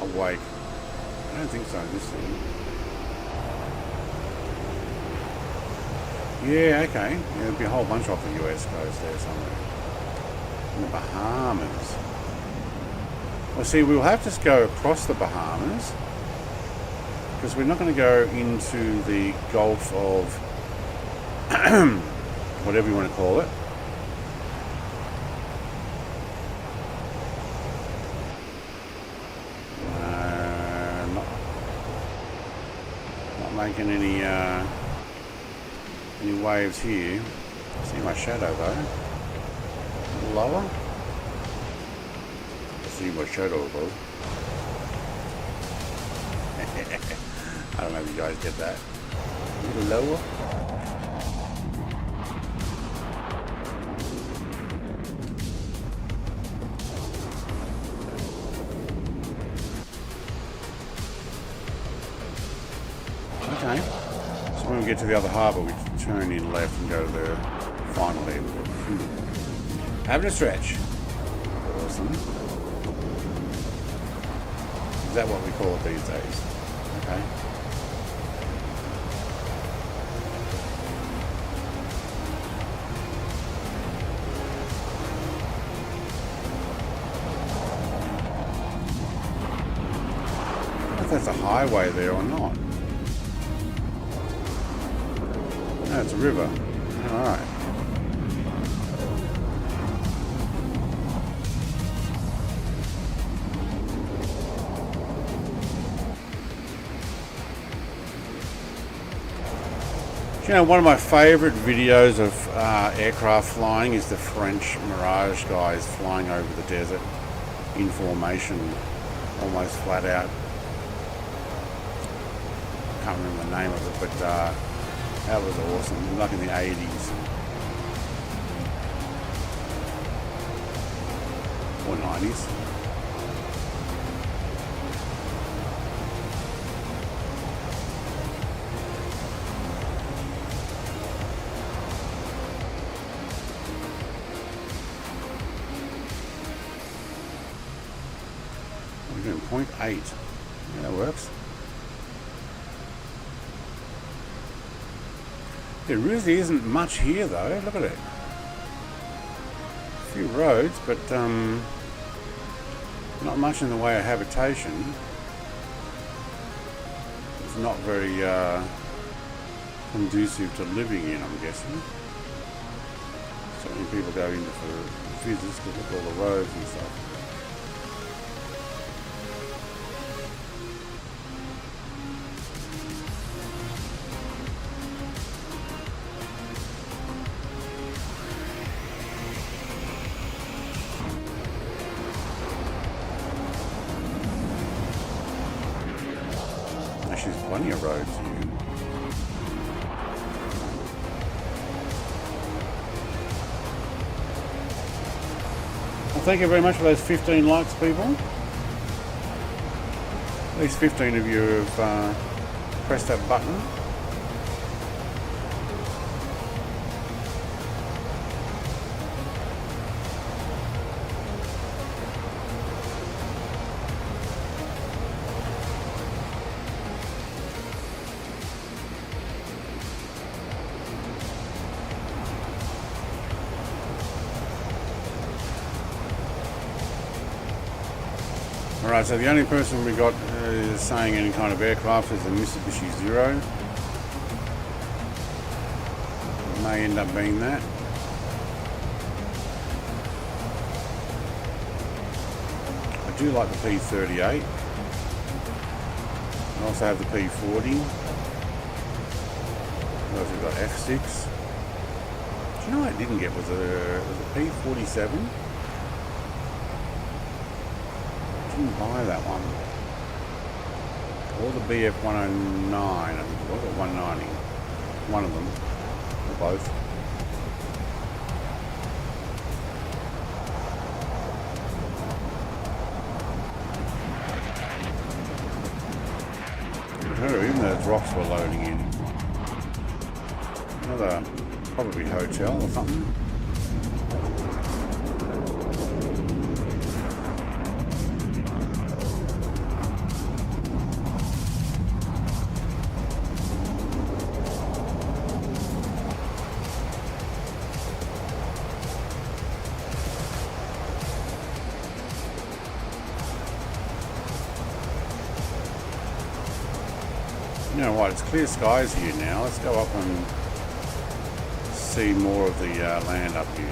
awake. I don't think so, this thing. Yeah, okay. Yeah, there'll be a whole bunch off the US coast there somewhere. In the Bahamas. Well, see, we'll have to go across the Bahamas. Because we're not going to go into the Gulf of... whatever you want to call it. Not making any waves here. See my shadow though. A little lower. See my shadow though. I don't know if you guys get that. A little lower. Okay. So when we get to the other harbour, we turn in left and go to the final airport. Having a stretch. Awesome. Is that what we call it these days? Okay. I don't know if that's a highway there or not. No, it's a river. Alright. You know, one of my favourite videos of aircraft flying is the French Mirage guys flying over the desert in formation, almost flat out. I can't remember the name of it, but that was awesome, like in the 80s or 90s. We're doing 0.8. Yeah, that works. There really isn't much here though, look at it. A few roads, but not much in the way of habitation. It's not very conducive to living in, I'm guessing. Certainly people go into for visits to look at all the roads and stuff. There's plenty of roads here. Well, thank you very much for those 15 likes, people. At least 15 of you have pressed that button. Alright, so the only person we got saying any kind of aircraft is the Mitsubishi Zero. It may end up being that. I do like the P38. I also have the P40. What else we've got? F6. Do you know what I didn't get? Was a P47? Didn't buy that one. Or the BF109, I think it was, or 190. One of them, or both. Even those rocks were loading in. Another Probably hotel or something. You know what, it's clear skies here now. Let's go up and see more of the land up here.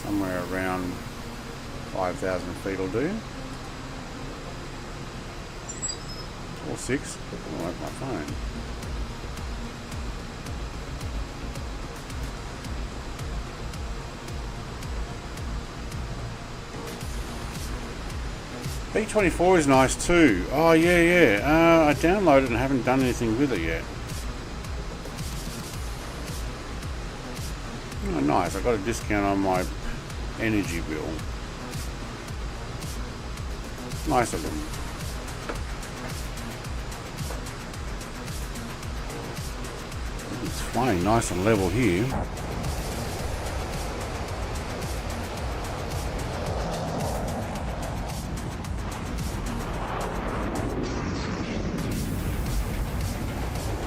Somewhere around 5,000 feet will do. Or 6. I like my phone. B24 is nice too. Oh yeah. I downloaded it and haven't done anything with it yet. Oh nice, I got a discount on my energy bill. Nice of them. It's flying nice and level here.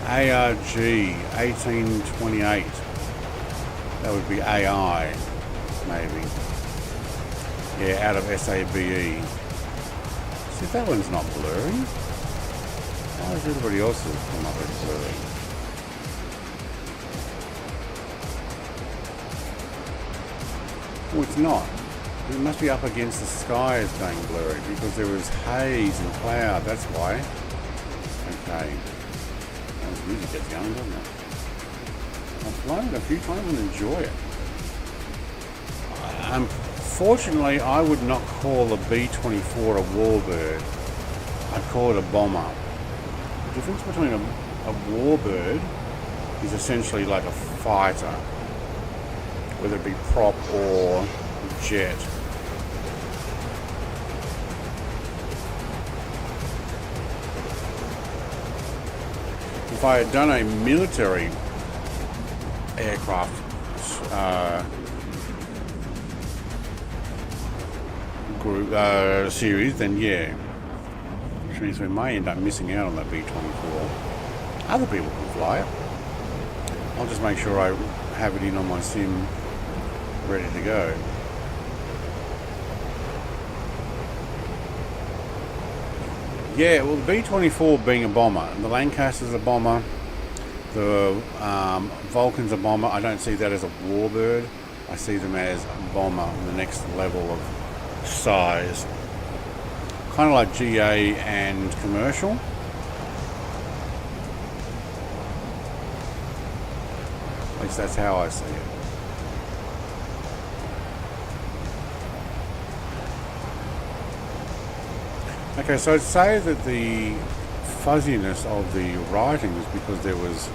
ARG 1828. That would be AI, maybe. Yeah, out of SABE. See, that one's not blurry. Why is everybody else's come up as blurry? Oh, it's not. It must be up against the sky as going blurry because there was haze and cloud. That's why. Okay. Music gets going, doesn't it? I've flown it a few times and enjoy it. Unfortunately, I would not call a B-24 a warbird. I'd call it a bomber. The difference between a warbird is essentially like a fighter, whether it be prop or jet. If I had done a military aircraft group series, then yeah, which means we may end up missing out on that B-24. Other people can fly it. I'll just make sure I have it in on my sim ready to go. Yeah, well, the B-24 being a bomber, the Lancaster's a bomber, the Vulcan's a bomber. I don't see that as a warbird. I see them as a bomber on the next level of size. Kind of like GA and commercial. At least that's how I see it. Okay, so I'd say that the fuzziness of the writing was because there was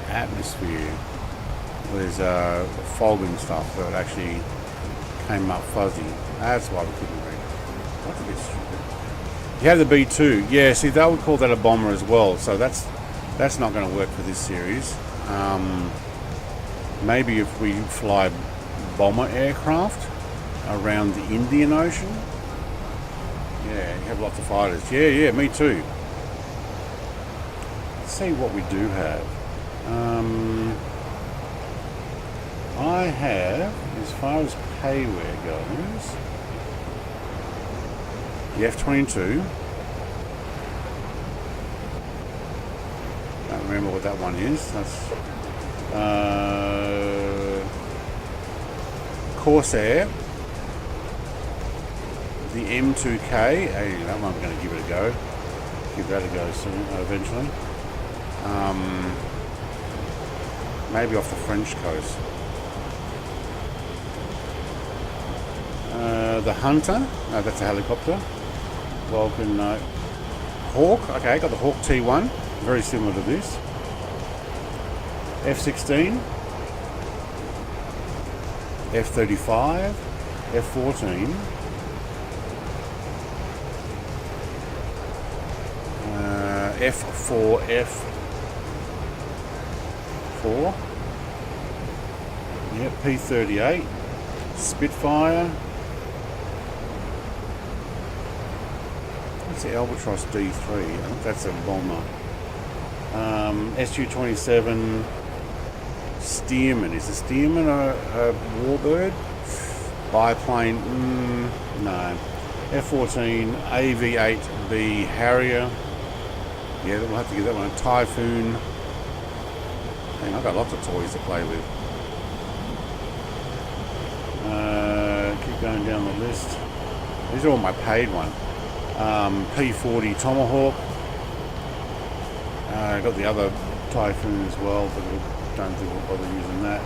atmosphere. There's fog and stuff that actually came up fuzzy. That's why we couldn't read. That's a bit stupid. You have the B2. Yeah, see, they would call that a bomber as well. So that's not going to work for this series. Maybe if we fly bomber aircraft around the Indian Ocean. Yeah, you have lots of fighters. Yeah, me too. Let's see what we do have. I have, as far as payware goes, the F-22. Don't remember what that one is. That's Corsair. The M2K, that one I'm going to give it a go. Give that a go soon, eventually. Maybe off the French coast. The Hunter, no, that's a helicopter. Vulcan, Hawk, okay, got the Hawk T1, very similar to this. F-16, F-35, F-14. F4F4. Yep, P38. Spitfire. That's the Albatross D3. I think that's a bomber. SU-27 Stearman. Is the Stearman a Warbird? Biplane? No. F-14 AV-8B Harrier. Yeah, we'll have to get that one. Typhoon. Man, I've got lots of toys to play with. Keep going down the list. These are all my paid one. P-40 Tomahawk. I got the other Typhoon as well, but I don't think we'll bother using that.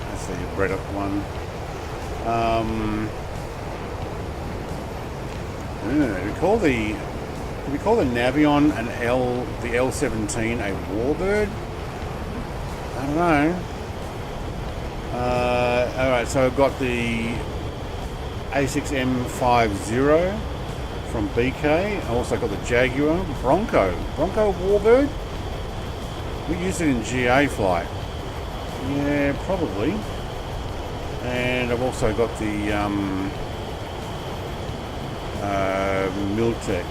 That's the Breddock one. We call the Navion the L17 a Warbird? I don't know. Alright, so I've got the A6M50 from BK. I also got the Jaguar Bronco Warbird. We used it in GA flight. Yeah, probably. And I've also got the Miltech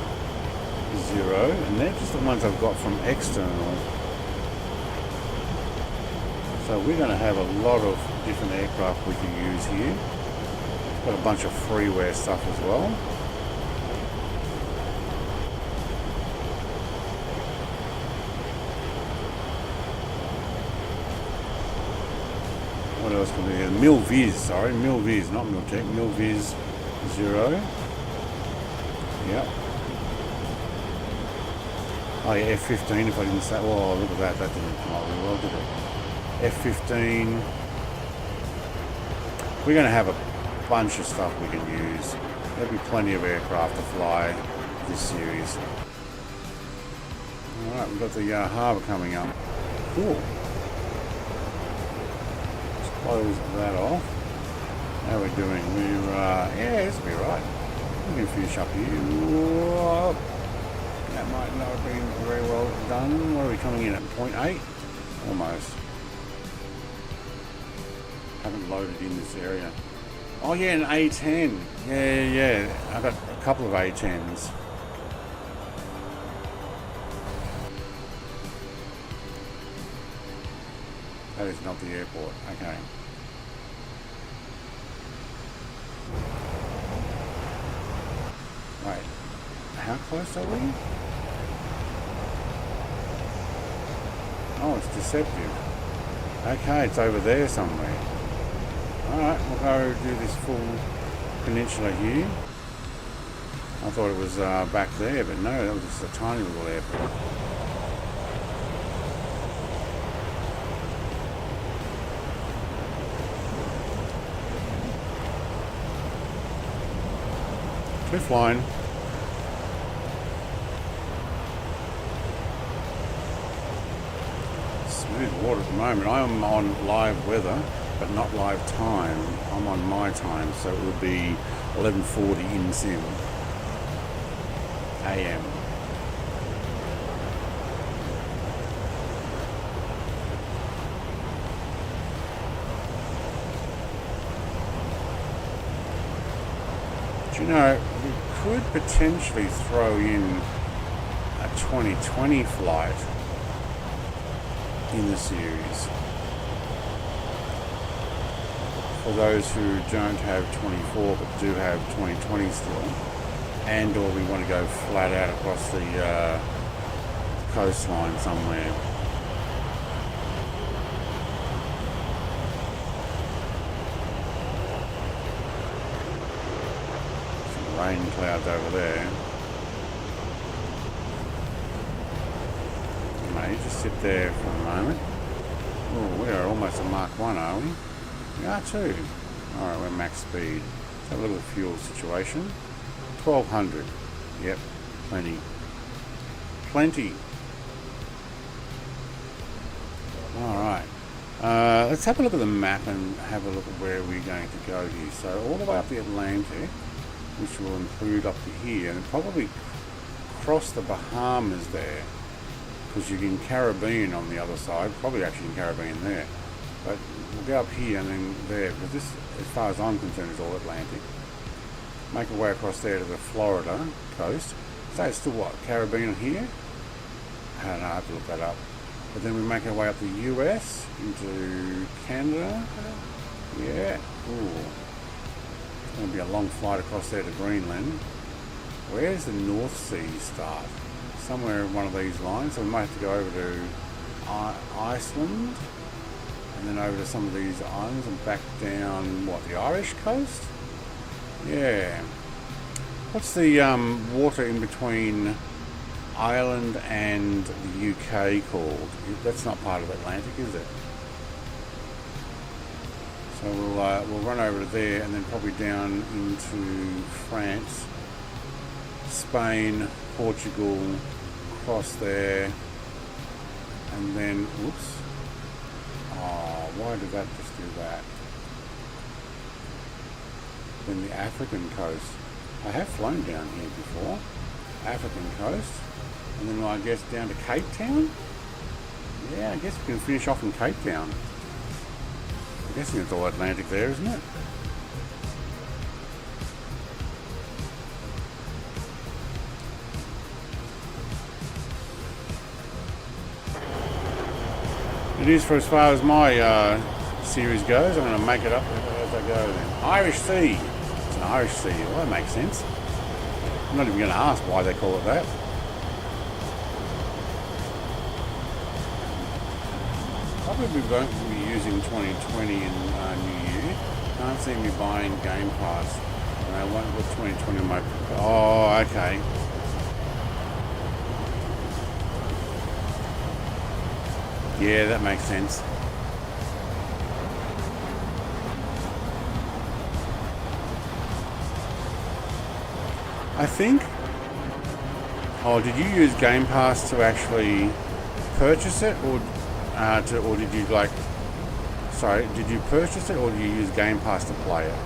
Zero, and they're just the ones I've got from external. So we're going to have a lot of different aircraft we can use here. Got a bunch of freeware stuff as well. What else can we do? Milviz, sorry, Milviz, not Miltech, Milviz Zero. Yep. Oh yeah, F-15 if I didn't say, oh look at that didn't come out really well, did it? F-15. We're going to have a bunch of stuff we can use. There'll be plenty of aircraft to fly this series. Alright, we've got the harbour coming up. Cool. Let's close that off. How are we doing? We're, yeah, this will be right. We can finish up here. Whoa. That might not have been very well done. What are we coming in at? 0.8? Almost. Haven't loaded in this area. Oh yeah, an A10. Yeah. I've got a couple of A10s. That is not the airport. Okay. Right. How close are we? Oh, it's deceptive. Okay, it's over there somewhere. Alright, we'll go do this full peninsula here. I thought it was back there, but no, that was just a tiny little airport. Cliff line. Smooth water at the moment. I am on live weather, but not live time. I'm on my time, so it would be 11:40 in sim AM. Do you know, we could potentially throw in a 2020 flight in the series. For those who don't have 24 but do have 2020 still, and or we want to go flat out across the coastline somewhere. Some rain clouds over there. You may just sit there for a moment. Oh, we are almost at Mark 1, are we? We are too. Alright, we're max speed. Let's have a look at the fuel situation. 1200. Yep, plenty. Plenty. Alright. Let's have a look at the map and have a look at where we're going to go here. So all the way up the Atlantic, which will include up to here, and probably across the Bahamas there, because you can Caribbean on the other side, probably actually in Caribbean there, but we'll go up here and then there, because this, as far as I'm concerned, is all Atlantic. Make our way across there to the Florida coast. So it's still what, Caribbean here? I don't know, I have to look that up. But then we make our way up the US into Canada. Yeah, ooh. It's going to be a long flight across there to Greenland. Where's the North Sea start? Somewhere in one of these lines. So we might have to go over to Iceland, and then over to some of these islands and back down, what, the Irish coast? Yeah. What's the water in between Ireland and the UK called? That's not part of Atlantic, is it? So we'll run over to there and then probably down into France, Spain, Portugal, across there, and then, whoops. Oh, why did that just do that? Then the African coast. I have flown down here before. African coast. And then I guess down to Cape Town? Yeah, I guess we can finish off in Cape Town. I'm guessing it's all Atlantic there, isn't it? It is for as far as my series goes. I'm going to make it up as I go then. Irish Sea. It's an Irish Sea. Well, that makes sense. I'm not even going to ask why they call it that. Probably won't be using 2020 in New Year. Can't see me buying Game Pass. And I won't put 2020 on my... Oh, okay. Yeah, that makes sense. I think... Oh, did you use Game Pass to actually purchase it, or did you like... Sorry, did you purchase it, or did you use Game Pass to play it?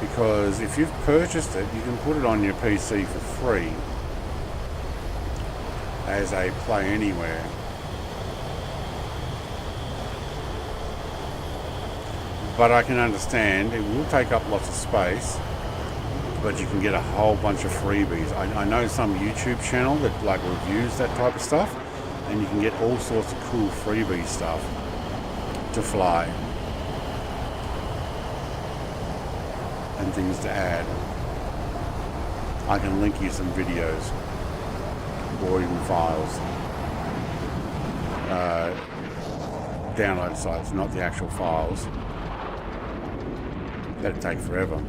Because if you've purchased it, you can put it on your PC for free as a play anywhere. But I can understand it will take up lots of space, but you can get a whole bunch of freebies. I know some YouTube channel that like reviews that type of stuff, and you can get all sorts of cool freebie stuff to fly and things to add. I can link you some videos or even files, download sites, not the actual files. That'd take forever.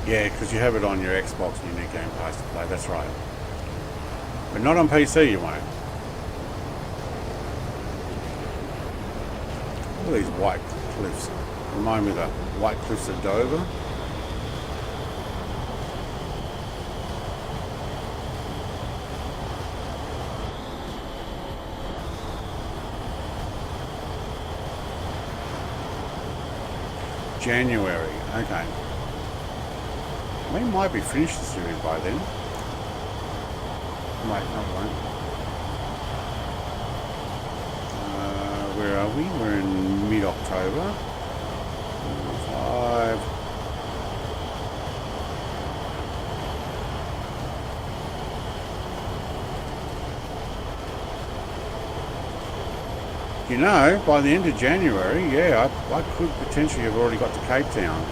Yeah, because you have it on your Xbox and you need Game Pass to play, that's right. But not on PC you won't. Look at these white cliffs. Remind me of the white cliffs of Dover. January, okay. We might be finished the series by then. Might not, won't. Where are we? We're in mid-October. 5. You know, by the end of January, yeah, I could potentially have already got to Cape Town.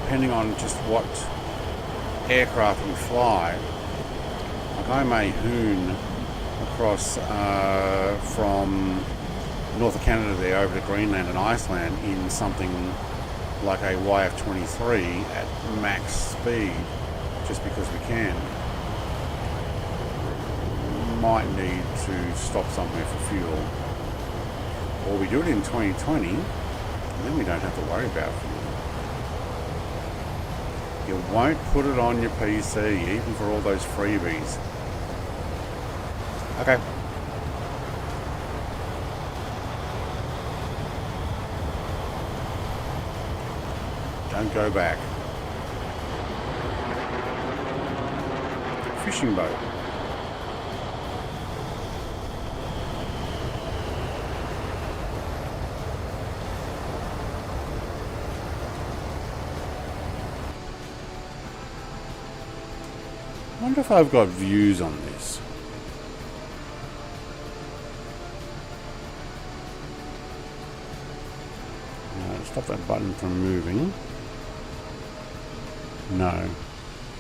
Depending on just what aircraft we fly. Like I may hoon across from north of Canada there over to Greenland and Iceland in something like a YF-23 at max speed, just because we can. Might need to stop somewhere for fuel, or we do it in 2020 Then we don't have to worry about fuel. You won't put it on your PC, even for all those freebies. Okay. Don't go back. Fishing boat. I wonder if I've got views on this. No, stop that button from moving. No.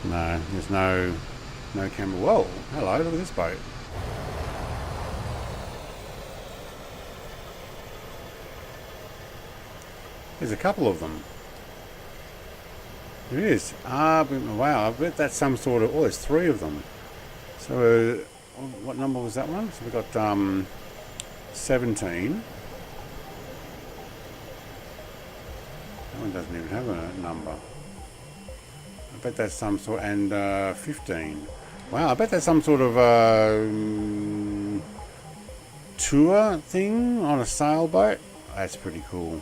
No, there's no camera. Whoa, hello, look at this boat. There's a couple of them. There is. Wow, I bet that's some sort of... Oh, there's 3 of them. So, what number was that one? So we got 17. That one doesn't even have a number. I bet that's some sort... And 15. Wow, I bet that's some sort of tour thing on a sailboat. That's pretty cool.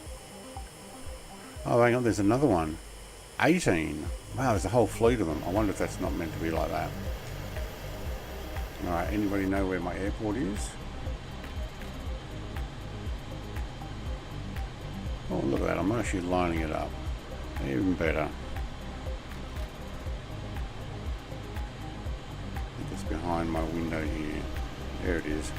Oh, hang on, there's another one. 18. Wow, there's a whole fleet of them. I wonder if that's not meant to be like that. Alright, anybody know where my airport is? Oh, look at that. I'm actually lining it up. Even better. I think it's behind my window here. There it is.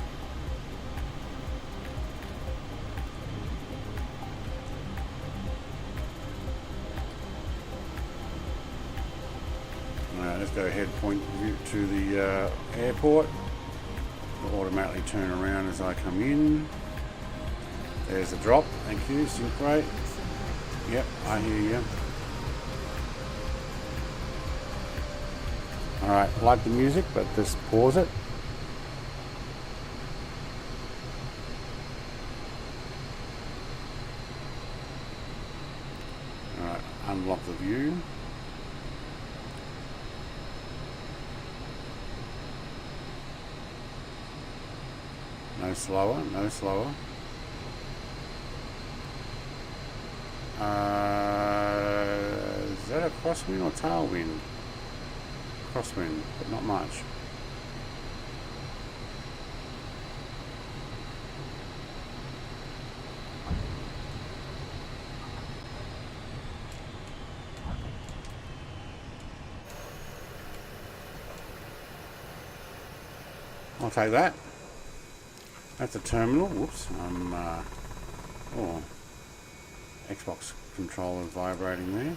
Let's go ahead, point to the airport. It'll automatically turn around as I come in. There's a drop. Thank you, Sync. Yep, I hear you. Alright, I like the music, but just pause it. Alright, unlock the view. No slower, no slower. Is that a crosswind or tailwind? Crosswind, but not much. I'll take that. That's a terminal. Whoops. Oh, Xbox controller vibrating there.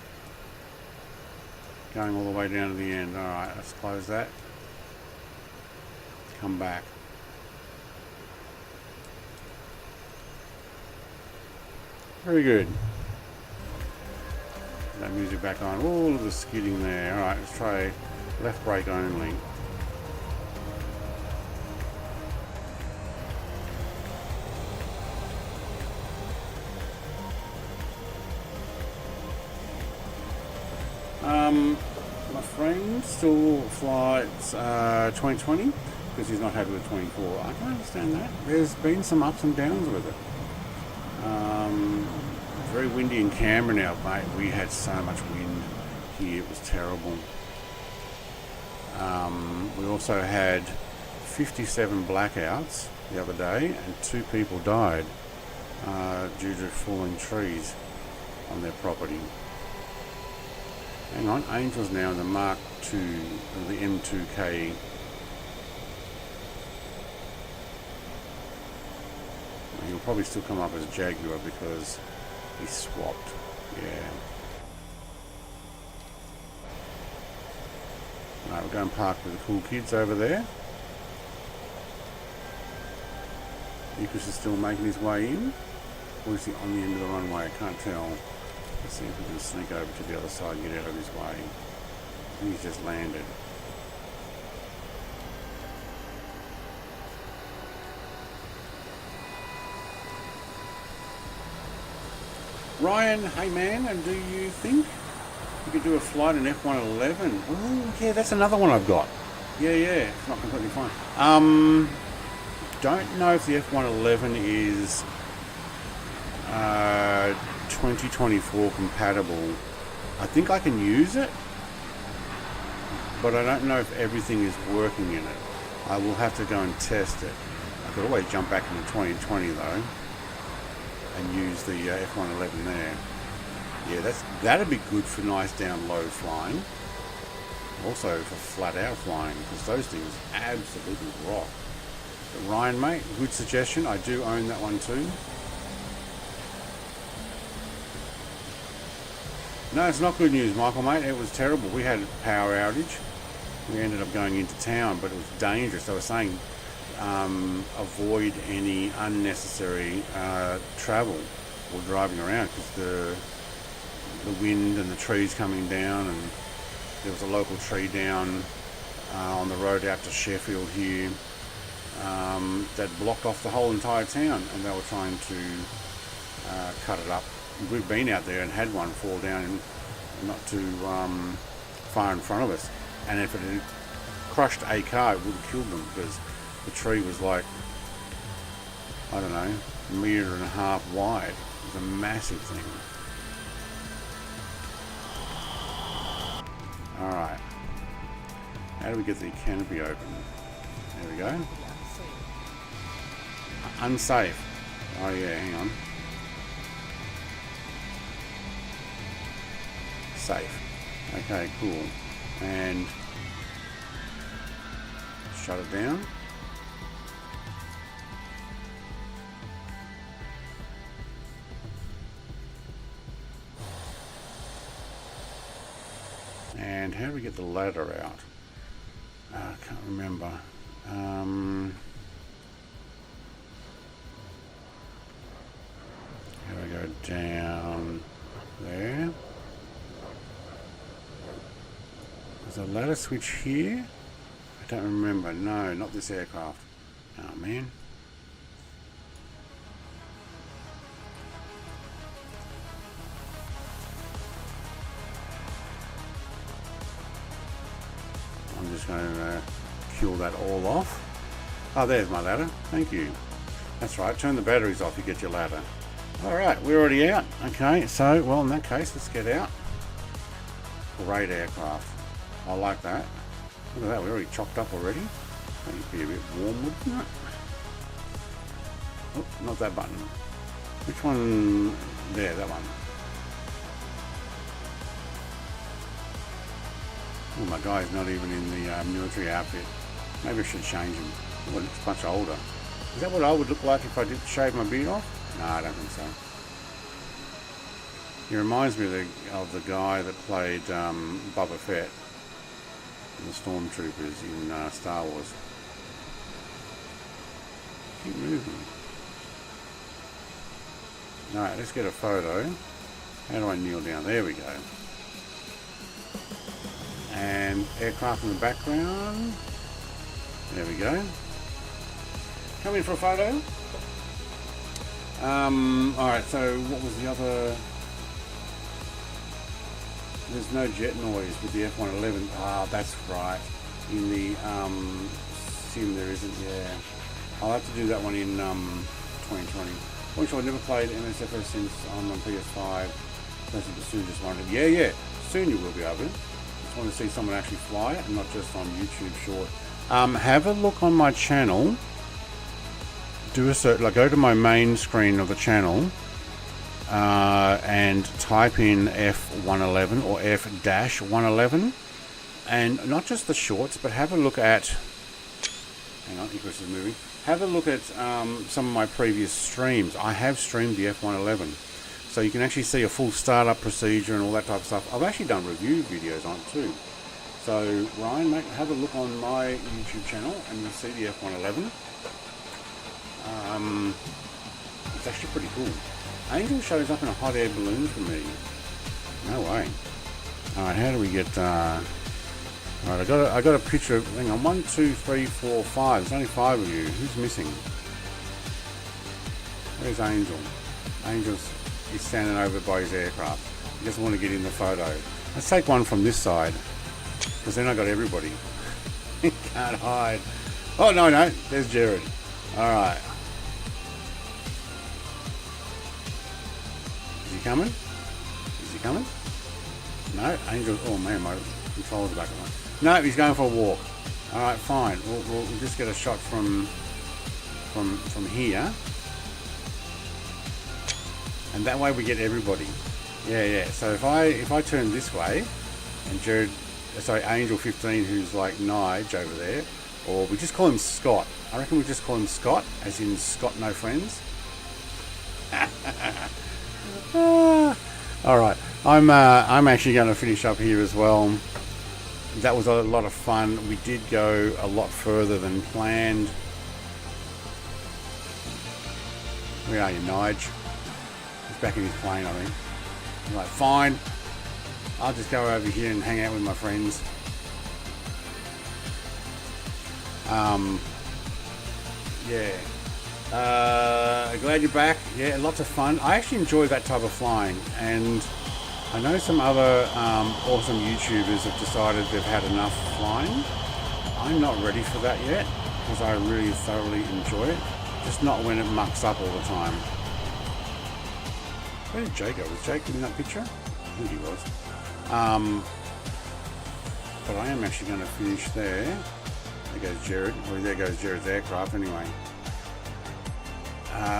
Going all the way down to the end. Alright, let's close that. Come back. Very good. That music back on. Oh, look at the skidding there. Alright, let's try left brake only. My friend still flights 2020 because he's not happy with 24. I can understand that. There's been some ups and downs with it. Very windy in Canberra now, mate. We had so much wind here, it was terrible. We also had 57 blackouts the other day and 2 people died due to falling trees on their property. Hang on, Angel's now in the Mark II, the M2K. He'll probably still come up as Jaguar because he swapped. Yeah. Alright, we're going to park with the cool kids over there. Lucas is still making his way in. Or is he on the end of the runway? I can't tell. Let's see if we can sneak over to the other side and get out of his way. And he's just landed. Ryan, hey man, and do you think you could do a flight in F111? Oh, yeah, that's another one I've got. Yeah, it's not completely fine. Don't know if the F111 is 2024 compatible. I think I can use it, but I don't know if everything is working in it. I will have to go and test it. I could always jump back into 2020 though and use the F111 there. Yeah, that'd be good for nice down low flying. Also for flat out flying, because those things absolutely rock. But Ryan, mate, good suggestion. I do own that one too. No, it's not good news, Michael, mate. It was terrible. We had a power outage. We ended up going into town, but it was dangerous. They were saying avoid any unnecessary travel or driving around, because the wind and the trees coming down, and there was a local tree down on the road out to Sheffield here that blocked off the whole entire town, and they were trying to cut it up. We've been out there and had one fall down not too far in front of us, and if it had crushed a car, it would have killed them, because the tree was like, I don't know, a metre and a half wide. It was a massive thing. Alright, how do we get the canopy open? There we go. Unsafe. Oh yeah, hang on. Safe. Okay, cool. And shut it down. And how do we get the ladder out? I can't remember. How do I go down there? There's a ladder switch here? I don't remember. No, not this aircraft. Oh man. I'm just going to kill that all off. Oh, there's my ladder. Thank you. That's right. Turn the batteries off, you get your ladder. Alright, we're already out. Okay, so, well, in that case, let's get out. Great aircraft. I like that. Look at that, we're already chopped up already. That would be a bit warm, wouldn't it? Oh, not that button. Which one? There, that one. Oh, my guy's not even in the military outfit. Maybe I should change him. Oh, it looks much older. Is that what I would look like if I did shave my beard off? No, I don't think so. He reminds me of the guy that played Boba Fett in the Stormtroopers in Star Wars. Keep moving. Alright, let's get a photo. How do I kneel down? There we go. And aircraft in the background. There we go. Come in for a photo. Alright, so what was the other? There's no jet noise with the F111. Ah, that's right. In the sim there isn't, yeah. I'll have to do that one in 2020. Which I've never played MSFS since I'm on PS5. That's what the soon just wanted. Yeah. Soon you will be able to. Just want to see someone actually fly it and not just on YouTube short. Have a look on my channel. Do a search, like go to my main screen of the channel and type in F111 or F-111, and not just the shorts, but have a look at, hang on, Icarus is moving, have a look at some of my previous streams. I have streamed the F111, so you can actually see a full startup procedure and all that type of stuff. I've actually done review videos on it too. So Ryan, mate, have a look on my YouTube channel and you'll see the F111. It's actually pretty cool. Angel shows up in a hot air balloon for me. No way. Alright, how do we get alright, I got a picture of, hang on, 1, 2, 3, 4, 5. There's only 5 of you. Who's missing? Where's Angel? Angel's is standing over by his aircraft. He doesn't want to get in the photo. Let's take one from this side, because then I got everybody. Can't hide. Oh, no, there's Jared. Alright. Is he coming? Is he coming? No, Angel. Oh man, my controller's back on. No, he's going for a walk. Alright, fine. We'll just get a shot from here. And that way we get everybody. Yeah. So if I turn this way, and Angel 15, who's like Nige over there, or we just call him Scott. I reckon we just call him Scott, as in Scott no friends. All right, I'm actually going to finish up here as well. That was a lot of fun. We did go a lot further than planned. Where are you, Nige? He's back in his plane, I think. I'm like, fine. I'll just go over here and hang out with my friends. Glad you're back. Yeah, lots of fun. I actually enjoy that type of flying, and I know some other awesome YouTubers have decided they've had enough flying. I'm not ready for that yet, because I really thoroughly enjoy it. Just not when it mucks up all the time. Where did Jake go? Was Jake in that picture? I think he was. But I am actually going to finish there. There goes Jared. Well, there goes Jared's aircraft anyway.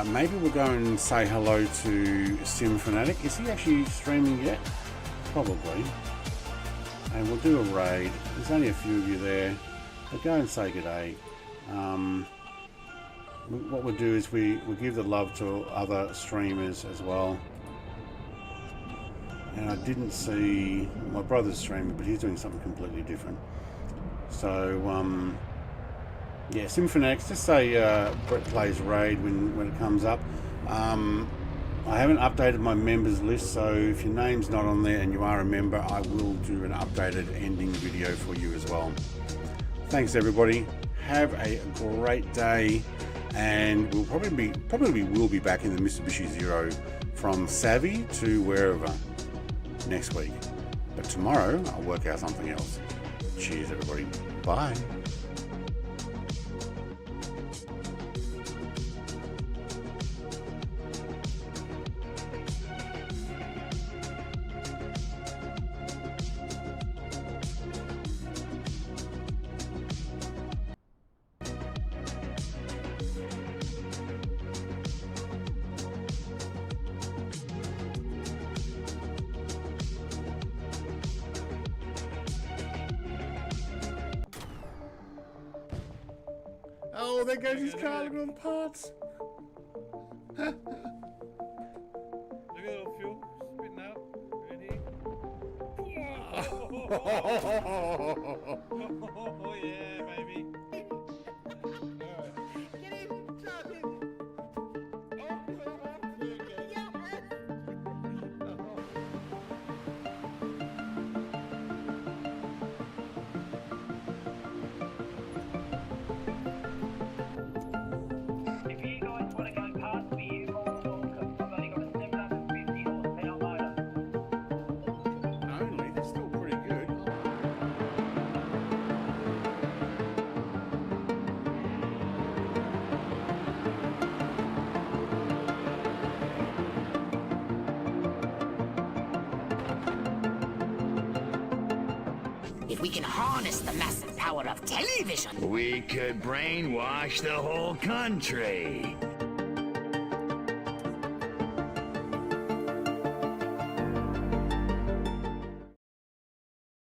Maybe we'll go and say hello to Sim Fanatic. Is he actually streaming yet? Probably. And we'll do a raid. There's only a few of you there. But go and say good day. What we'll do is we'll give the love to other streamers as well. And I didn't see my brother's streaming, but he's doing something completely different. So, yeah, Symphonix, just say Brett plays Raid when it comes up. I haven't updated my members list, so if your name's not on there and you are a member, I will do an updated ending video for you as well. Thanks everybody. Have a great day, and we'll probably will be back in the Mitsubishi Zero from Savvy to wherever next week. But tomorrow I'll work out something else. Cheers everybody. Bye. Oh, there goes his car, look at all the parts. Look at the little fuel spitting out. Ready? Oh yeah, baby. If we can harness the massive power of television, we could brainwash the whole country.